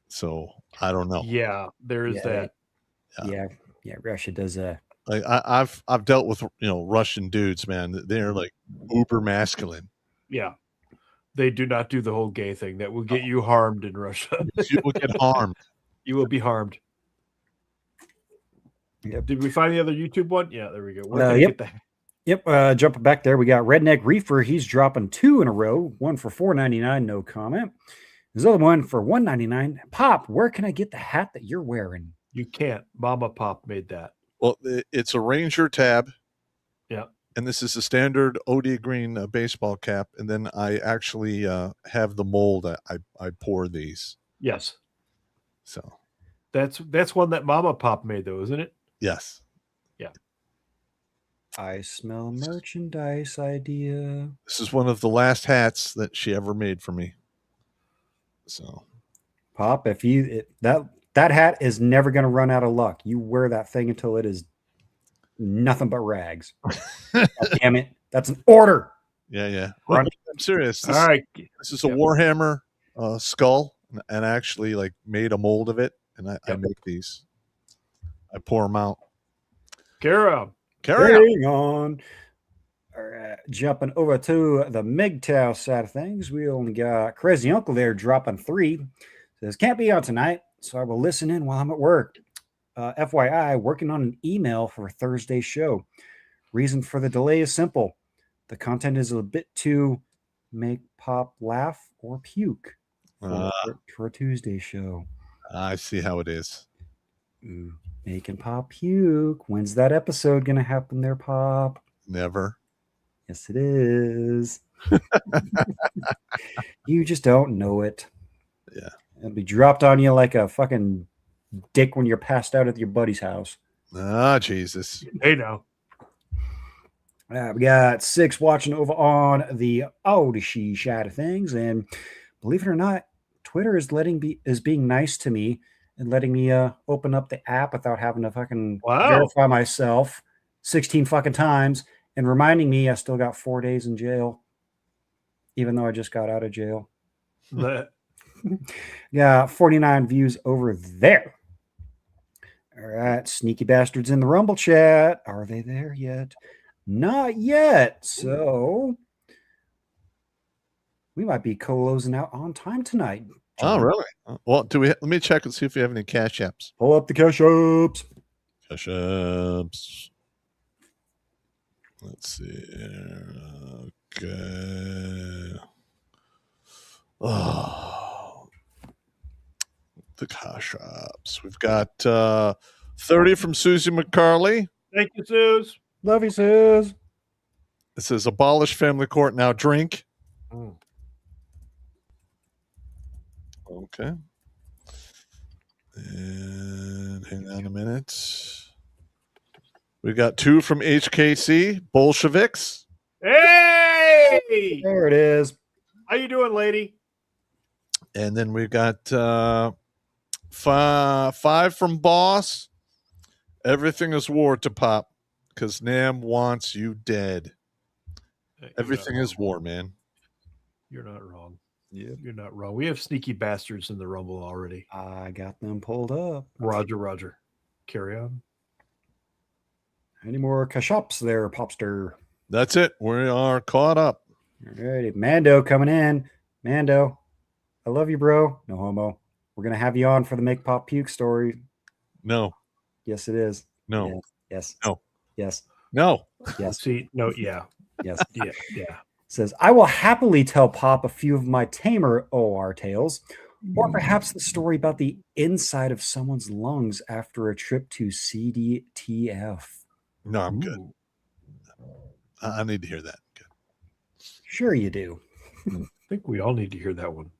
So I don't know. Yeah, there is that. Yeah. Russia does like I've dealt with Russian dudes, man. They're like uber masculine. Yeah. They do not do the whole gay thing. That will get you harmed in Russia. You will get harmed. You will be harmed. Yep. Did we find the other YouTube one? Yeah, there we go. Yep. Jumping back there, we got Redneck Reefer. He's dropping 2 in a row. One for $4.99, no comment. There's another one for $1.99. Pop, where can I get the hat that you're wearing? You can't. Mama Pop made that. Well, it's a Ranger tab. Yeah. And this is a standard OD green baseball cap. And then I actually have the mold. I pour these. Yes. So that's one that Mama Pop made, though, isn't it? Yes. Yeah. I smell merchandise idea. This is one of the last hats that she ever made for me. So, Pop, if that hat is never going to run out of luck. You wear that thing until it is nothing but rags. God damn it. That's an order. Yeah. Well, I'm serious. All right. This is a Warhammer skull, and I actually made a mold of it, and I make these. I pour them out. Carry on. All right. Jumping over to the MGTOW side of things, we only got Crazy Uncle there dropping 3. Says, can't be on tonight, so I will listen in while I'm at work. FYI, working on an email for Thursday's show. Reason for the delay is simple. The content is a bit too make Pop laugh or puke for a Tuesday show. I see how it is. Ooh, making Pop puke. When's that episode going to happen there, Pop? Never. Yes, it is. You just don't know it. Yeah. It'll be dropped on you like a fucking dick when you're passed out at your buddy's house. Ah, Jesus. Hey, now. We got 6 watching over on the Odyssey side of things, and believe it or not, Twitter is being nice to me and letting me open up the app without having to fucking verify myself 16 fucking times and reminding me I still got 4 days in jail, even though I just got out of jail. Yeah, 49 views over there. All right, sneaky bastards in the Rumble chat. Are they there yet? Not yet. So we might be closing out on time tonight. Oh, really? Well, let me check and see if we have any cash apps. Pull up the cash apps. Cash apps. Let's see. Okay. Oh, the cash apps. We've got 30 from Susie McCarley. Thank you, Suze. Love you, Suze. It says abolish family court, now drink. Okay. And hang on a minute. We got 2 from HKC, Bolsheviks. Hey, There it is. How you doing, lady? And then we've got 5 from Boss. Everything is war to Pop because Nam wants you dead. Everything is war, man. You're not wrong. Yep. You're not wrong. We have sneaky bastards in the Rumble already. I got them pulled up. Roger. Carry on. Any more kashops there, Popster? That's it. We are caught up. All righty. Mando coming in. Mando, I love you, bro. No homo. We're going to have you on for the Make Pop Puke story. No. Yes, it is. No. Yes. No. Yes. No. Yes. See, no, yeah. Yes. Yeah. Says, I will happily tell Pop a few of my tamer OR tales, or perhaps the story about the inside of someone's lungs after a trip to CDTF. No, I'm good. I need to hear that. Good. Sure you do. I think we all need to hear that one.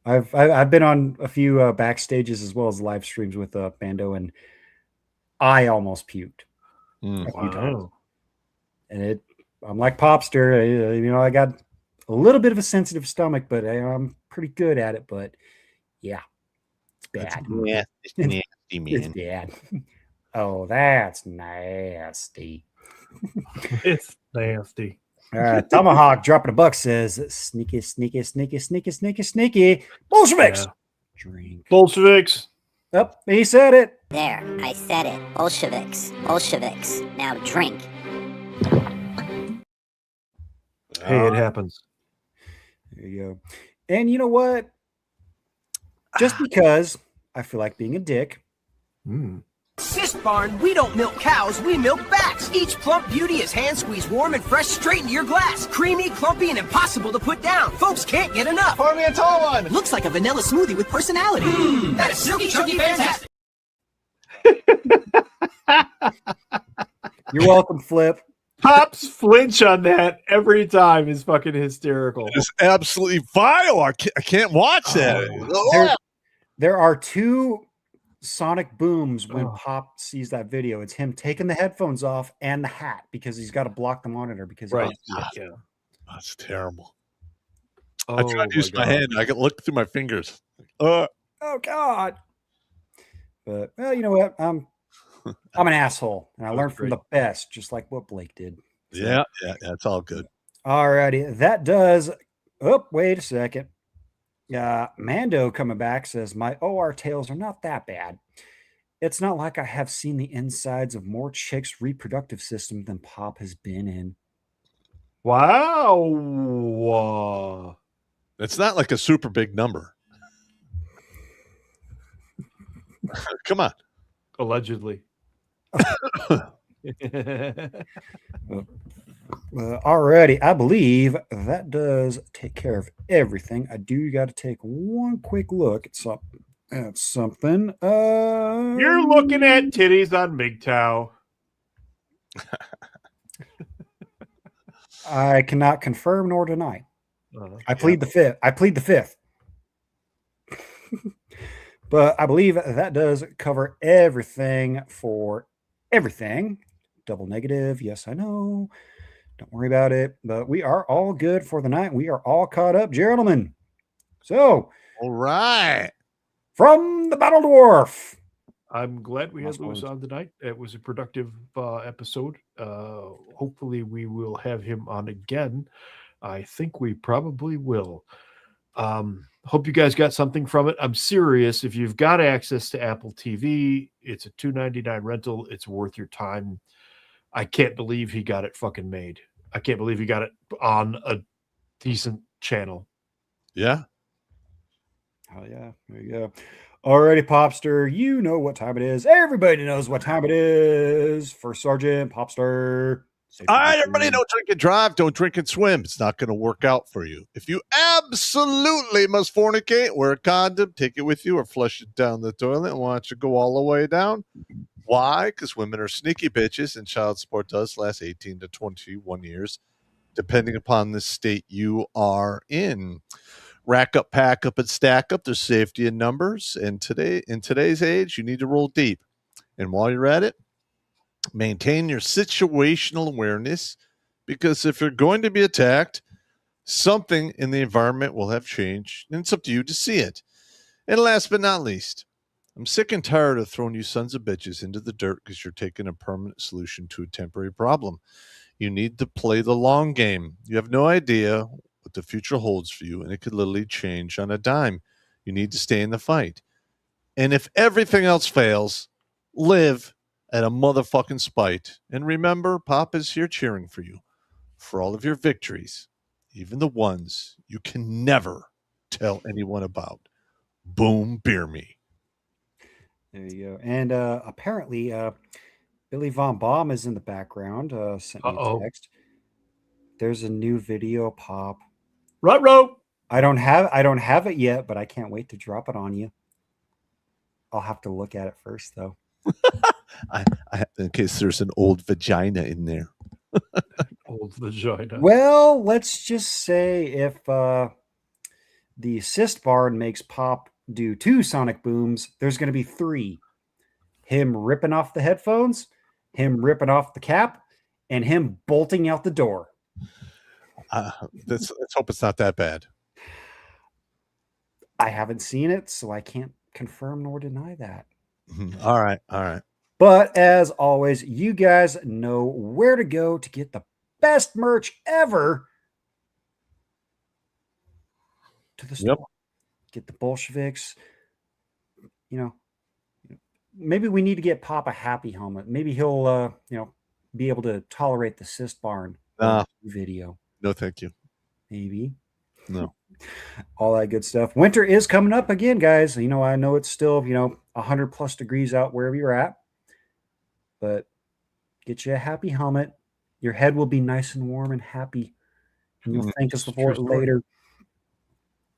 I've been on a few backstages as well as live streams with Bando, and I almost puked a few times. And I'm like Popster, I got a little bit of a sensitive stomach, but I'm pretty good at it. But yeah, it's bad. It's nasty, man. It's bad. Oh, that's nasty. It's nasty. Tomahawk dropping $1 says, sneaky. Bolsheviks. Yeah. Drink. Bolsheviks. Yep, he said it. There, I said it. Bolsheviks. Now drink. Hey, it happens. There you go. And you know what? Just because I feel like being a dick. Sis Barn, we don't milk cows, we milk bats. Each plump beauty is hand squeezed, warm and fresh, straight into your glass. Creamy, clumpy, and impossible to put down. Folks can't get enough. Pour me a tall one. Looks like a vanilla smoothie with personality. That is silky, chunky, fantastic. You're welcome, Flip. Pop's flinch on that every time is fucking hysterical. It's absolutely vile. I can't watch that. There are 2 sonic booms when Pop sees that video. It's him taking the headphones off and the hat because he's got to block the monitor because That's terrible. Oh, I tried to use my hand. I could look through my fingers. Oh God. But well, you know what? I'm an asshole, and I learned from the best, just like what Blake did. So, Yeah, it's all good. All righty, that does. Oh, wait a second. Mando coming back says my OR tales are not that bad. It's not like I have seen the insides of more chicks' reproductive system than Pop has been in. Wow. It's not like a super big number. Come on. Allegedly. Alrighty, I believe that does take care of everything. I do got to take one quick look at something. You're looking at titties on MGTOW. I cannot confirm nor deny. I plead the fifth. But I believe that does cover everything for everything. Double negative. Yes, I know. Don't worry about it. But we are all good for the night. We are all caught up, gentlemen. So, all right. From the Battle Dwarf. I'm glad we had Lewis on tonight. It was a productive episode. Hopefully we will have him on again. I think we probably will. Hope you guys got something from it. I'm serious. If you've got access to Apple TV, it's a $2.99 rental. It's worth your time. I can't believe he got it fucking made. I can't believe he got it on a decent channel. Yeah. Oh, yeah. There you go. Alrighty, Popster. You know what time it is. Everybody knows what time it is. First Sergeant, Popster. All right, everybody, don't drink and drive. Don't drink and swim. It's not going to work out for you. If you absolutely must fornicate, wear a condom, take it with you, or flush it down the toilet and watch it go all the way down. Why? Because women are sneaky bitches, and child support does last 18 to 21 years, depending upon the state you are in. Rack up, pack up, and stack up. There's safety in numbers. And in today's age, you need to roll deep. And while you're at it, maintain your situational awareness. Because if you're going to be attacked, something in the environment will have changed, and it's up to you to see it. And last but not least, I'm sick and tired of throwing you sons of bitches into the dirt because you're taking a permanent solution to a temporary problem. You need to play the long game. You have no idea what the future holds for you, and it could literally change on a dime. You need to stay in the fight. And if everything else fails, live at a motherfucking spite. And remember, Pop is here cheering for you for all of your victories, even the ones you can never tell anyone about. Boom, beer me. There you go. And apparently, Billy Von Baum is in the background. Sent me a text. There's a new video, Pop. Ruh-roh. I don't have it yet, but I can't wait to drop it on you. I'll have to look at it first, though. In case there's an old vagina in there. Old vagina. Well, let's just say if the assist barn makes Pop do 2 sonic booms, there's going to be 3. Him ripping off the headphones, him ripping off the cap, and him bolting out the door. Let's hope it's not that bad. I haven't seen it, so I can't confirm nor deny that. All right. But as always, you guys know where to go to get the best merch ever. To the store. Yep. Get the Bolsheviks. Maybe we need to get Pop a happy helmet. Maybe he'll be able to tolerate the cyst barn video. No, thank you. Maybe. No. All that good stuff. Winter is coming up again, guys. I know it's still, 100 plus degrees out wherever you're at. But get you a happy helmet. Your head will be nice and warm and happy. And you'll thank us for it later.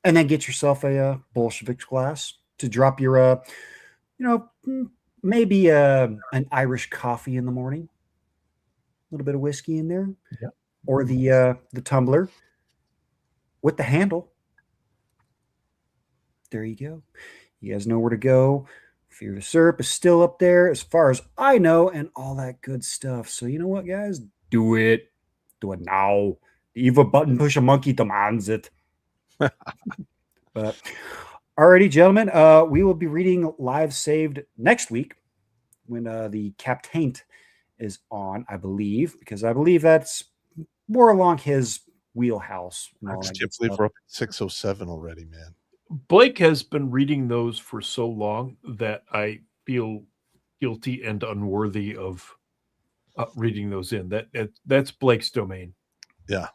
And then get yourself a Bolshevik glass to drop your, maybe an Irish coffee in the morning. A little bit of whiskey in there. Yeah. Or the tumbler with the handle. There you go. You guys know where to go. Fear the Syrup is still up there as far as I know, and all that good stuff. So you know what, guys? Do it. Do it now. The evil button pusher monkey demands it. But alrighty, gentlemen, we will be reading Live Saved next week when the Captaint is on, I believe, because I believe that's more along his wheelhouse. I can't believe we're up at 607 already, man. Blake has been reading those for so long that I feel guilty and unworthy of reading those in. That's Blake's domain. Yeah.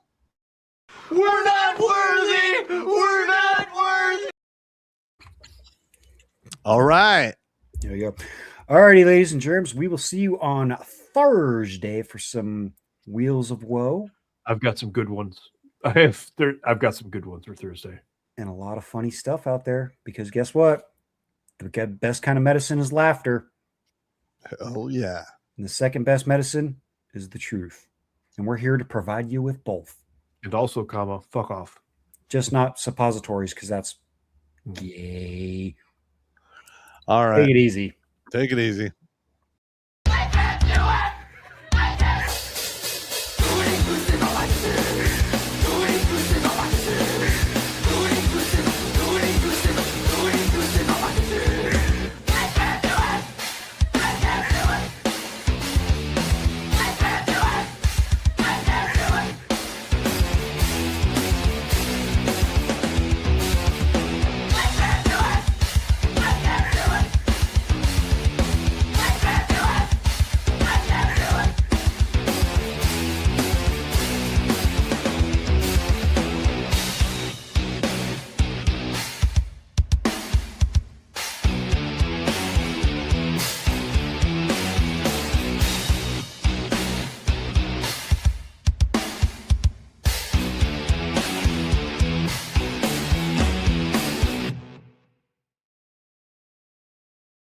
We're not worthy! We're not worthy! All right. There you go. Alrighty, ladies and germs, we will see you on Thursday for some Wheels of Woe. I've got some good ones. I've got some good ones for Thursday. And a lot of funny stuff out there, because guess what? The best kind of medicine is laughter. Oh, yeah. And the second best medicine is the truth. And we're here to provide you with both. And also, fuck off. Just not suppositories, because that's gay. All right. Take it easy. Take it easy.